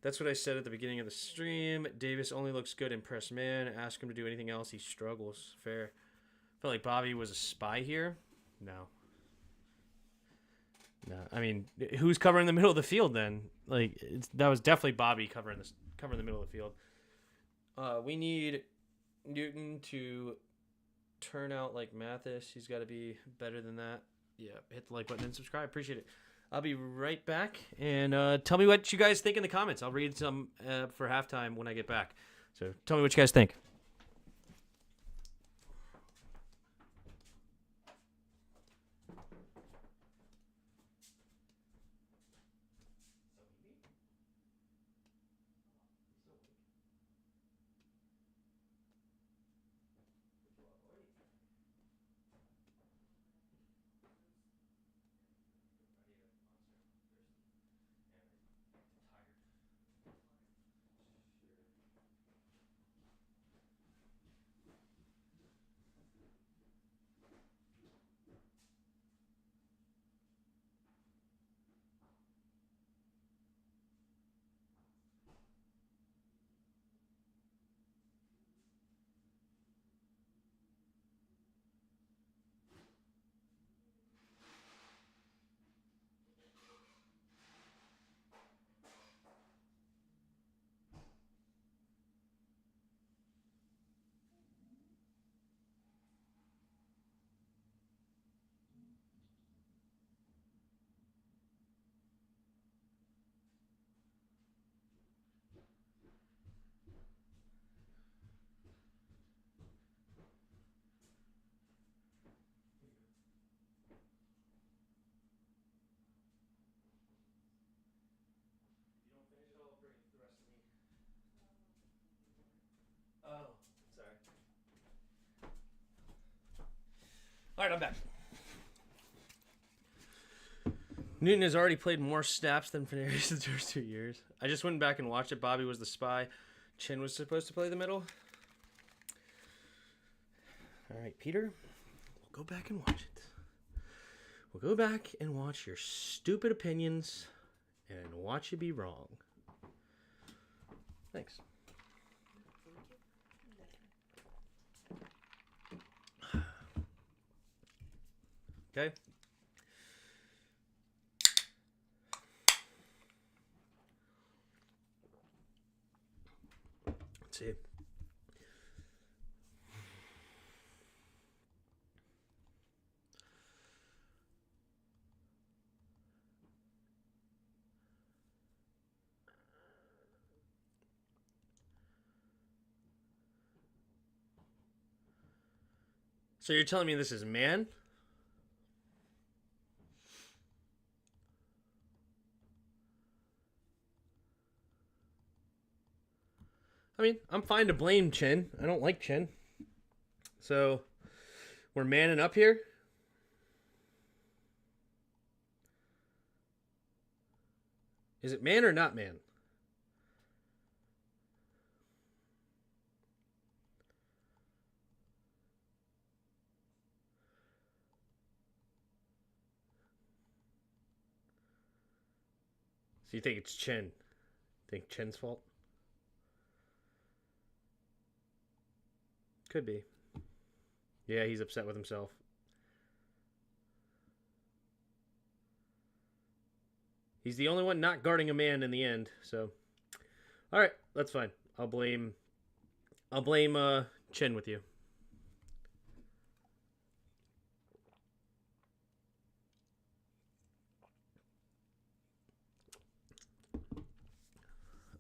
That's what I said at the beginning of the stream. Davis only looks good in press man. Ask him to do anything else, he struggles. Fair. Felt like Bobby was a spy here. No. No, I mean, who's covering the middle of the field then? Like, that was definitely Bobby covering the middle of the field. We need Newton to turn out like Mathis. He's got to be better than that. Yeah, hit the like button and subscribe. Appreciate it. I'll be right back, and tell me what you guys think in the comments. I'll read some for halftime when I get back. So tell me what you guys think. All right, I'm back. Newton has already played more snaps than Fenarius in the first 2 years. I just went back and watched it. Bobby was the spy. Chin was supposed to play the middle. All right, Peter. We'll go back and watch it. We'll go back and watch your stupid opinions and watch you be wrong. Thanks. Okay. Let's see. So you're telling me this is man? I mean, I'm fine to blame Chin. I don't like Chin. So, we're manning up here. Is it man or not man? So you think it's Chin? Think Chin's fault? Could be. Yeah, he's upset with himself. He's the only one not guarding a man in the end, so. All right, that's fine. I'll blame Chin with you.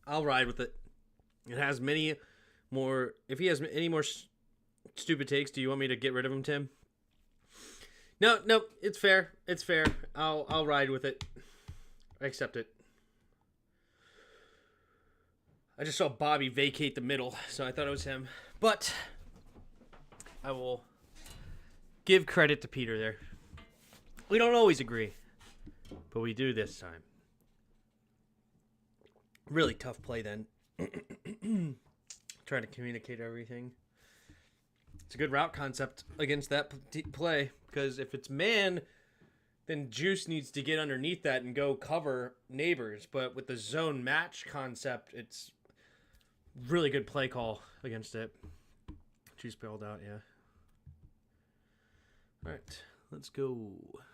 I'll ride with it. It has many more. If he has any more stupid takes, do you want me to get rid of him, Tim? No, it's fair. It's fair. I'll ride with it. I accept it. I just saw Bobby vacate the middle, so I thought it was him. But I will give credit to Peter there. We don't always agree, but we do this time. Really tough play then. Trying to communicate everything. It's a good route concept against that play, because if it's man, then Juice needs to get underneath that and go cover neighbors. But with the zone match concept, it's really good play call against it. Juice bailed out, yeah. All right, let's go.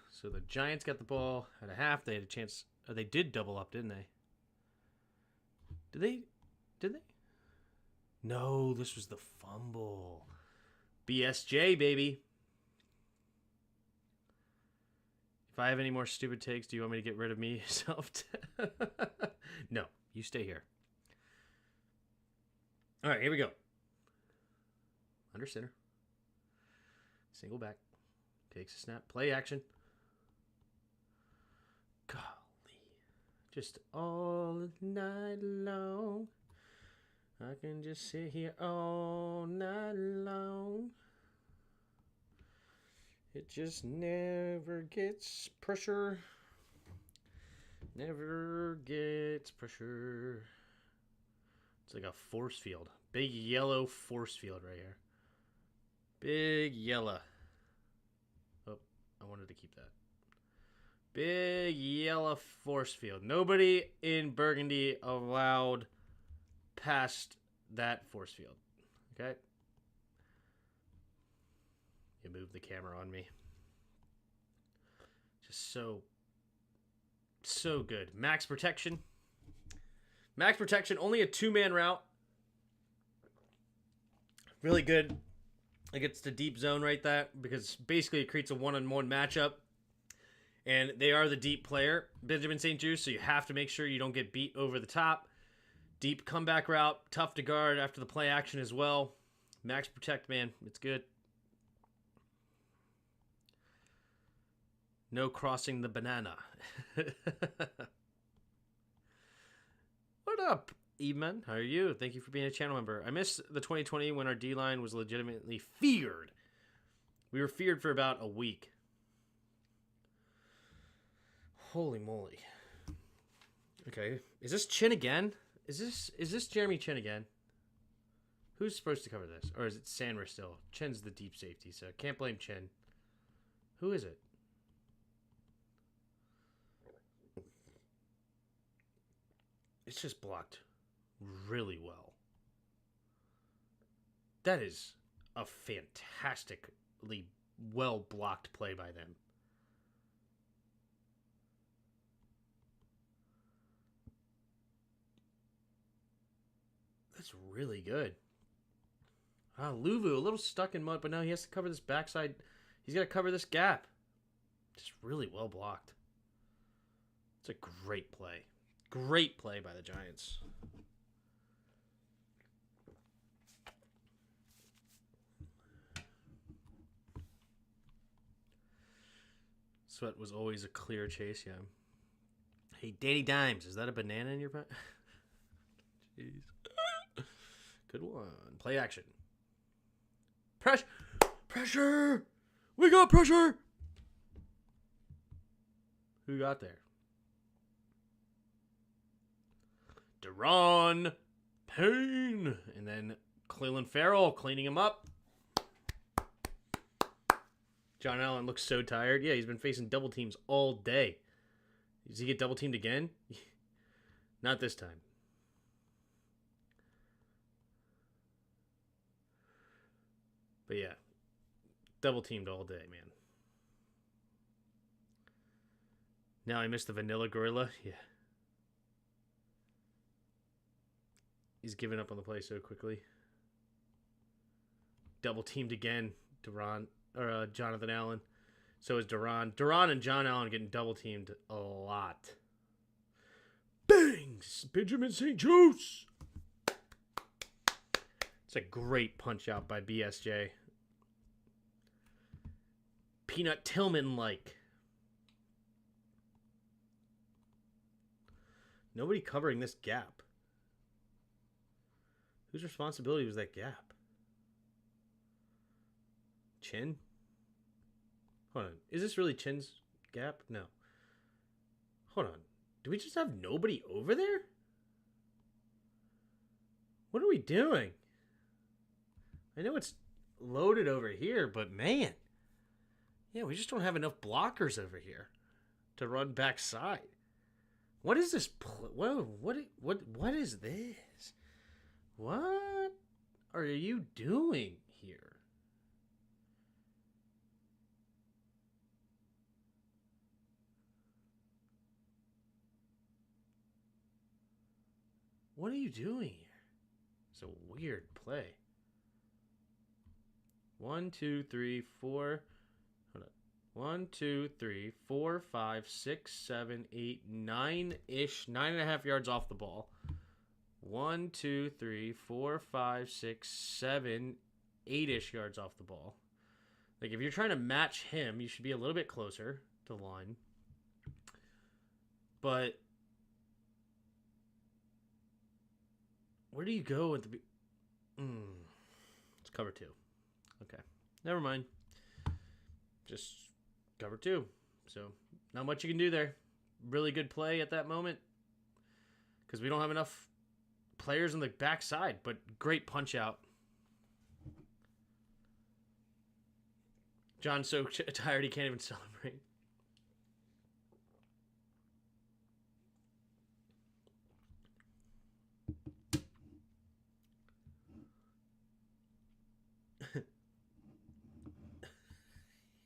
So the Giants got the ball at a half. They had a chance. Oh, they did double up, didn't they? Did they? No, this was the fumble. BSJ, baby. If I have any more stupid takes, do you want me to get rid of me yourself? No, you stay here. All right, here we go. Under center. Single back. Takes a snap. Play action. Golly. Just all night long. I can just sit here all night long. It just never gets pressure. Never gets pressure. It's like a force field. Big yellow force field right here. Big yellow. Oh, I wanted to keep that. Big yellow force field. Nobody in Burgundy allowed past that force field. Okay? You move the camera on me. Just so good. Max protection. Max protection, only a two-man route. Really good against the deep zone right there, because basically it creates a one-on-one matchup. And they are the deep player, Benjamin St. Juste, so you have to make sure you don't get beat over the top. Deep comeback route, tough to guard after the play action as well. Max protect, man. It's good. No crossing the banana. What up, Eveman? How are you? Thank you for being a channel member. I missed the 2020 when our D-line was legitimately feared. We were feared for about a week. Holy moly. Okay. Is this Chin again? Is this Jeremy Chin again? Who's supposed to cover this? Or is it Sandra still? Chin's the deep safety, so can't blame Chin. Who is it? It's just blocked really well. That is a fantastically well-blocked play by them. That's really good. Luvu, a little stuck in mud, but now he has to cover this backside. He's got to cover this gap. Just really well blocked. It's a great play. Great play by the Giants. Sweat was always a clear chase, yeah. Hey, Danny Dimes, is that a banana in your butt? Jeez. Good one. Play action. Pressure! We got pressure! Who got there? Deron Payne. And then Cleveland Farrell cleaning him up. John Allen looks so tired. Yeah, he's been facing double teams all day. Does he get double teamed again? Not this time. But yeah, double teamed all day, man. Now I missed the vanilla gorilla. Yeah. He's giving up on the play so quickly. Double teamed again, Jonathan Allen. So is Duran. Duran and John Allen getting double teamed a lot. Bangs! Benjamin St. Juice! It's a great punch out by BSJ. Peanut Tillman-like. Nobody covering this gap. Whose responsibility was that gap? Chin? Hold on. Is this really Chin's gap? No. Hold on. Do we just have nobody over there? What are we doing? I know it's loaded over here, but man. Yeah, we just don't have enough blockers over here to run backside. What is this? Whoa, what is this? What are you doing here? What are you doing here? It's a weird play. 1, 2, 3, 4. Hold on. 1, 2, 3, 4, 5, 6, 7, 8, 9-ish. 9.5 yards off the ball. 1, 2, 3, 4, 5, 6, 7, 8-ish yards off the ball. Like, if you're trying to match him, you should be a little bit closer to the line. But where do you go at the... It's cover 2. Okay. Never mind. Just cover 2. So, not much you can do there. Really good play at that moment. Because we don't have enough players on the backside, but great punch out. John's so tired he can't even celebrate.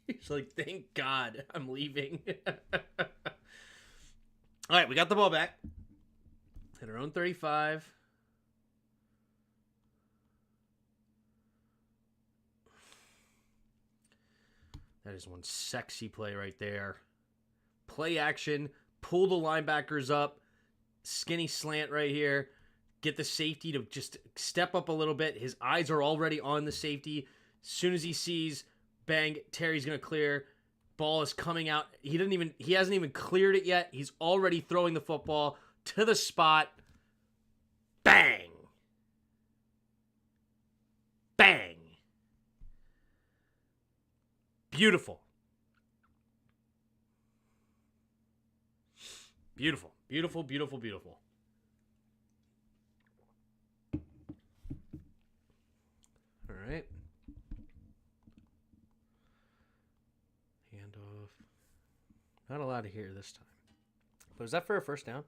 He's like, thank God I'm leaving. All right, we got the ball back. At our own 35. That is one sexy play right there. Play action. Pull the linebackers up. Skinny slant right here. Get the safety to just step up a little bit. His eyes are already on the safety. As soon as he sees, bang, Terry's going to clear. Ball is coming out. He hasn't even cleared it yet. He's already throwing the football to the spot. Bang. Bang. Beautiful. Beautiful. Beautiful, beautiful, beautiful. All right. Handoff. Not a lot to hear this time. But was that for a first down?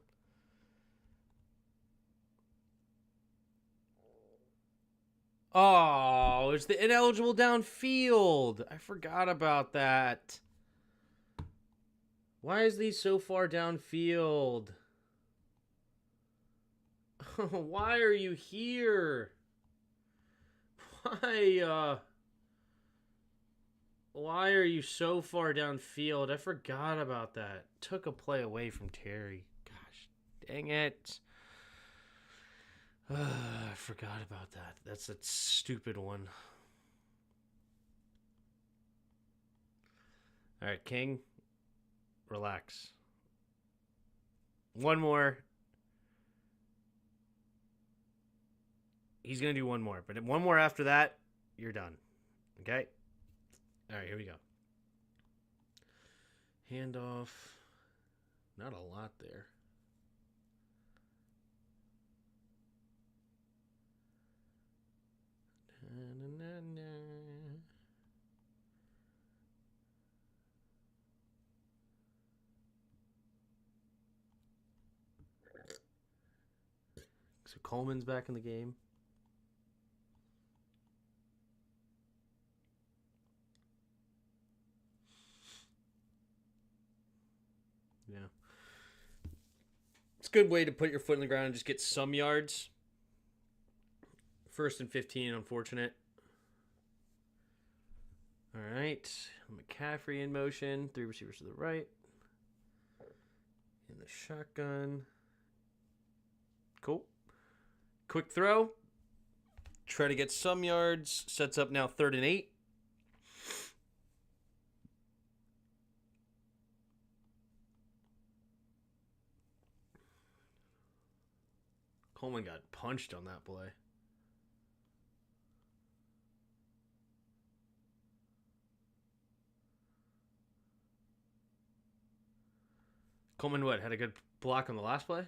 Oh, it's the ineligible downfield. I forgot about that. Why is these so far downfield? Why are you here? Why are you so far downfield? I forgot about that. Took a play away from Terry. Gosh, dang it. I forgot about that. That's a stupid one. All right, King. Relax. One more. He's going to do one more. But one more after that, you're done. Okay? All right, here we go. Handoff. Not a lot there. So Coleman's back in the game. Yeah. It's a good way to put your foot in the ground and just get some yards. 1st and 15, unfortunate. All right. McCaffrey in motion. 3 receivers to the right. In the shotgun. Cool. Quick throw. Try to get some yards. Sets up now 3rd and 8. Coleman got punched on that play. Coleman what? Had a good block on the last play?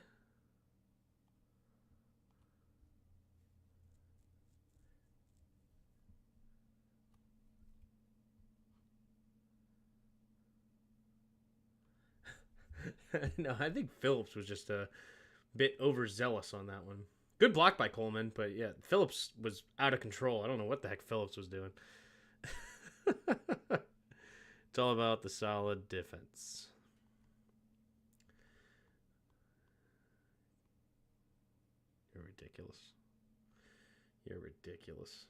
No, I think Phillips was just a bit overzealous on that one. Good block by Coleman, but yeah, Phillips was out of control. I don't know what the heck Phillips was doing. It's all about the solid defense. You're ridiculous. You're ridiculous.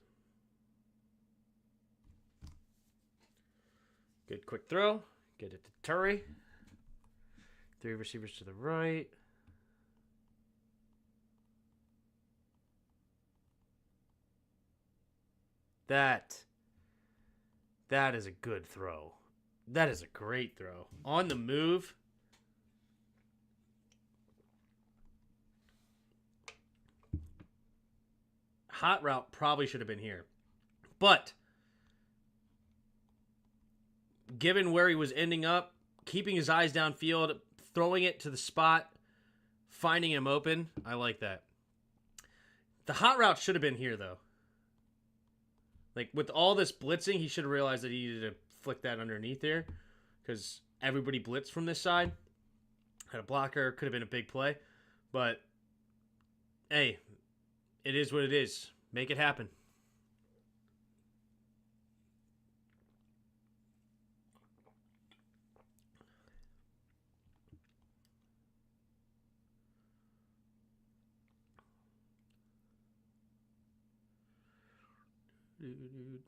Good quick throw. Get it to Turry. 3 receivers to the right. That is a good throw. That is a great throw. On the move. Hot route probably should have been here. But given where he was ending up, keeping his eyes downfield, throwing it to the spot, finding him open, I like that. The hot route should have been here, though. Like, with all this blitzing, he should have realized that he needed to flick that underneath there because everybody blitzed from this side. Had a blocker, could have been a big play. But, hey, it is what it is. Make it happen.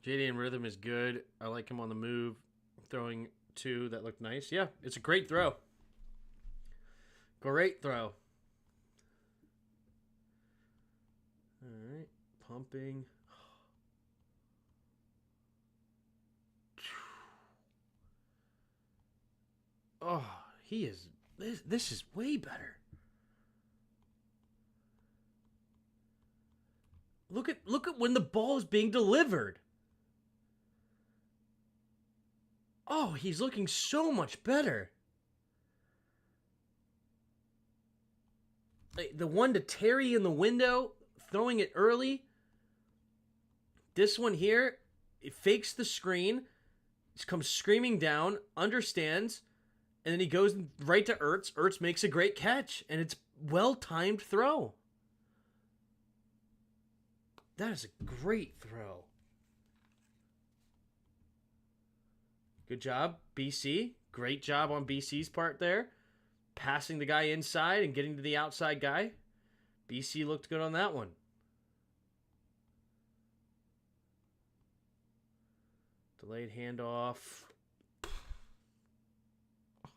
Jayden rhythm is good. I like him on the move. Throwing 2, that looked nice. Yeah, it's a great throw. Great throw. All right, pumping. Oh, he is. This is way better. Look at when the ball is being delivered. Oh, he's looking so much better. The one to Terry in the window, throwing it early. This one here, it fakes the screen, comes screaming down, understands, and then he goes right to Ertz. Ertz makes a great catch, and it's well-timed throw. That is a great throw. Good job, BC. Great job on BC's part there. Passing the guy inside and getting to the outside guy. BC looked good on that one. Delayed handoff.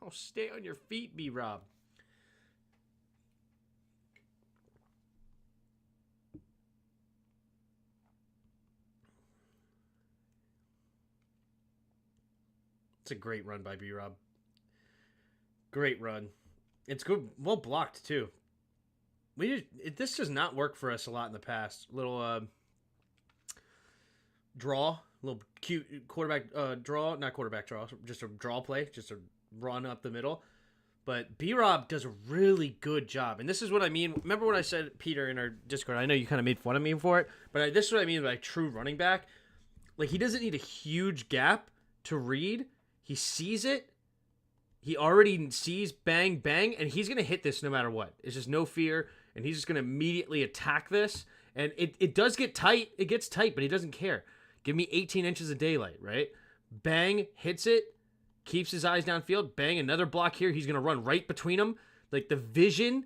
Oh, stay on your feet, B-Rob. It's a great run by B-Rob. Great run. It's good, well blocked too. This does not work for us a lot in the past. Little draw, little cute quarterback draw, not quarterback draw, just a draw play, just a run up the middle. But B-Rob does a really good job, and this is what I mean. Remember when I said, Peter, in our Discord? I know you kind of made fun of me for it, but this is what I mean by true running back. Like, he doesn't need a huge gap to read. He sees it. He already sees bang, bang, and he's going to hit this no matter what. It's just no fear, and he's just going to immediately attack this. And it does get tight. It gets tight, but he doesn't care. Give me 18 inches of daylight, right? Bang, hits it, keeps his eyes downfield. Bang, another block here. He's going to run right between them. Like, the vision,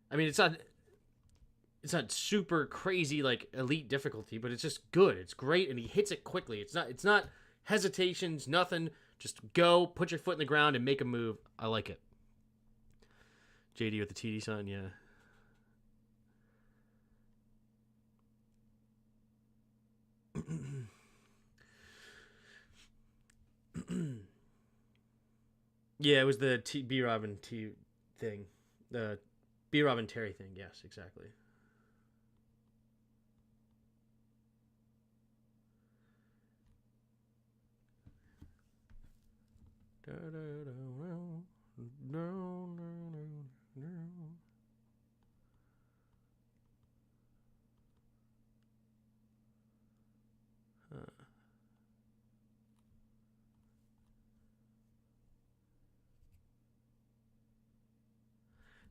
I mean, it's not super crazy, like, elite difficulty, but it's just good. It's great, and he hits it quickly. It's not hesitations, nothing. Just go, put your foot in the ground, and make a move. I like it. JD with the TD sign, yeah. Yeah, it was the B-Rob and T thing. The B-Rob and Terry thing, yes, exactly.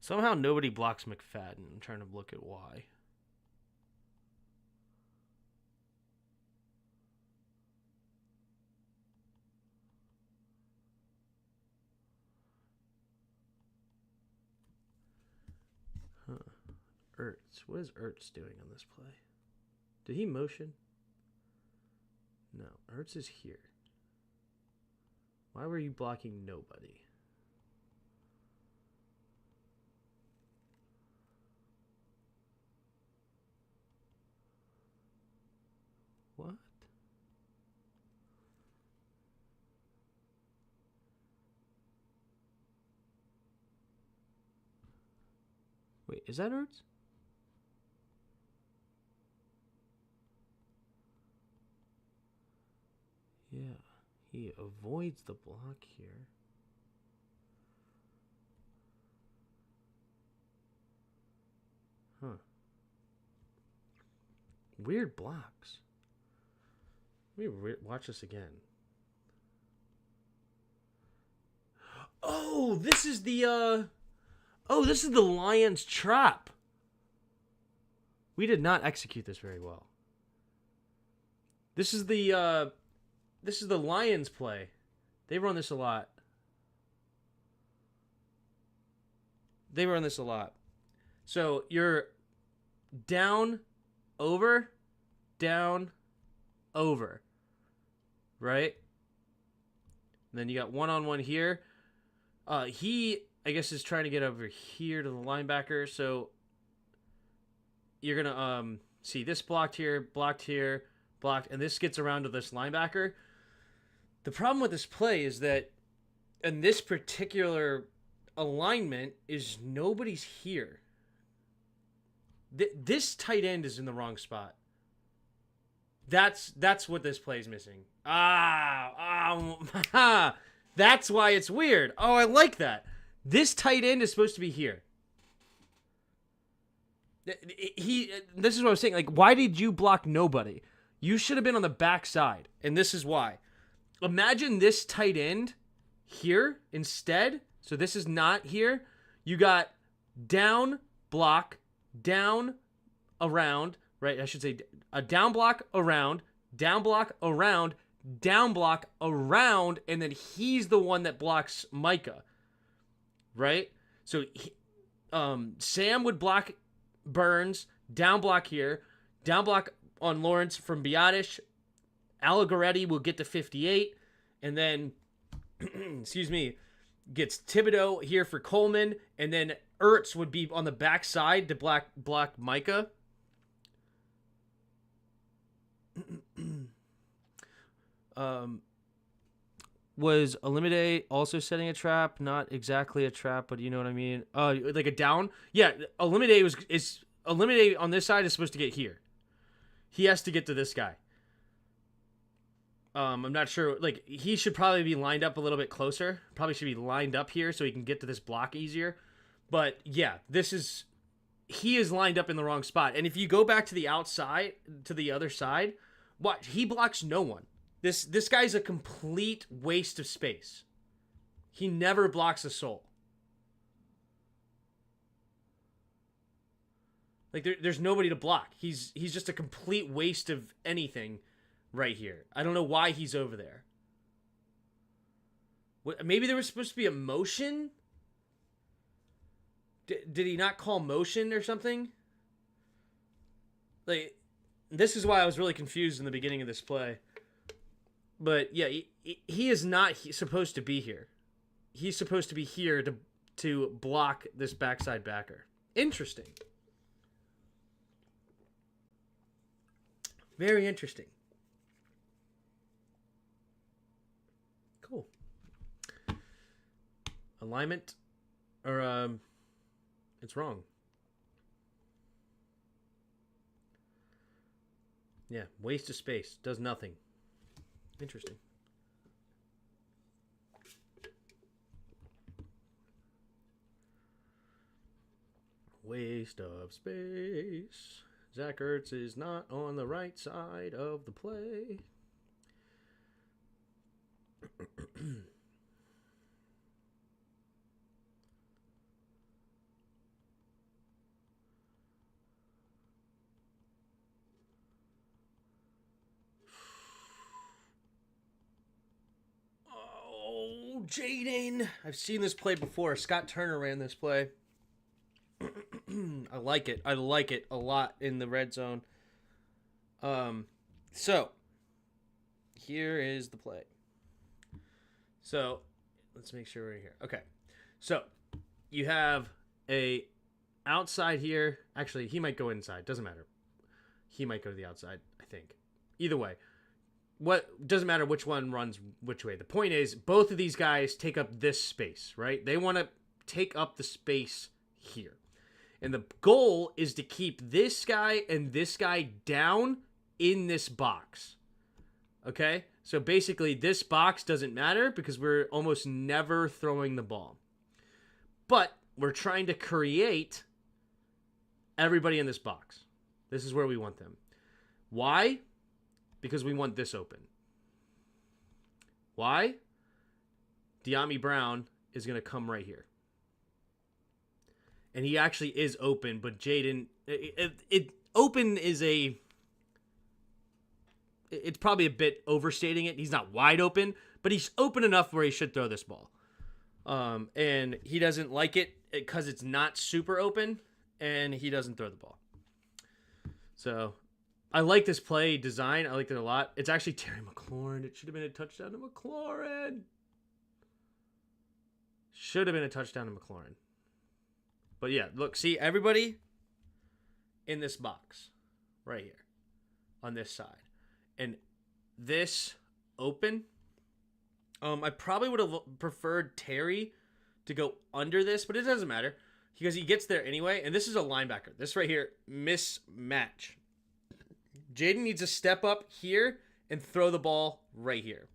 Somehow nobody blocks McFadden. I'm trying to look at why. Huh. Ertz. What is Ertz doing on this play? Did he motion? No. Ertz is here. Why were you blocking nobody? What? Wait, is that Ertz? Yeah, he avoids the block here. Huh. Weird blocks. Let me watch this again. Oh, this is the this is the Lions trap. We did not execute this very well. This is the Lions play. They run this a lot. So you're down, over, right? And then you got one-on-one here. He, I guess, is trying to get over here to the linebacker. So you're going to see this blocked here, blocked, and this gets around to this linebacker. The problem with this play is that in this particular alignment is nobody's here. This tight end is in the wrong spot. That's what this play is missing. That's why it's weird. Oh, I like that. This tight end is supposed to be here. This is what I was saying. Like, why did you block nobody? You should have been on the backside, and this is why. Imagine this tight end here instead. So this is not here. You got down block, down around, right? I should say a down block around, down block around, down block around, and then he's the one that blocks Micah, right? So Sam would block Burns, down block here, down block on Lawrence from Biotish. Allegretti will get to 58, and then, excuse me, gets Thibodeau here for Coleman, and then Ertz would be on the backside to block Micah. Was Olamide also setting a trap? Not exactly a trap, but you know what I mean. Like a down. Yeah, Olamide Olamide on this side is supposed to get here. He has to get to this guy. I'm not sure. Like, he should probably be lined up a little bit closer. Probably should be lined up here so he can get to this block easier. But yeah, he is lined up in the wrong spot. And if you go back to the outside, to the other side, watch, he blocks no one. This guy's a complete waste of space. He never blocks a soul. Like, there's nobody to block. He's just a complete waste of anything right here. I don't know why he's over there. Maybe there was supposed to be a motion? Did he not call motion or something? Like, this is why I was really confused in the beginning of this play. But yeah, he is not supposed to be here. He's supposed to be here to block this backside backer. Interesting. Very interesting. Cool. Alignment, or it's wrong. Yeah, waste of space. Does nothing. Interesting. Waste of space. Zach Ertz is not on the right side of the play. Oh, Jayden. I've seen this play before. Scott Turner ran this play. I like it. I like it a lot in the red zone. So here is the play. So let's make sure we're here. Okay. So you have a outside here. Actually, he might go inside. Doesn't matter. He might go to the outside, I think. Either way. What doesn't matter which one runs which way. The point is both of these guys take up this space, right? They want to take up the space here. And the goal is to keep this guy and this guy down in this box. Okay? So basically, this box doesn't matter because we're almost never throwing the ball. But we're trying to create everybody in this box. This is where we want them. Why? Because we want this open. Why? De'Ami Brown is going to come right here. And he actually is open, but Jayden, open is it's probably a bit overstating it. He's not wide open, but he's open enough where he should throw this ball. And he doesn't like it because it's not super open, and he doesn't throw the ball. So I like this play design. I liked it a lot. It's actually Terry McLaurin. It should have been a touchdown to McLaurin. Should have been a touchdown to McLaurin. But yeah, look, see everybody in this box right here on this side. And this open, I probably would have preferred Terry to go under this, but it doesn't matter because he gets there anyway. And this is a linebacker. This right here, mismatch. Jayden needs to step up here and throw the ball right here.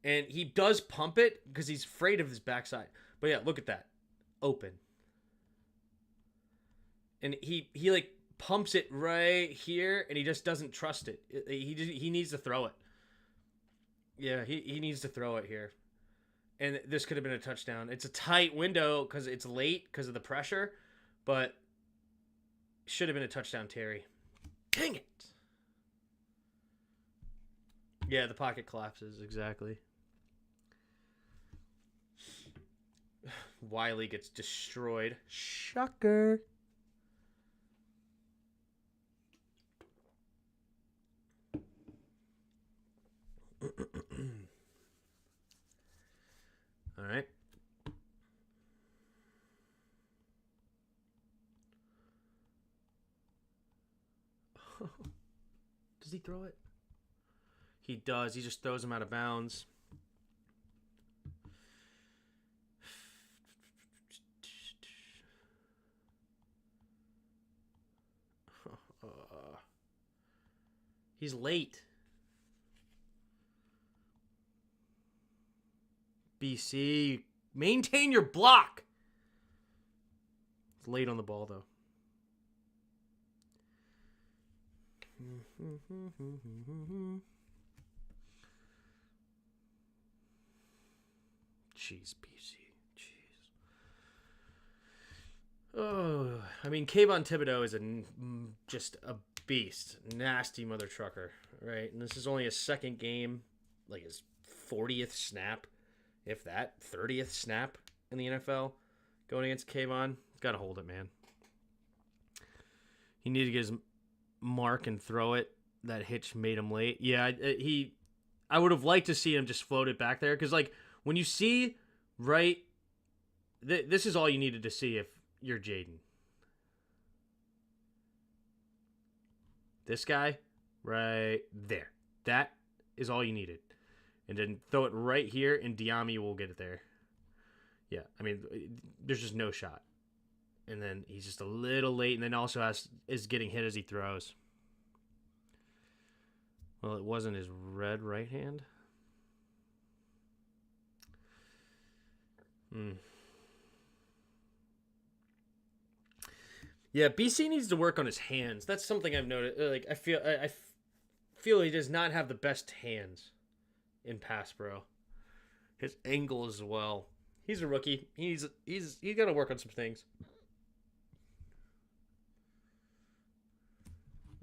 And he does pump it because he's afraid of his backside. But yeah, look at that. Open. And he like pumps it right here, and he just doesn't trust it. He needs to throw it. Yeah, he needs to throw it here. And this could have been a touchdown. It's a tight window because it's late because of the pressure, but should have been a touchdown, Terry. Dang it. Yeah, the pocket collapses, exactly. Wiley gets destroyed. Shocker. All right. Does he throw it? He does. He just throws him out of bounds. He's late. BC, maintain your block. It's late on the ball, though. Jeez, BC. Jeez. Oh, I mean, Kayvon Thibodeau is just a beast. Nasty mother trucker, right? And this is only his second game, like his 40th snap. If that, 30th snap in the NFL going against Kayvon. He's got to hold it, man. He needed to get his mark and throw it. That hitch made him late. Yeah, I would have liked to see him just float it back there. Because, like, when you see, right, this is all you needed to see if you're Jayden. This guy right there. That is all you needed. And then throw it right here, and Diami will get it there. Yeah, I mean, there's just no shot. And then he's just a little late, and then also is getting hit as he throws. Well, it wasn't his red right hand. Yeah, BC needs to work on his hands. That's something I've noticed. Like, I feel he does not have the best hands in pass pro. His angle as well. He's a rookie. He's got to work on some things.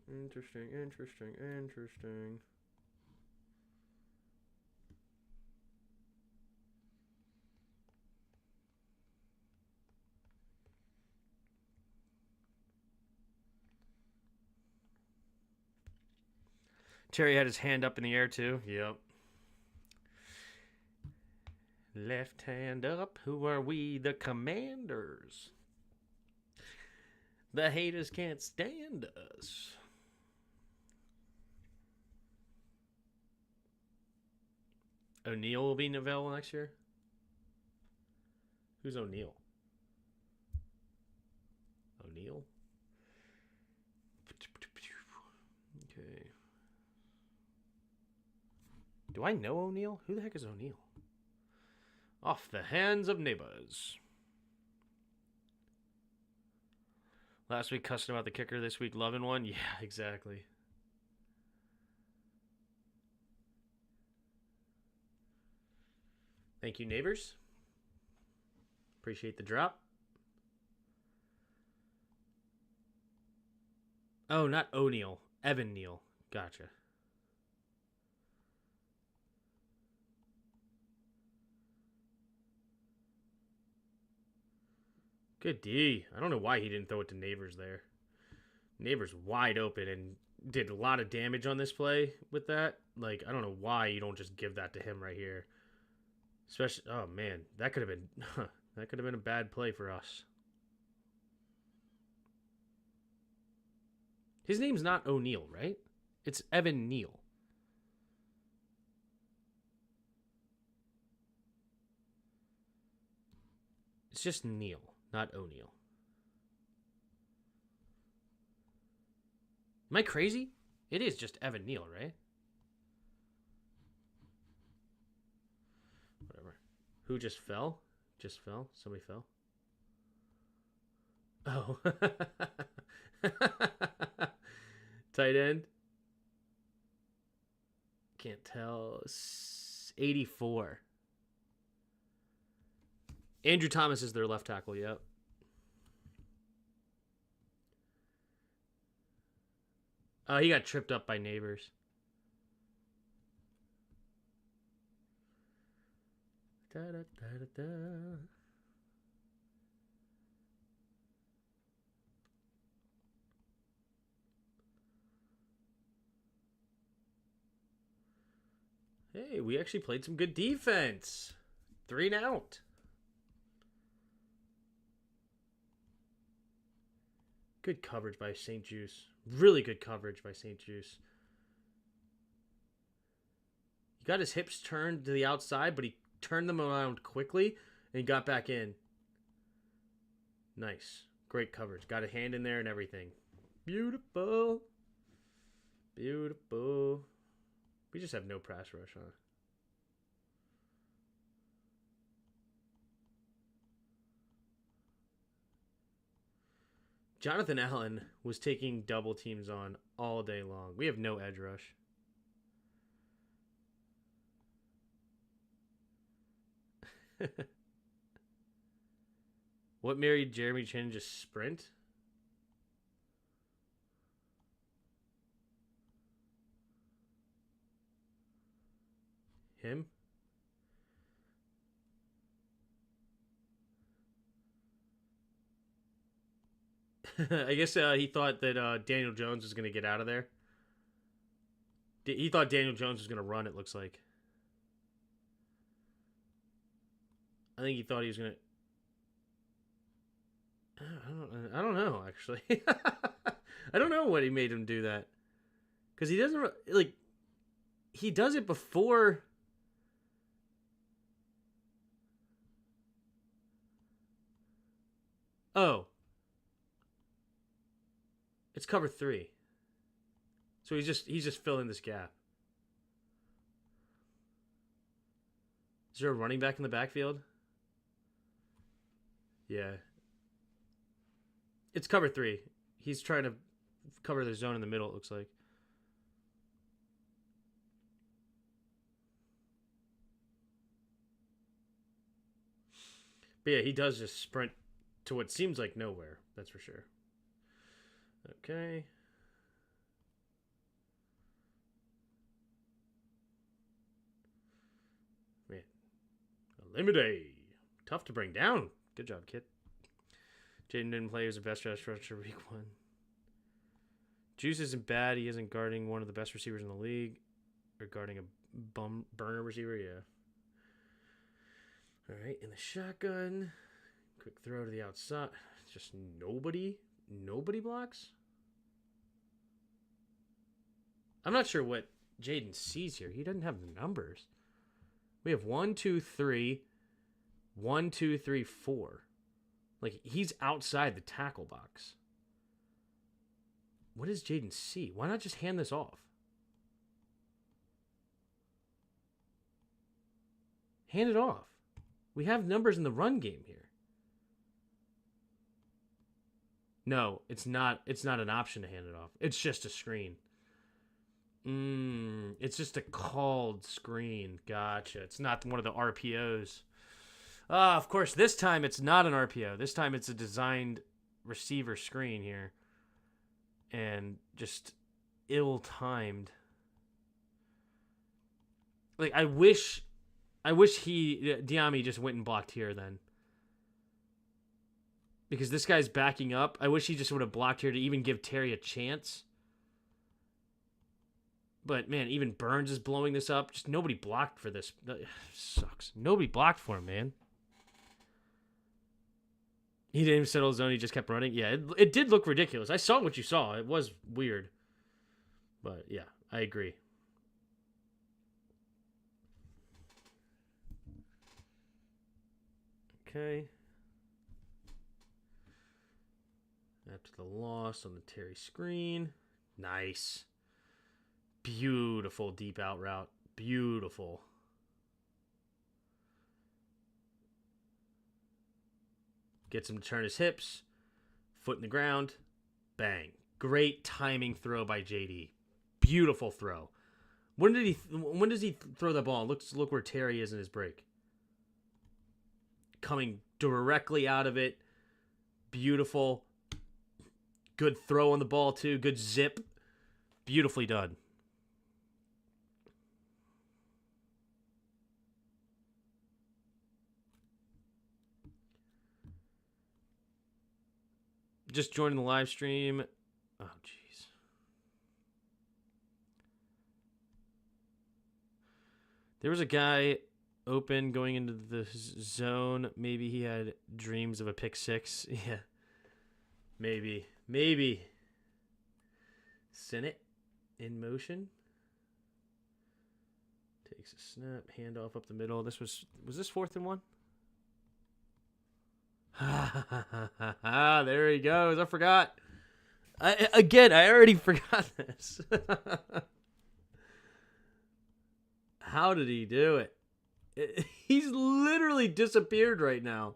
Interesting. Terry had his hand up in the air too. Yep. Left hand up. Who are we? The Commanders. The haters can't stand us. O'Neal will be available next year? Who's O'Neal? O'Neal? Okay. Do I know O'Neal? Who the heck is O'Neal? Off the hands of neighbors. Last week cussing about the kicker, this week loving one. Yeah, exactly. Thank you, neighbors. Appreciate the drop. Oh, not O'Neal. Evan Neal. Gotcha. Good D. I don't know why he didn't throw it to Neighbors there. Neighbors wide open and did a lot of damage on this play with that. Like, I don't know why you don't just give that to him right here. Especially, oh man, that could have been a bad play for us. His name's not O'Neal, right? It's Evan Neal. It's just Neal, not O'Neal. Am I crazy? It is just Evan Neal, right? Whatever. Who just fell? Just fell? Somebody fell? Oh. Tight end? Can't tell. 84. Andrew Thomas is their left tackle, yep. He got tripped up by neighbors. Da, da, da, da, da. Hey, we actually played some good defense. 3 and out. Good coverage by St. Juice. Really good coverage by St. Juice. He got his hips turned to the outside, but he turned them around quickly and he got back in. Nice. Great coverage. Got a hand in there and everything. Beautiful. Beautiful. We just have no pass rush, huh? Jonathan Allen was taking double teams on all day long. We have no edge rush. What made Jeremy Chin just sprint? Him? I guess he thought that Daniel Jones was going to get out of there. He thought Daniel Jones was going to run, it looks like. I think he thought he was going to... I don't know, actually. I don't know what he made him do that. Because he doesn't... Like, he does it before... Oh. It's cover 3. So he's just filling this gap. Is there a running back in the backfield? Yeah. It's cover 3. He's trying to cover the zone in the middle, it looks like. But yeah, he does just sprint to what seems like nowhere. That's for sure. Okay. Man. Eliminate. Tough to bring down. Good job, kid. Jayden didn't play. He was the best rush rusher week 1. Juice isn't bad. He isn't guarding one of the best receivers in the league. Or guarding a burner receiver, yeah. All right, in the shotgun. Quick throw to the outside. Just nobody blocks. I'm not sure what Jayden sees here. He doesn't have the numbers. We have 1, 2, 3. 1, 2, 3, 4. Like, he's outside the tackle box. What does Jayden see? Why not just hand this off? Hand it off. We have numbers in the run game here. No, it's not an option to hand it off. It's just a screen. It's just a called screen. Gotcha. It's not one of the RPOs. Of course, this time it's not an RPO. This time it's a designed receiver screen here. And just ill-timed. Like, I wish Diami just went and blocked here then. Because this guy's backing up. I wish he just would have blocked here to even give Terry a chance. But, man, even Burns is blowing this up. Just nobody blocked for this. That sucks. Nobody blocked for him, man. He didn't even settle his zone. He just kept running. Yeah, it did look ridiculous. I saw what you saw. It was weird. But, yeah, I agree. Okay. After the loss on the Terry screen. Nice. Beautiful deep out route. Beautiful. Gets him to turn his hips. Foot in the ground. Bang. Great timing throw by JD. Beautiful throw. When does he throw the ball? Look where Terry is in his break. Coming directly out of it. Beautiful. Good throw on the ball too. Good zip. Beautifully done. Just joining the live stream. Oh, jeez. There was a guy open going into the zone. Maybe he had dreams of a pick six. Yeah. Maybe. Senate in motion. Takes a snap. Handoff up the middle. Was this 4th and 1? There he goes. I forgot. I already forgot this. How did he do it? He's literally disappeared right now.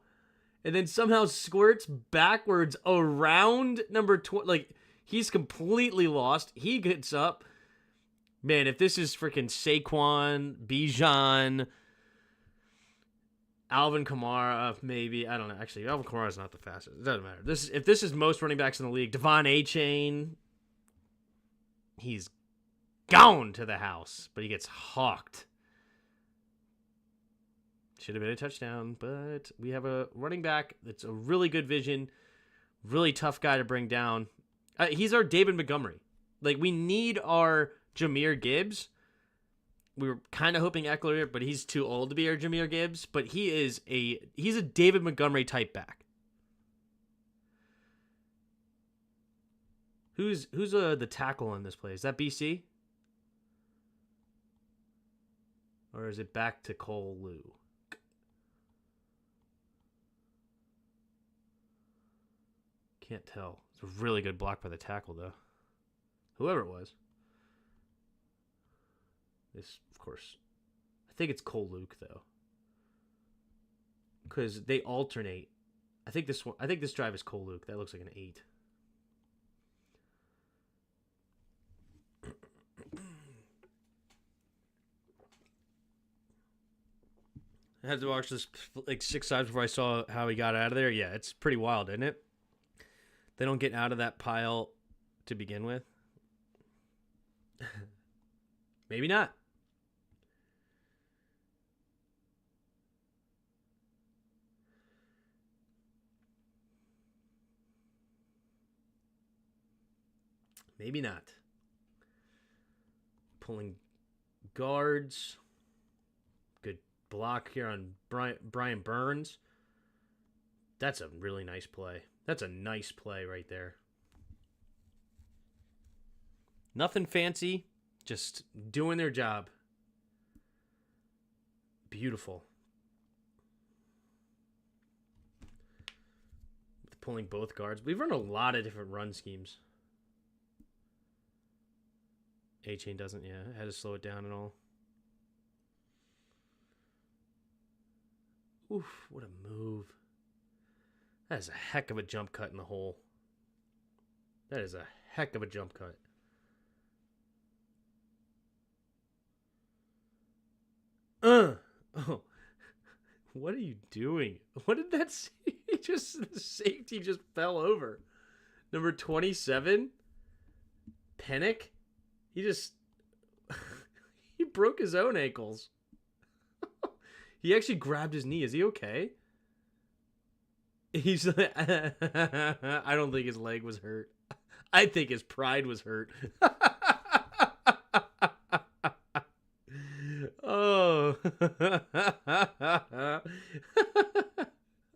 And then somehow squirts backwards around number 20. Like, he's completely lost. He gets up. Man, if this is freaking Saquon, Bijan, Alvin Kamara, maybe. I don't know. Actually, Alvin Kamara is not the fastest. It doesn't matter. If this is most running backs in the league, Devon A-Chain, he's gone to the house, but he gets hawked. Should have been a touchdown, but we have a running back that's a really good vision, really tough guy to bring down. He's our David Montgomery. Like, we need our Jahmyr Gibbs. We were kind of hoping Eckler, but he's too old to be our Jahmyr Gibbs. But he's a David Montgomery type back. Who's the tackle in this play? Is that BC? Or is it back to Cole Luke? Can't tell. It's a really good block by the tackle, though. Whoever it was. This, of course, I think it's Cole Luke, though, because they alternate. I think this drive is Cole Luke. That looks like an 8. I had to watch this like 6 times before I saw how he got out of there. Yeah, it's pretty wild, isn't it? They don't get out of that pile to begin with. Maybe not. Maybe not. Pulling guards. Good block here on Brian Burns. That's a really nice play. That's a nice play right there. Nothing fancy. Just doing their job. Beautiful. Pulling both guards. We've run a lot of different run schemes. A-Chain doesn't, yeah. Had to slow it down and all. Oof, what a move. That is a heck of a jump cut in the hole. That is a heck of a jump cut. Oh, what are you doing? What did that say? The safety just fell over. Number 27, Pennick. He broke his own ankles. He actually grabbed his knee. Is he okay? He's like, I don't think his leg was hurt. I think his pride was hurt. Oh.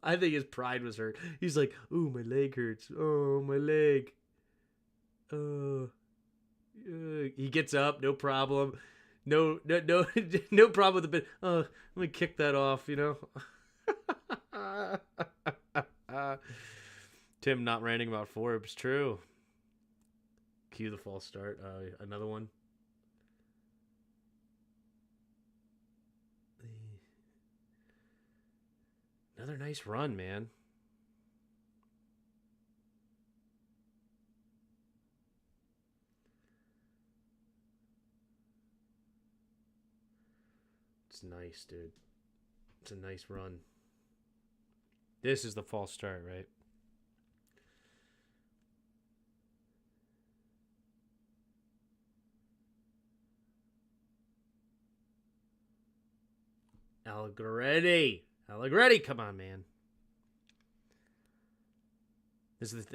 I think his pride was hurt. He's like, ooh, my leg hurts. Oh, my leg. Oh. He gets up, no problem. No problem with the bit. Oh, let me kick that off, you know. Tim not ranting about Forbes, true. Cue the false start. Another one. Another nice run, man. It's nice, dude. It's a nice run. This is the false start, right? Allegretti, come on, man. This is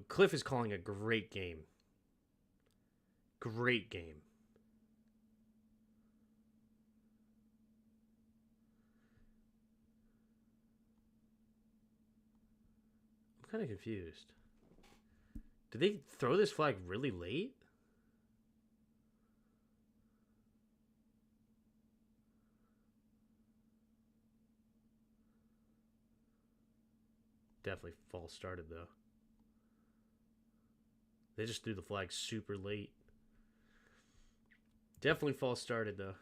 Cliff is calling a great game. Great game. I'm kind of confused. Did they throw this flag really late? Definitely false started, though. They just threw the flag super late. Definitely false started, though.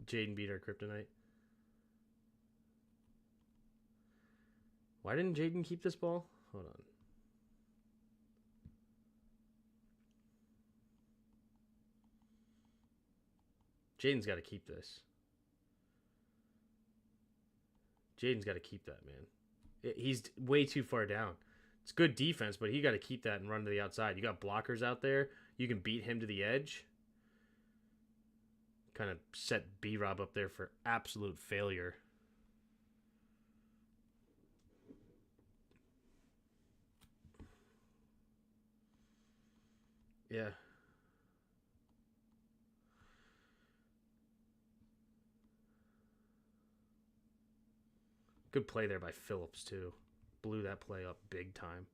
Jayden beat our kryptonite. Why didn't Jayden keep this ball? Hold on. Jayden's got to keep this. Jayden's got to keep that, man. He's way too far down. It's good defense, but he got to keep that and run to the outside. You got blockers out there. You can beat him to the edge. Kind of set B-Rob up there for absolute failure. Yeah. Good play there by Phillips, too. Blew that play up big time.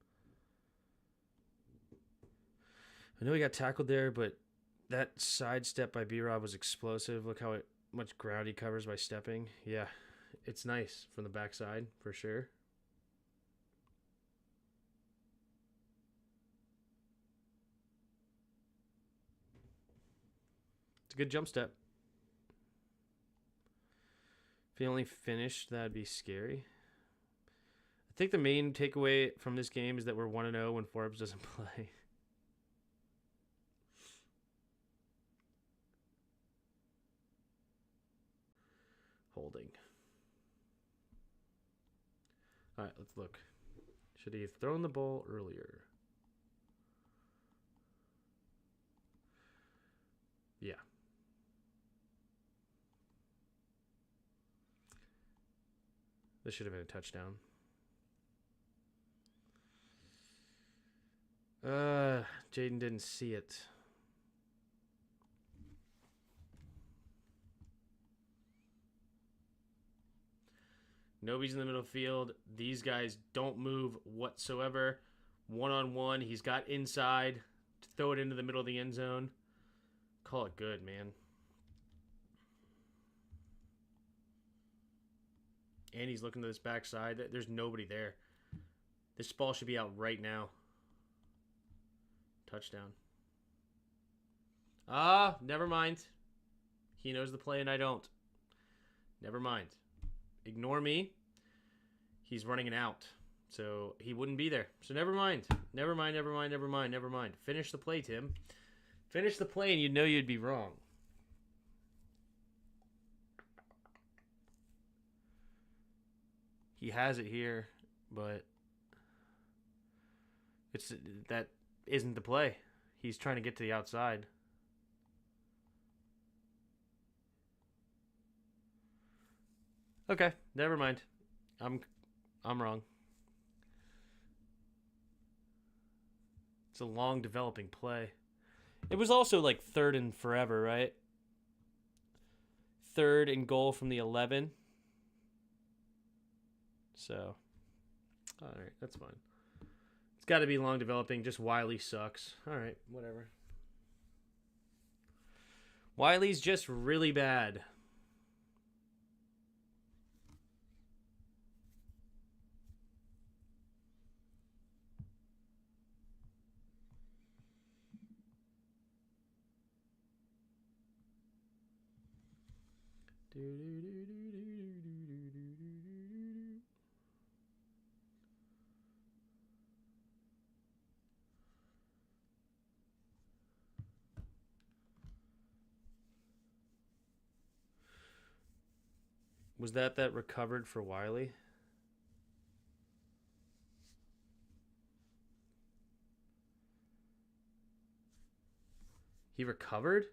I know he got tackled there, but that sidestep by B-Rob was explosive. Look how much ground he covers by stepping. Yeah, it's nice from the backside, for sure. It's a good jump step. If he only finished, that'd be scary. I think the main takeaway from this game is that we're 1-0 when Forbes doesn't play. Holding. All right, let's look. Should he have thrown the ball earlier? Yeah. This should have been a touchdown. Jayden didn't see it. Nobody's in the middle field. These guys don't move whatsoever. One-on-one. He's got inside to throw it into the middle of the end zone. Call it good, man. And he's looking to this backside. There's nobody there. This ball should be out right now. Touchdown. Never mind. He knows the play and I don't. Never mind. Ignore me. He's running an out. So he wouldn't be there. So never mind. Never mind. Finish the play, Tim. Finish the play and you'd know you'd be wrong. He has it here, but that isn't the play. He's trying to get to the outside. Okay, never mind. I'm wrong. It's a long developing play. It was also like 3rd and forever, right? 3rd and goal from the 11. So, all right, that's fine. It's got to be long developing. Just Wiley sucks. All right, whatever. Wiley's just really bad. Was that recovered for Wiley? He recovered?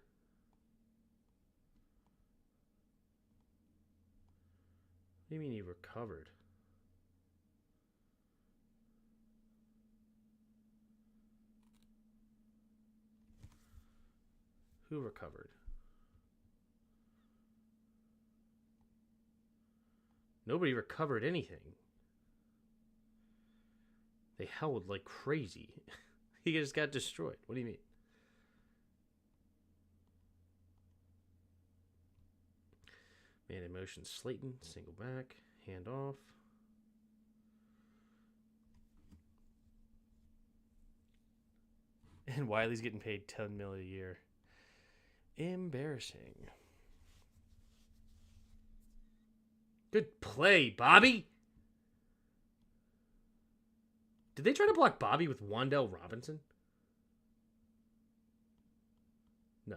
What do you mean he recovered? Who recovered? Nobody recovered anything. They held like crazy. He just got destroyed. What do you mean? Man in motion, Slayton, single back, hand off. And Wiley's getting paid $10 million a year. Embarrassing. Good play, Bobby. Did they try to block Bobby with Wan'Dale Robinson? No.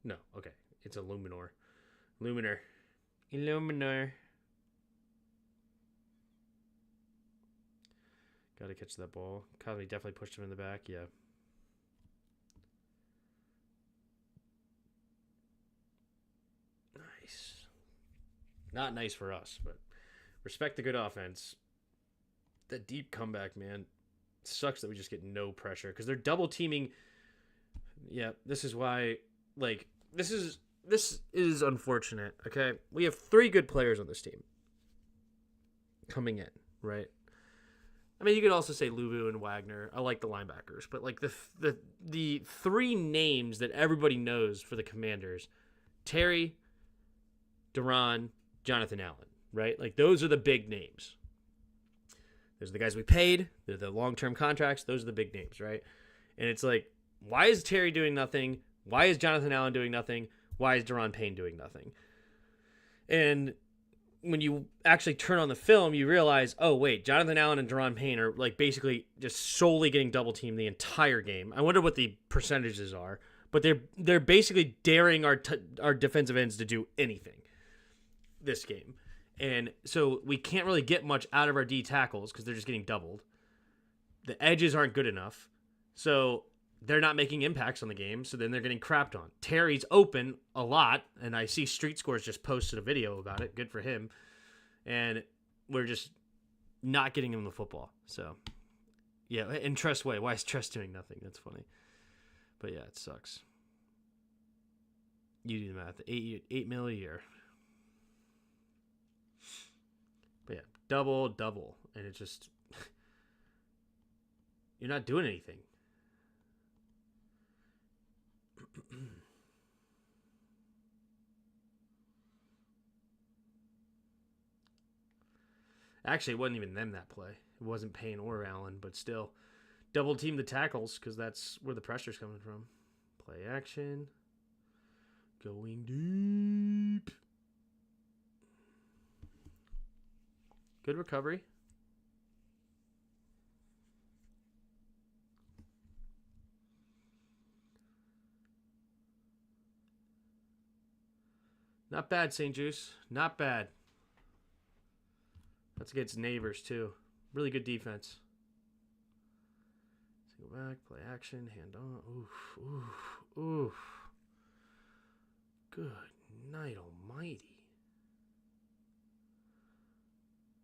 No. Okay. It's a Luminor. Illuminor. Got to catch that ball. Cosby definitely pushed him in the back. Yeah. Nice. Not nice for us, but respect the good offense. That deep comeback, man. Sucks that we just get no pressure because they're double teaming. Yeah, this is why, like, this is unfortunate, okay? We have 3 good players on this team coming in, right? I mean, you could also say Luvu and Wagner. I like the linebackers, but like the 3 names that everybody knows for the Commanders, Terry, Duran, Jonathan Allen, right? Like, those are the big names. Those are the guys we paid. They're the long-term contracts. Those are the big names, right? And it's like, why is Terry doing nothing? Why is Jonathan Allen doing nothing? Why is Daron Payne doing nothing? And when you actually turn on the film, you realize, oh, wait, Jonathan Allen and Daron Payne are like basically just solely getting double-teamed the entire game. I wonder what the percentages are, but they're basically daring our defensive ends to do anything this game. And so we can't really get much out of our D tackles because they're just getting doubled. The edges aren't good enough. So they're not making impacts on the game. So then they're getting crapped on. Terry's open a lot. And I see Street Scores just posted a video about it. Good for him. And we're just not getting him the football. So, yeah. And Trust Way. Why is Trust doing nothing? That's funny. But yeah, it sucks. You do the math. $8 million a year. But yeah, double, and it's just, you're not doing anything. Actually, it wasn't even them that play. It wasn't Payne or Allen, but still, double team the tackles because that's where the pressure's coming from. Play action, going deep. Good recovery. Not bad, St. Juice. Not bad. That's against neighbors, too. Really good defense. Single back, play action, hand on. Oof, oof, oof. Good night almighty.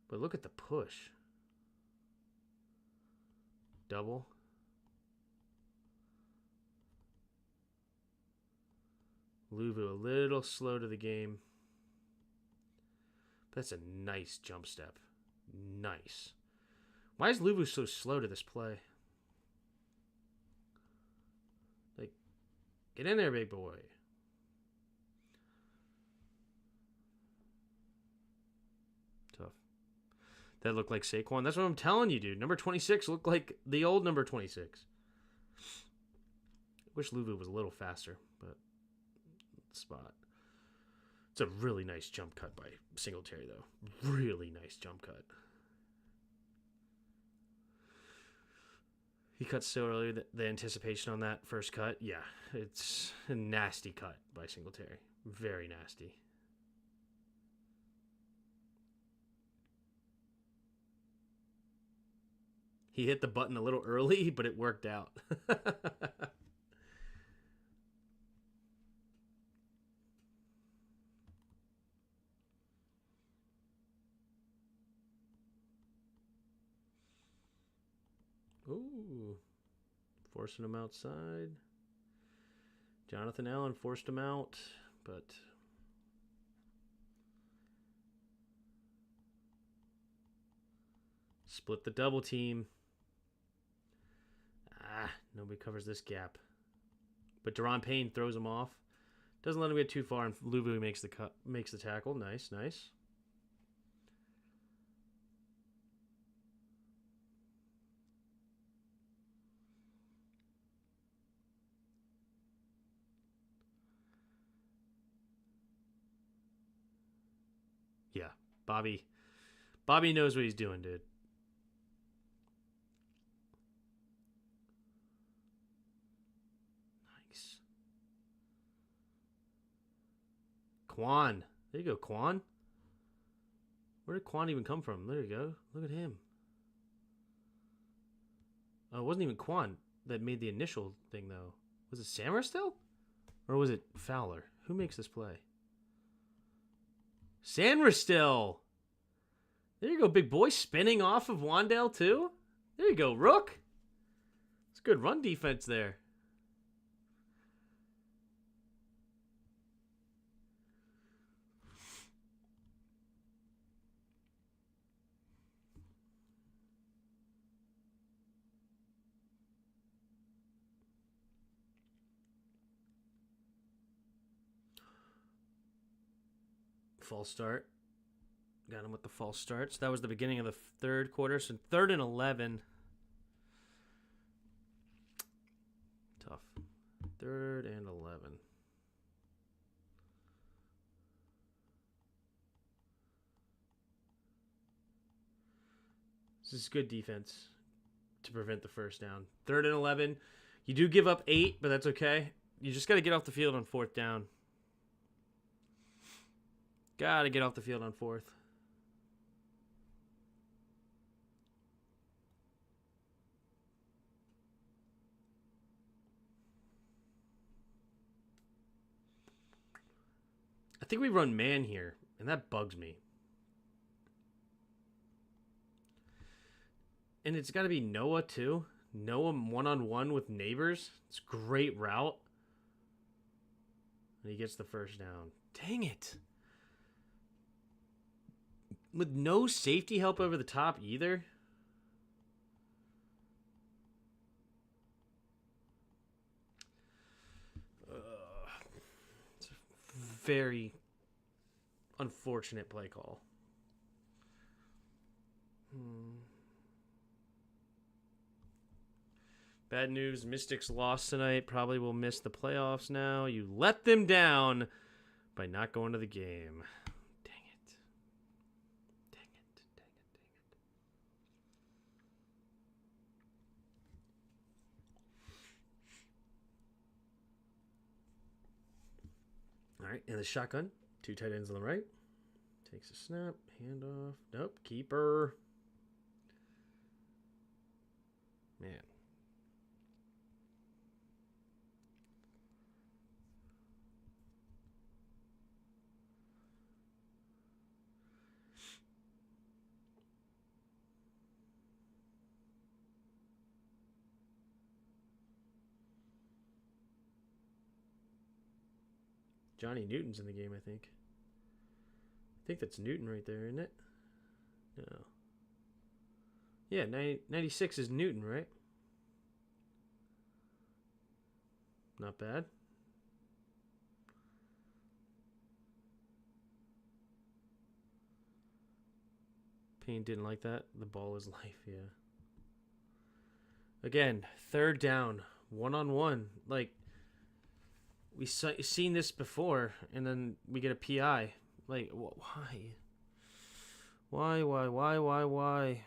But look at the push. Double. Luvu a little slow to the game. That's a nice jump step. Nice. Why is Luvu so slow to this play? Like, get in there, big boy. Tough. That looked like Saquon. That's what I'm telling you, dude. Number 26 looked like the old number 26. Wish Luvu was a little faster, but spot. It's a really nice jump cut by Singletary, though. Really nice jump cut. He cut so early that the anticipation on that first cut, yeah, it's a nasty cut by Singletary. Very nasty. He hit the button a little early, but it worked out. Ooh. Forcing him outside. Jonathan Allen forced him out, but split the double team. Nobody covers this gap. But Deron Payne throws him off. Doesn't let him get too far, and Luvu makes the tackle. Nice, nice. Yeah, Bobby knows what he's doing, dude. Nice. Quan. There you go, Quan. Where did Quan even come from? There you go. Look at him. Oh, it wasn't even Quan that made the initial thing, though. Was it Sammer still? Or was it Fowler? Who makes this play? Sandra still. There you go, big boy. Spinning off of Wandale, too. There you go, Rook. It's good run defense there. False start. Got him with the false start. So that was the beginning of the third quarter. So 3rd and 11. Tough. 3rd and 11. This is good defense to prevent the first down. 3rd and 11. You do give up 8, but that's okay. You just got to get off the field on 4th down. Got to get off the field on 4th. I think we run man here, and that bugs me. And it's got to be Noah, too. Noah one-on-one with Neighbors. It's a great route. And he gets the first down. Dang it. With no safety help over the top either. It's a very unfortunate play call. Bad news. Mystics lost tonight. Probably will miss the playoffs now. You let them down by not going to the game. All right, in the shotgun, 2 tight ends on the right. Takes a snap, handoff. Nope, keeper. Man. Johnny Newton's in the game, I think. I think that's Newton right there, isn't it? No. Yeah, 96 is Newton, right? Not bad. Payne didn't like that. The ball is life, yeah. Again, 3rd down, 1-on-1. Like, seen this before, and then we get a PI. Like, why? Why?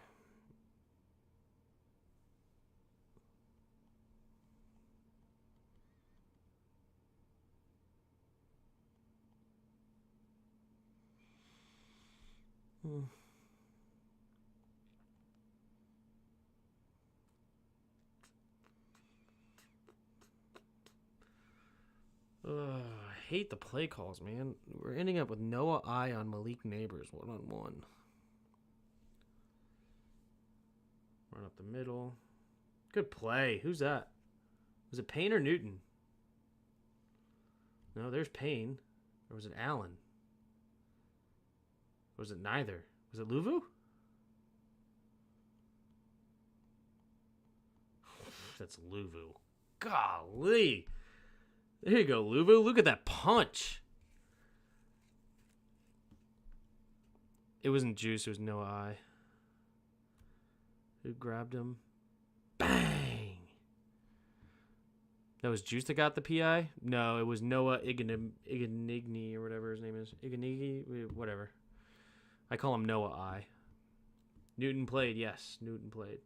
I hate the play calls, man. We're ending up with Noah I on Malik Neighbors 1-on-1. Run up the middle. Good play. Who's that? Was it Payne or Newton? No, there's Payne. Or was it Allen? Or was it neither? Was it Luvu? That's Luvu. Golly. There you go, Luvu. Look at that punch. It wasn't Juice. It was Noah I. Who grabbed him? Bang! That was Juice that got the PI? No, it was Noah Iganigni or whatever his name is. Iganigi? Whatever. I call him Noah I. Newton played. Yes, Newton played.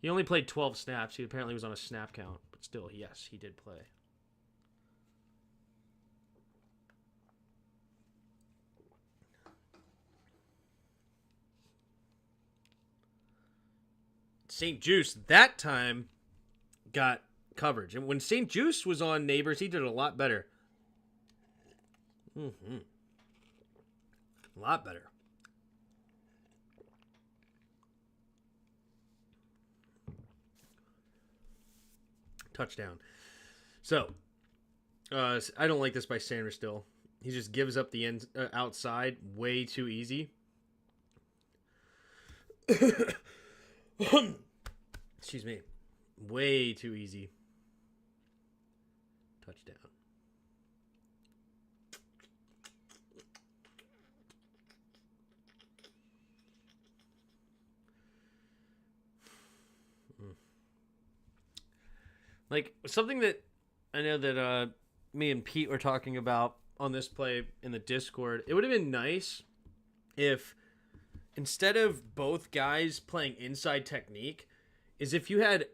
He only played 12 snaps. He apparently was on a snap count. But still, yes, he did play. St. Juice, that time, got coverage. And when St. Juice was on Neighbors, he did a lot better. A lot better. Touchdown. So, I don't like this by Sanders still. He just gives up the end outside way too easy. Excuse me. Way too easy. Touchdown. Like, something that I know that me and Pete were talking about on this play in the Discord, it would have been nice if instead of both guys playing inside technique, is if you had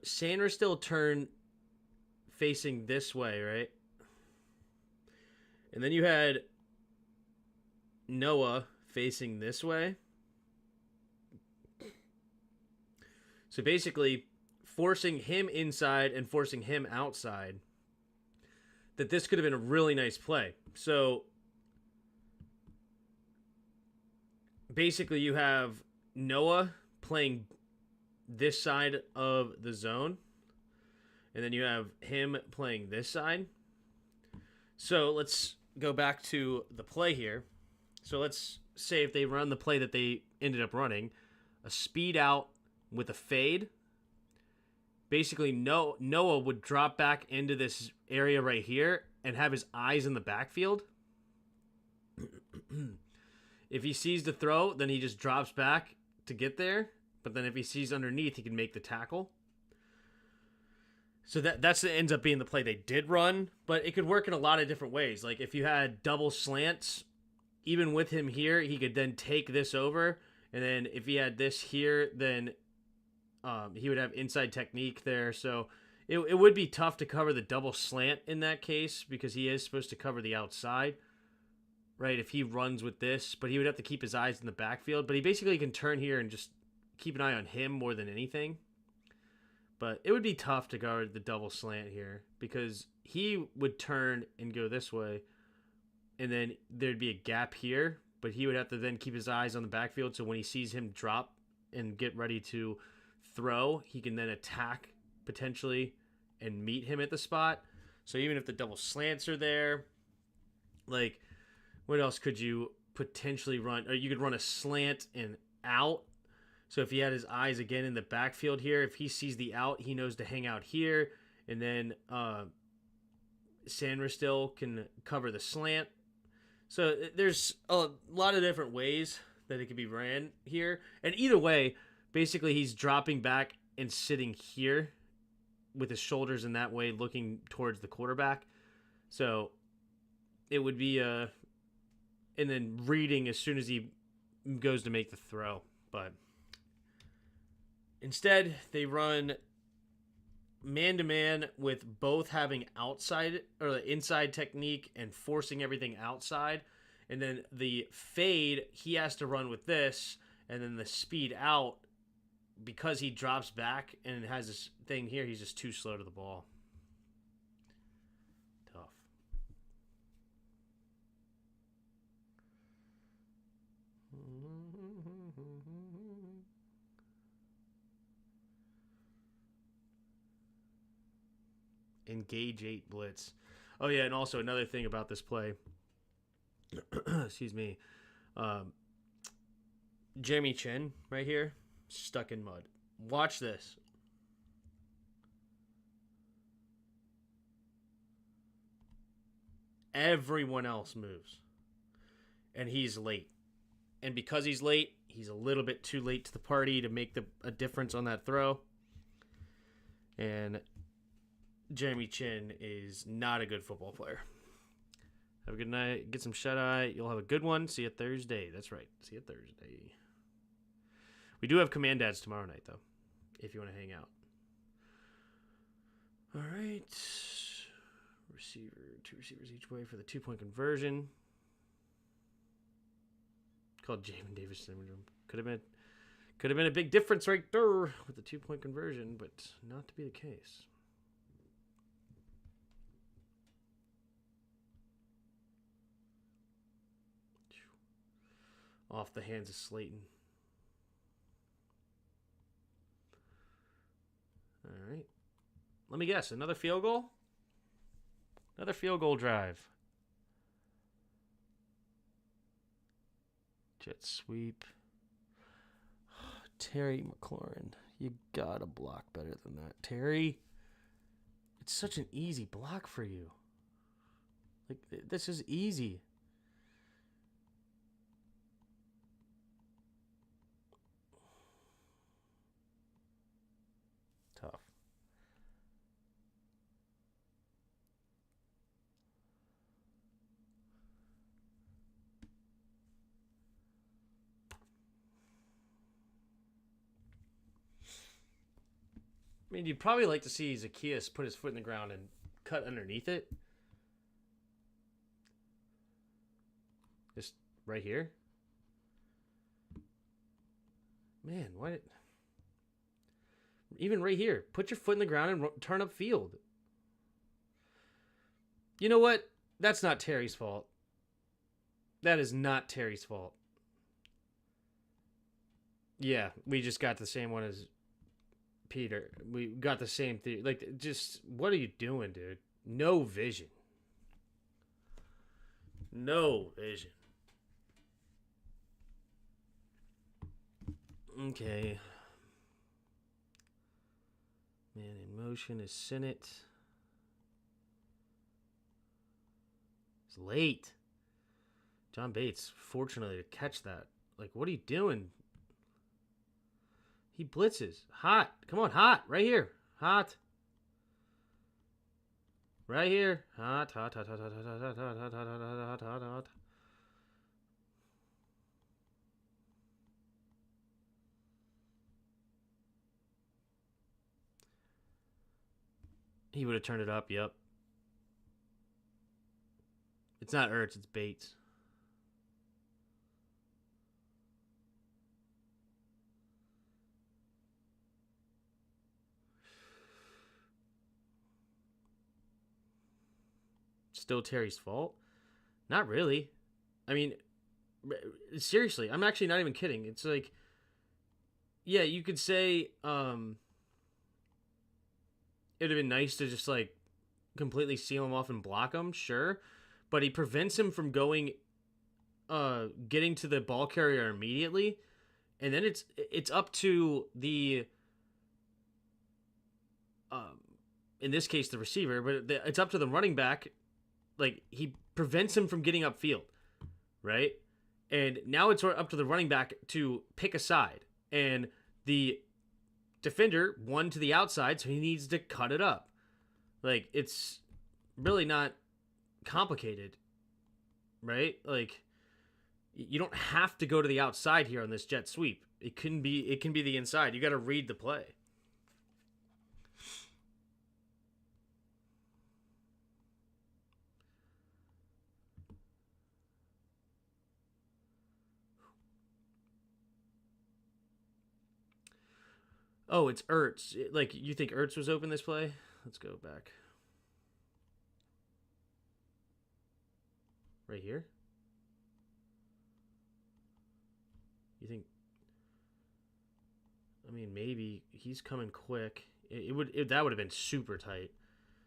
Sanders still turn facing this way, right? And then you had Noah facing this way. So basically, forcing him inside and forcing him outside, that this could have been a really nice play. So basically, you have Noah playing this side of the zone, and then you have him playing this side. So let's go back to the play here. So let's say if they run the play that they ended up running, a speed out with a fade. Basically, Noah would drop back into this area right here and have his eyes in the backfield. If he sees the throw, then he just drops back to get there. But then if he sees underneath, he can make the tackle. So that's ends up being the play they did run. But it could work in a lot of different ways. Like if you had double slants, even with him here, he could then take this over. And then if he had this here, then he would have inside technique there. So it would be tough to cover the double slant in that case because he is supposed to cover the outside, right? If he runs with this, but he would have to keep his eyes in the backfield. But he basically can turn here and just keep an eye on him more than anything. But it would be tough to guard the double slant here because he would turn and go this way, and then there'd be a gap here, but he would have to then keep his eyes on the backfield. So when he sees him drop and get ready to throw, he can then attack potentially and meet him at the spot. So even if the double slants are there, like what else could you potentially run? Or you could run a slant and out. So if he had his eyes again in the backfield here, if he sees the out, he knows to hang out here. And then Sanders still can cover the slant. So there's a lot of different ways that it could be ran here. And either way, basically he's dropping back and sitting here with his shoulders in that way, looking towards the quarterback. So it would be and then reading as soon as he goes to make the throw. But instead, they run man-to-man with both having outside or inside technique and forcing everything outside. And then the fade, he has to run with this. And then the speed out, because he drops back and has this thing here, he's just too slow to the ball. Tough. Engage 8 blitz. Oh, yeah, and also another thing about this play. Excuse me. Jeremy Chin right here, stuck in mud. Watch this. Everyone else moves. And he's late. And because he's late, he's a little bit too late to the party to make a difference on that throw. And Jeremy Chin is not a good football player. Have a good night. Get some shut-eye. You'll have a good one. See you Thursday. That's right. See you Thursday. We do have Command Dads tomorrow night, though, if you want to hang out. All right. Receiver, 2 receivers each way for the 2-point conversion. Called Jamin Davis syndrome. Could have been a big difference right there with the 2-point conversion, but not to be the case. Off the hands of Slayton. All right. Let me guess. Another field goal? Another field goal drive. Jet sweep. Terry McLaurin. You gotta block better than that. Terry, it's such an easy block for you. Like, this is easy. Tough. I mean, you'd probably like to see Zacchaeus put his foot in the ground and cut underneath it. Just right here. Man, what? Even right here. Put your foot in the ground and turn up field. You know what? That's not Terry's fault. That is not Terry's fault. Yeah, we just got the same one as Peter. We got the same thing. Like, just, what are you doing, dude? No vision. No vision. Okay. Man in motion is Sinnott. It's late. John Bates, fortunately, to catch that. Like, what are you doing? He blitzes. Hot. Come on, hot. Right here. Hot. Right here. Hot, hot, hot, hot, hot, hot, hot, hot, hot, hot, hot, hot, hot. He would have turned it up, yep. It's not Ertz, it's Bates. Still Terry's fault? Not really. I mean, seriously, I'm actually not even kidding. It's like, yeah, you could say, it'd have been nice to just, like, completely seal him off and block him, sure. But he prevents him from getting to the ball carrier immediately. And then it's up to the, in this case, the receiver, but it's up to the running back. Like, he prevents him from getting upfield, right? And now it's up to the running back to pick a side. And the defender, one to the outside, so he needs to cut it up. Like, it's really not complicated, right? Like, you don't have to go to the outside here on this jet sweep. It can be the inside. You got to read the play. Oh, it's Ertz. Like, you think Ertz was open this play? Let's go back. Right here? You think... I mean, maybe he's coming quick. That would have been super tight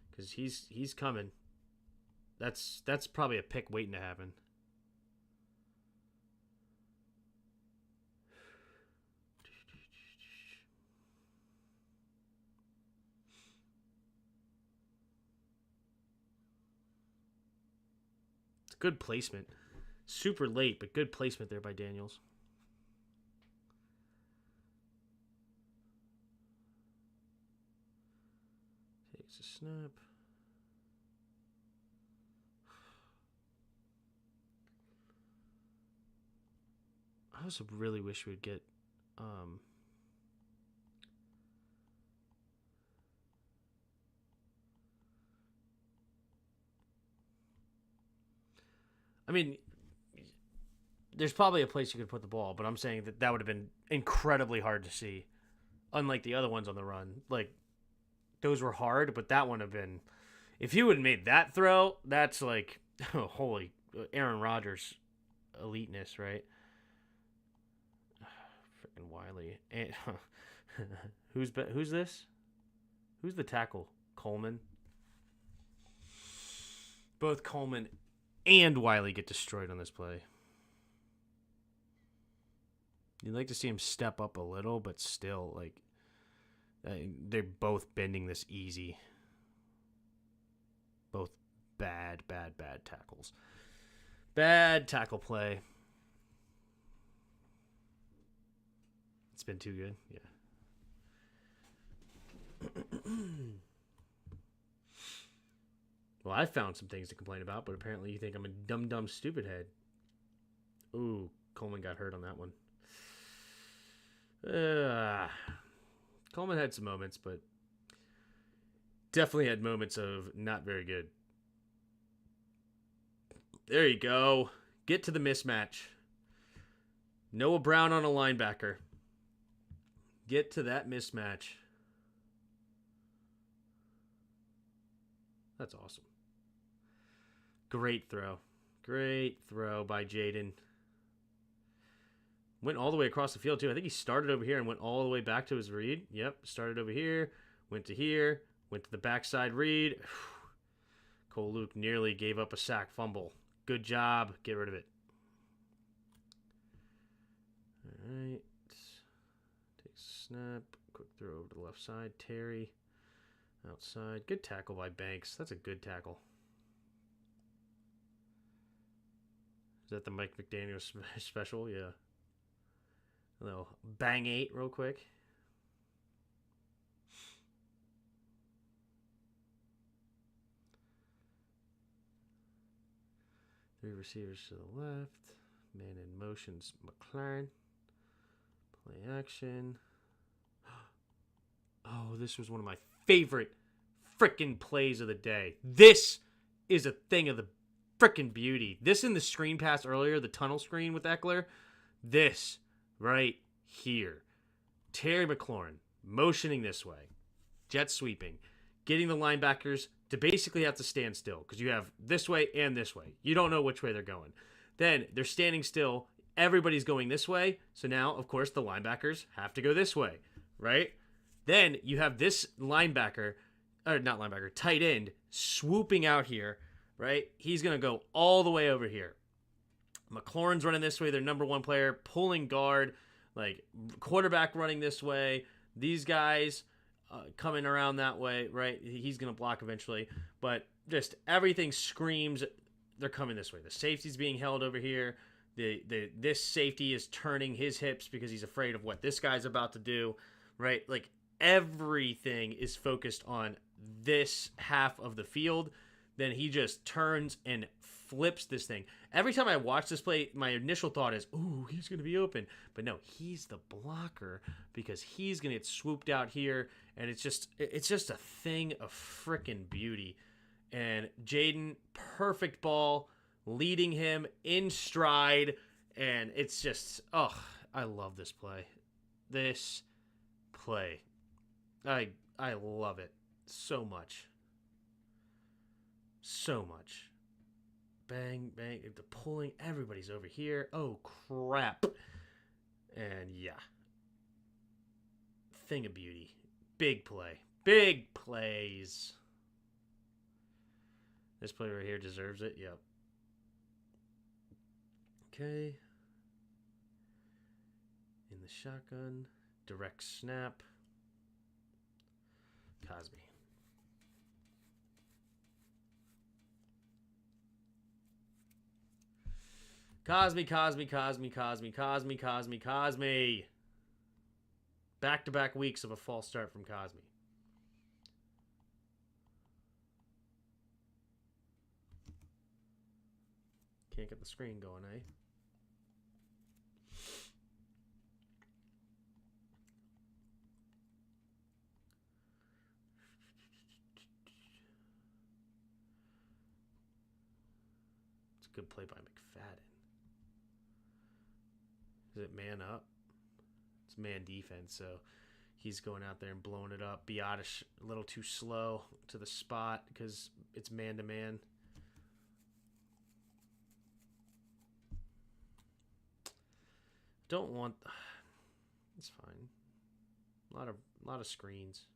because he's coming. That's probably a pick waiting to happen. It's good placement. Super late, but good placement there by Daniels. Takes a snap. I also really wish we'd get I mean, there's probably a place you could put the ball, but I'm saying that would have been incredibly hard to see. Unlike the other ones on the run. Like, those were hard, but that one would have been... If you would have made that throw, that's like, oh, holy Aaron Rodgers eliteness, right? Freaking Wiley. And, who's this? Who's the tackle? Coleman? Both Coleman and Wiley get destroyed on this play. You'd like to see him step up a little, but still, like, they're both bending this easy. Both bad tackles. Bad tackle play. It's been too good. Yeah. Well, I found some things to complain about, but apparently you think I'm a dumb stupid head. Ooh, Coleman got hurt on that one. Coleman had some moments, but definitely had moments of not very good. There you go. Get to the mismatch. Noah Brown on a linebacker. Get to that mismatch. That's awesome. Great throw. Great throw by Jayden. Went all the way across the field, too. I think he started over here and went all the way back to his read. Yep, started over here, went to here, went to the backside read. Cole Luke nearly gave up a sack fumble. Good job. Get rid of it. All right. Takes a snap. Quick throw over to the left side. Terry. Outside. Good tackle by Banks. That's a good tackle. Is that the Mike McDaniel special? Yeah. A little bang 8 real quick. Three receivers to the left. Man in motion's McLaren. Play action. Oh, this was one of my favorite frickin' plays of the day. This is a thing of the frickin' beauty. This in the screen pass earlier, the tunnel screen with Eckler. This right here. Terry McLaurin motioning this way. Jet sweeping. Getting the linebackers to basically have to stand still because you have this way and this way. You don't know which way they're going. Then they're standing still. Everybody's going this way. So now, of course, the linebackers have to go this way, right? Then you have this linebacker, or not linebacker, tight end swooping out here, right? He's going to go all the way over here. McLaurin's running this way, their number one player, pulling guard, like quarterback running this way. These guys coming around that way, right? He's going to block eventually. But just everything screams they're coming this way. The safety's being held over here. This safety is turning his hips because he's afraid of what this guy's about to do, right? Like, everything is focused on this half of the field. Then he just turns and flips this thing. Every time I watch this play, my initial thought is, ooh, he's going to be open. But no, he's the blocker because he's going to get swooped out here. And it's just a thing of freaking beauty. And Jayden, perfect ball, leading him in stride. And it's just, oh, I love this play. This play. I love it so much. So much. Bang, bang. The pulling. Everybody's over here. Oh, crap. And yeah. Thing of beauty. Big play. Big plays. This play right here deserves it. Yep. Okay. In the shotgun. Direct snap. Cosby. Cosby. Back-to-back weeks of a false start from Cosby. Can't get the screen going, eh? It's a good play by McFadden. Is it man up? It's man defense, so he's going out there and blowing it up. Biotish a little too slow to the spot because it's man-to-man. Don't want... It's fine. A lot of screens.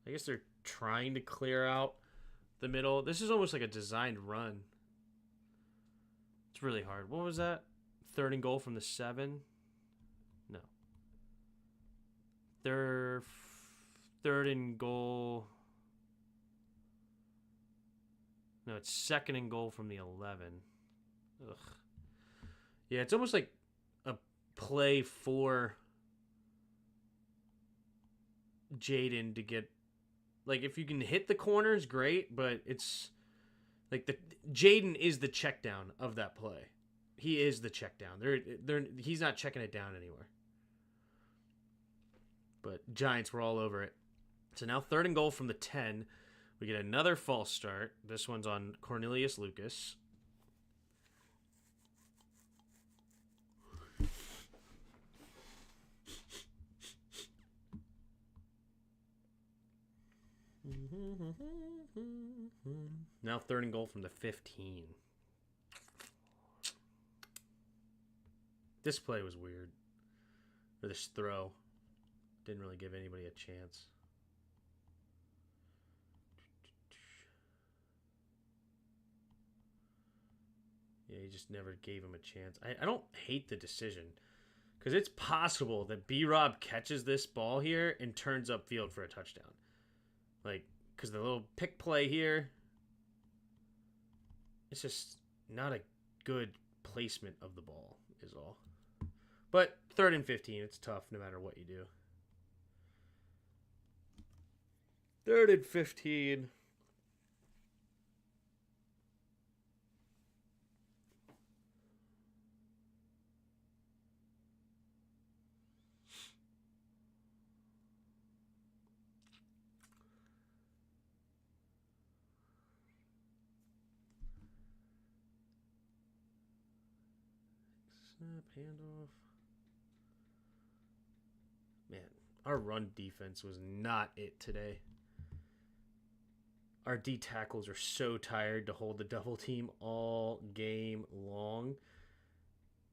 I guess they're trying to clear out the middle. This is almost like a designed run. It's really hard. What was that? 3rd and goal from the 7? No. Third and goal. No, it's 2nd and goal from the 11. Ugh. Yeah, it's almost like a play for Jayden to get... Like, if you can hit the corners, great, but it's... Like, Jayden is the check down of that play. He is the check down. He's not checking it down anywhere. But Giants were all over it. So now 3rd and goal from the 10. We get another false start. This one's on Cornelius Lucas. Now 3rd and goal from the 15. This play was weird. Or this throw. Didn't really give anybody a chance. Yeah, he just never gave him a chance. I don't hate the decision. Because it's possible that B-Rob catches this ball here and turns upfield for a touchdown. Like, because the little pick play here, it's just not a good placement of the ball is all. But 3rd and 15, it's tough no matter what you do. 3rd and 15. Snap, handoff. Man, our run defense was not it today. Our D tackles are so tired to hold the double team all game long.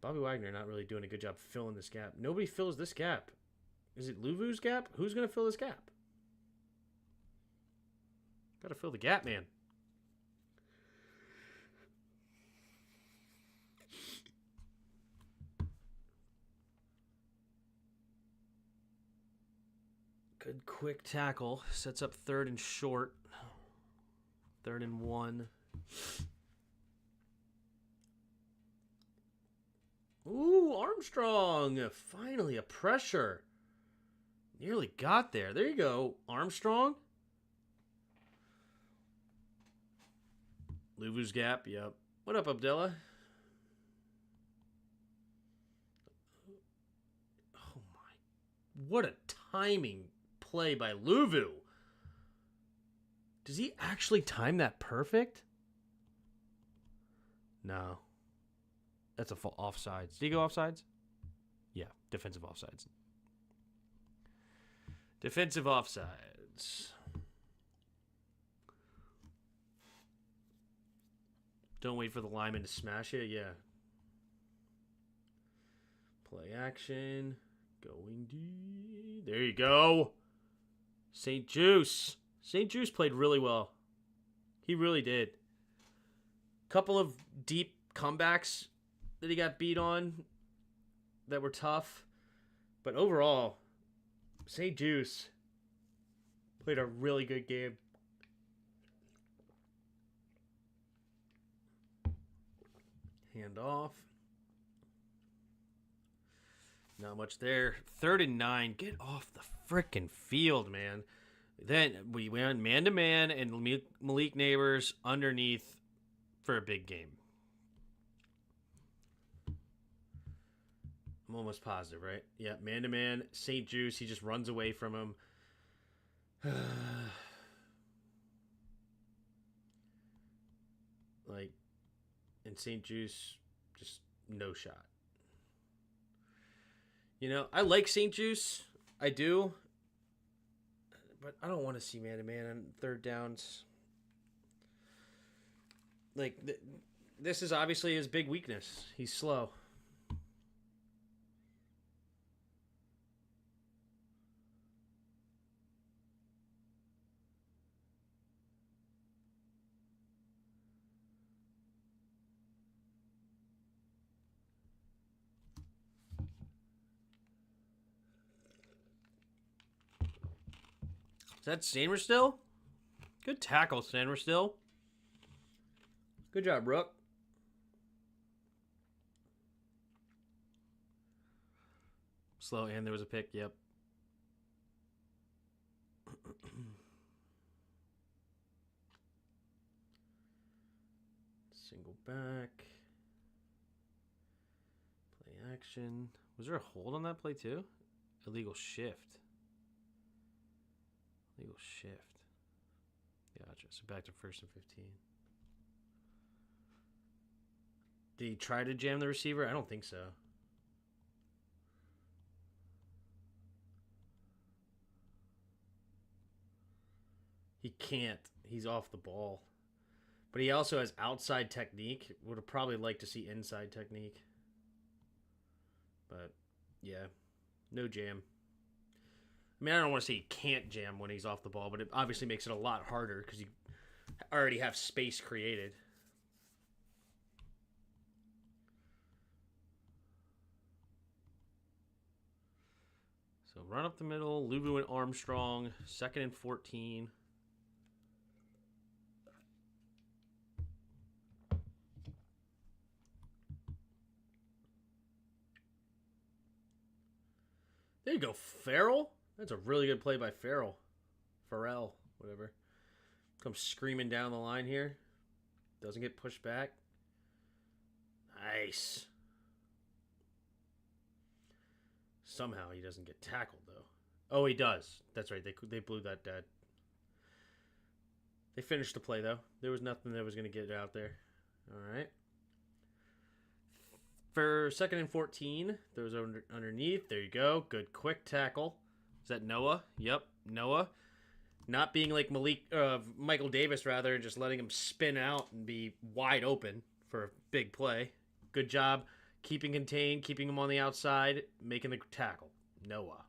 Bobby Wagner not really doing a good job filling this gap. Nobody fills this gap. Is it Luvu's gap? Who's going to fill this gap? Got to fill the gap, man. Good quick tackle. Sets up 3rd and short. 3rd and 1. Ooh, Armstrong. Finally a pressure. Nearly got there. There you go, Armstrong. Luvu's gap, yep. What up, Abdullah? Oh my. What a timing play by Luvu. Does he actually time that perfect? No. That's a full offsides. Did he go offsides? Yeah, defensive offsides. Defensive offsides. Don't wait for the lineman to smash it. Yeah. Play action. Going D. There you go. St. Juice. St. Juice played really well. He really did. Couple of deep comebacks that he got beat on that were tough. But overall, St. Juice played a really good game. Hand off. Not much there. 3rd and 9. Get off the frickin' field, man. Then we went man-to-man and Malik Neighbors underneath for a big game. I'm almost positive, right? Yeah, man-to-man. St. Juice, he just runs away from him. Like, and St. Juice, just no shot. You know, I like St. Juice. I do. But I don't want to see man-to-man on 3rd downs. Like, this is obviously his big weakness. He's slow. Is that Sanders still? Good tackle, Sanders still. Good job, Rook. Slow, and there was a pick, yep. Single back. Play action. Was there a hold on that play too? Illegal shift. Illegal shift. Gotcha. So back to 1st and 15. Did he try to jam the receiver? I don't think so. He can't. He's off the ball. But he also has outside technique. Would have probably liked to see inside technique. But, yeah. No jam. I mean, I don't want to say he can't jam when he's off the ball, but it obviously makes it a lot harder because you already have space created. So run up the middle, Luvu and Armstrong, 2nd and 14. There you go, Farrell. That's a really good play by Farrell. Farrell, whatever. Comes screaming down the line here. Doesn't get pushed back. Nice. Somehow he doesn't get tackled, though. Oh, he does. That's right. They blew that dead. They finished the play, though. There was nothing that was going to get it out there. All right. For 2nd and 14, throws underneath. There you go. Good quick tackle. Is that Noah? Yep, Noah. Not being like Michael Davis, rather, and just letting him spin out and be wide open for a big play. Good job keeping contained, keeping him on the outside, making the tackle. Noah.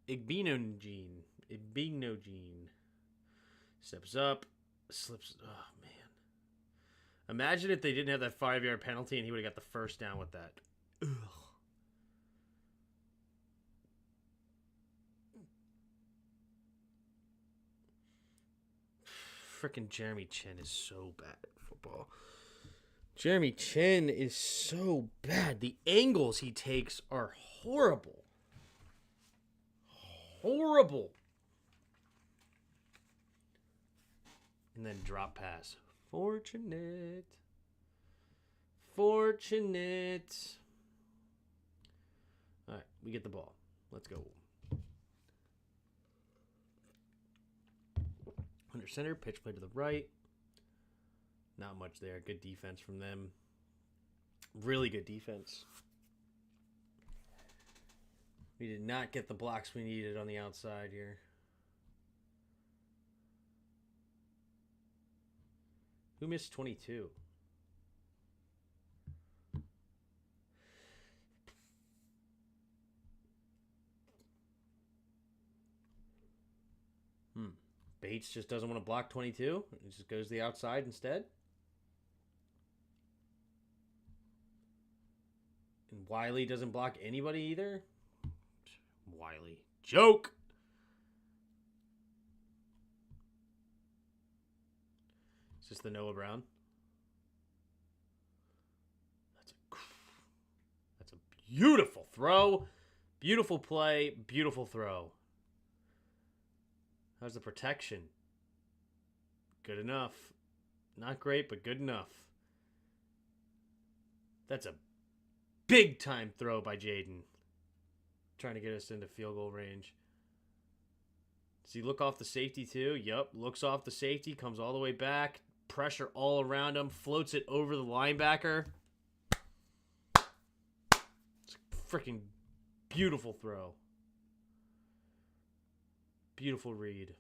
Igbinogene steps up, slips. Oh man! Imagine if they didn't have that 5-yard penalty and he would have got the first down with that. Ugh. Freaking Jeremy Chin is so bad at football. Jeremy Chin is so bad. The angles he takes are horrible. Horrible. And then drop pass. Fortunate. All right, we get the ball. Let's go. Under center, pitch play to the right. Not much there. Good defense from them. Really good defense. We did not get the blocks we needed on the outside here. Who missed 22? Bates just doesn't want to block 22. It just goes to the outside instead. And Wiley doesn't block anybody either. Wiley. Joke! Is this the Noah Brown? That's a beautiful throw. Beautiful play. Beautiful throw. How's the protection? Good enough. Not great, but good enough. That's a big time throw by Jayden. Trying to get us into field goal range. Does he look off the safety too? Yep, looks off the safety, comes all the way back. Pressure all around him, floats it over the linebacker. It's a freaking beautiful throw. Beautiful read.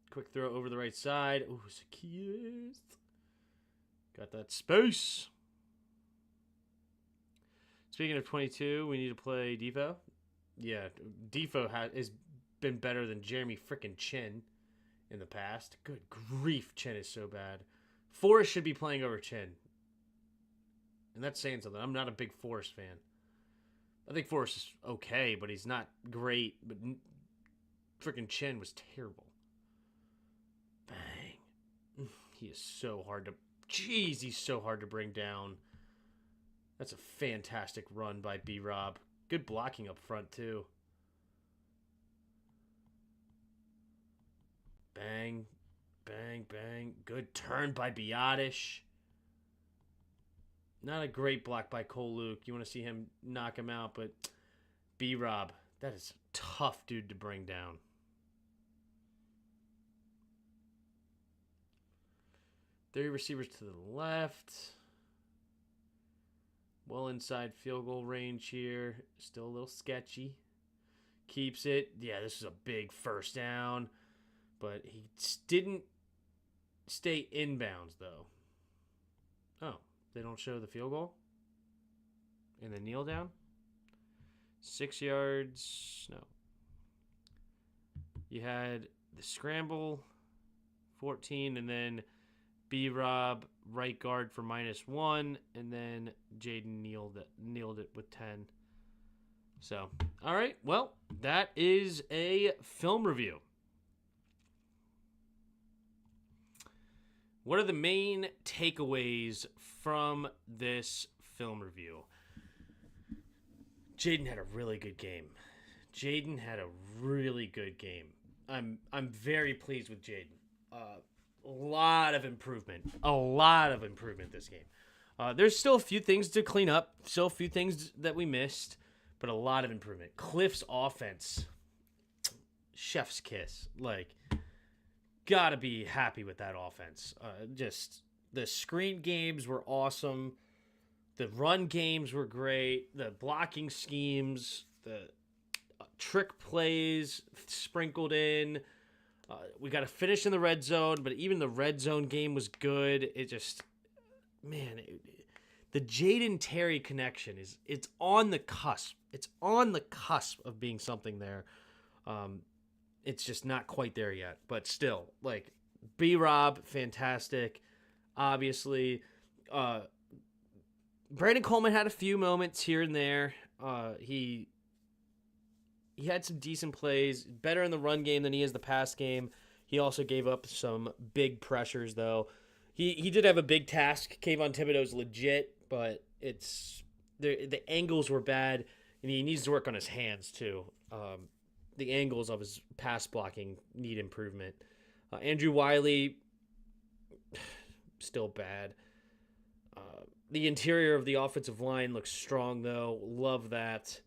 Quick throw over the right side. Ooh, Zacchaeus. Got that space. Speaking of 22, we need to play Defo. Yeah, Defo has been better than Jeremy frickin' Chin in the past. Good grief, Chin is so bad. Forrest should be playing over Chin. And that's saying something. I'm not a big Forrest fan. I think Forrest is okay, but he's not great. But freaking Chin was terrible. Bang. He is so hard to... Jeez, he's so hard to bring down. That's a fantastic run by B-Rob. Good blocking up front, too. Bang. Bang, bang. Good turn by Biotish. Not a great block by Cole Luke. You want to see him knock him out, but B-Rob, that is a tough dude to bring down. Three receivers to the left. Well inside field goal range here. Still a little sketchy. Keeps it. Yeah, this is a big first down. But he didn't stay inbounds, though. Oh, they don't show the field goal? And the kneel down? 6 yards. No. You had the scramble, 14, and then B-Rob, right guard for -1, and then Jayden kneeled it with 10. So, all right. Well, that is a film review. What are the main takeaways from this film review? Jayden had a really good game. I'm very pleased with Jayden. A lot of improvement this game. There's still a few things to clean up, still a few things that we missed, but a lot of improvement. Cliff's offense, chef's kiss. Like, gotta be happy with that offense. Just the screen games were awesome. The run games were great. The blocking schemes, the trick plays sprinkled in. We got to finish in the red zone, but even the red zone game was good. It just, man, the Jayden Terry connection it's on the cusp. It's on the cusp of being something there. It's just not quite there yet, but still, like, B-Rob, fantastic. Obviously, Brandon Coleman had a few moments here and there. He had some decent plays, better in the run game than he is the pass game. He also gave up some big pressures, though. He did have a big task. Kayvon Thibodeau's legit, but it's the angles were bad, and he needs to work on his hands, too. The angles of his pass blocking need improvement. Andrew Wiley, still bad. The interior of the offensive line looks strong, though. Love that.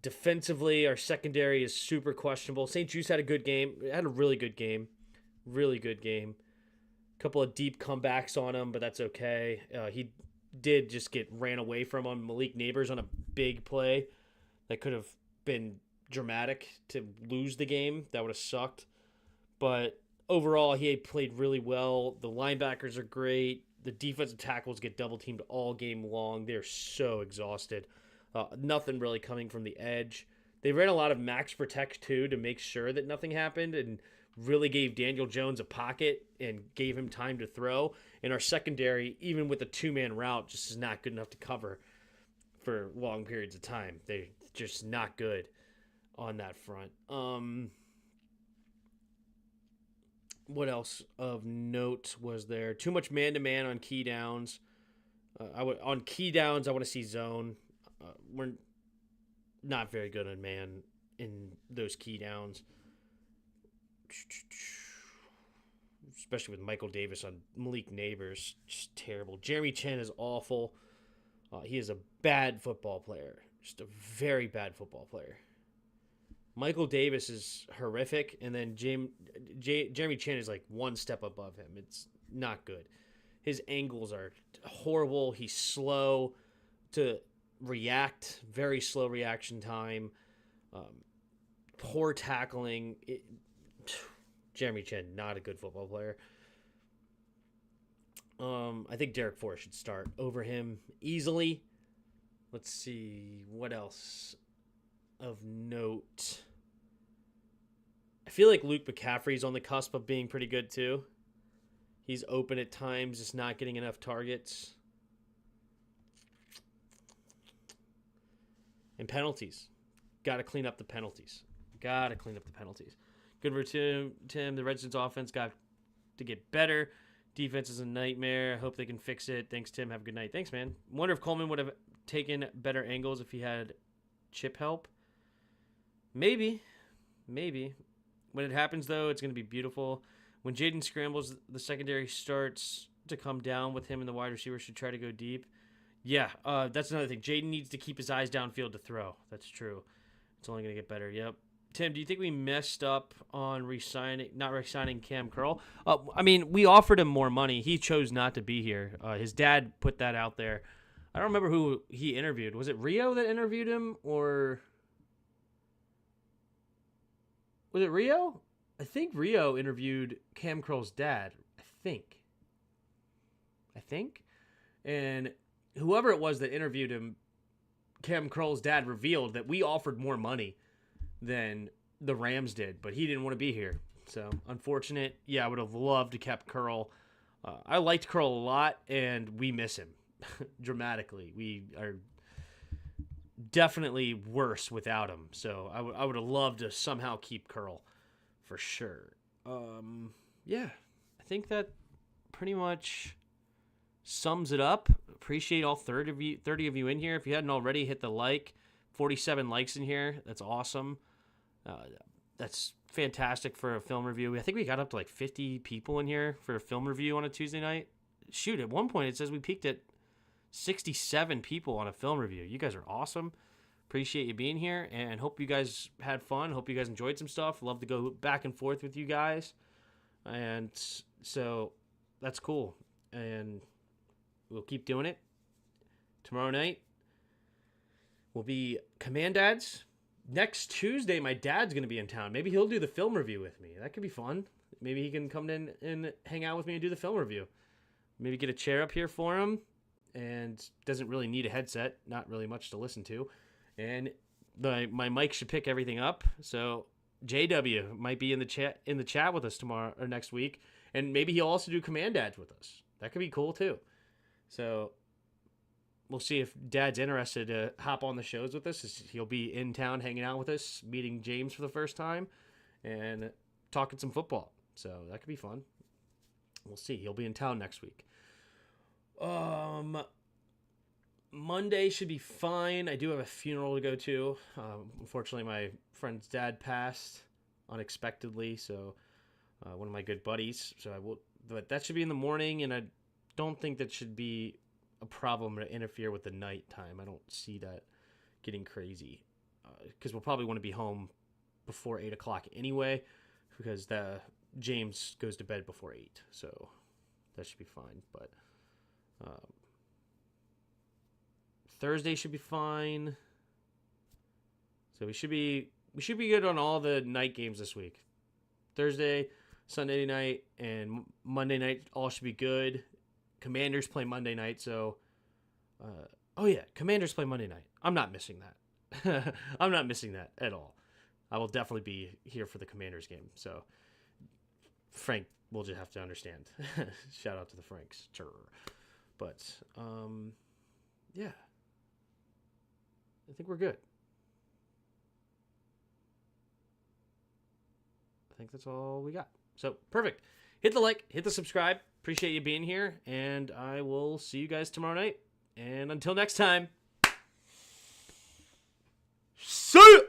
Defensively, our secondary is super questionable. St. Juice had a good game. Had a really good game. Really good game. A couple of deep comebacks on him, but that's okay. He did just get ran away from on Malik Neighbors on a big play that could have been dramatic to lose the game. That would have sucked. But overall, he played really well. The linebackers are great. The defensive tackles get double-teamed all game long. They're so exhausted. Nothing really coming from the edge. They ran a lot of max protect, too, to make sure that nothing happened and really gave Daniel Jones a pocket and gave him time to throw. And our secondary, even with a two-man route, just is not good enough to cover for long periods of time. They're just not good on that front. What else of note was there? Too much man-to-man on key downs. On key downs, I want to see zone. We're not very good on man in those key downs, especially with Michael Davis on Malik Neighbors. Just terrible. Jeremy Chin is awful. He is a bad football player. Just a very bad football player. Michael Davis is horrific, and then Jeremy Chin is like one step above him. It's not good. His angles are horrible. He's slow to react, very slow reaction time, poor tackling. Jeremy Chin, not a good football player. I think Derek Forrest should start over him easily. Let's see, what else of note? I feel like Luke McCaffrey's on the cusp of being pretty good too. He's open at times, just not getting enough targets. And penalties. Got to clean up the penalties. Good for Tim. The Redskins offense got to get better. Defense is a nightmare. I hope they can fix it. Thanks, Tim. Have a good night. Thanks, man. Wonder if Coleman would have taken better angles if he had chip help. Maybe. When it happens, though, it's going to be beautiful. When Jayden scrambles, the secondary starts to come down with him, and the wide receiver should try to go deep. Yeah, that's another thing. Jayden needs to keep his eyes downfield to throw. That's true. It's only going to get better. Yep. Tim, do you think we messed up on not re-signing Cam Curl? I mean, we offered him more money. He chose not to be here. His dad put that out there. I don't remember who he interviewed. Was it Rio that interviewed him, or was it Rio? I think Rio interviewed Cam Curl's dad. I think. And whoever it was that interviewed him, Cam Curl's dad revealed that we offered more money than the Rams did, but he didn't want to be here. So, unfortunate. Yeah, I would have loved to kept Curl. I liked Curl a lot, and we miss him dramatically. We are definitely worse without him. So, I would have loved to somehow keep Curl for sure. Yeah, I think that pretty much sums it up. Appreciate all 30 of you in here. If you hadn't already, hit the like. 47 likes in here. That's awesome. That's fantastic for a film review. I think we got up to like 50 people in here for a film review on a Tuesday night. Shoot, at one point it says we peaked at 67 people on a film review. You guys are awesome. Appreciate you being here, and hope you guys had fun. Hope you guys enjoyed some stuff. Love to go back and forth with you guys. And so that's cool. And we'll keep doing it. tomorrow night will be Command Dads. Next Tuesday, my dad's going to be in town. Maybe he'll do the film review with me. That could be fun. Maybe he can come in and hang out with me and do the film review. Maybe get a chair up here for him, and doesn't really need a headset. Not really much to listen to. And my mic should pick everything up. So JW might be in the chat with us tomorrow or next week, and maybe he'll also do Command Dads with us. That could be cool too. So we'll see if Dad's interested to hop on the shows with us. He'll be in town hanging out with us, meeting James for the first time, and talking some football. So that could be fun. We'll see. He'll be in town next week. Monday should be fine. I do have a funeral to go to. Unfortunately, my friend's dad passed unexpectedly, so one of my good buddies. But that should be in the morning, and I don't think that should be a problem to interfere with the night time. I don't see that getting crazy, because we'll probably want to be home before 8 o'clock anyway, because James goes to bed before 8, so that should be fine. But Thursday should be fine. So we should be good on all the night games this week. Thursday, Sunday night, and Monday night all should be good. Commanders play Monday night, so Commanders play Monday night. I'm not missing that. I'm not missing that at all. I will definitely be here for the Commanders game. So Frank will just have to understand. Shout out to the Franks. Sure. But yeah. I think we're good. I think that's all we got. So, perfect. Hit the like, hit the subscribe. Appreciate you being here, and I will see you guys tomorrow night. And until next time, see ya!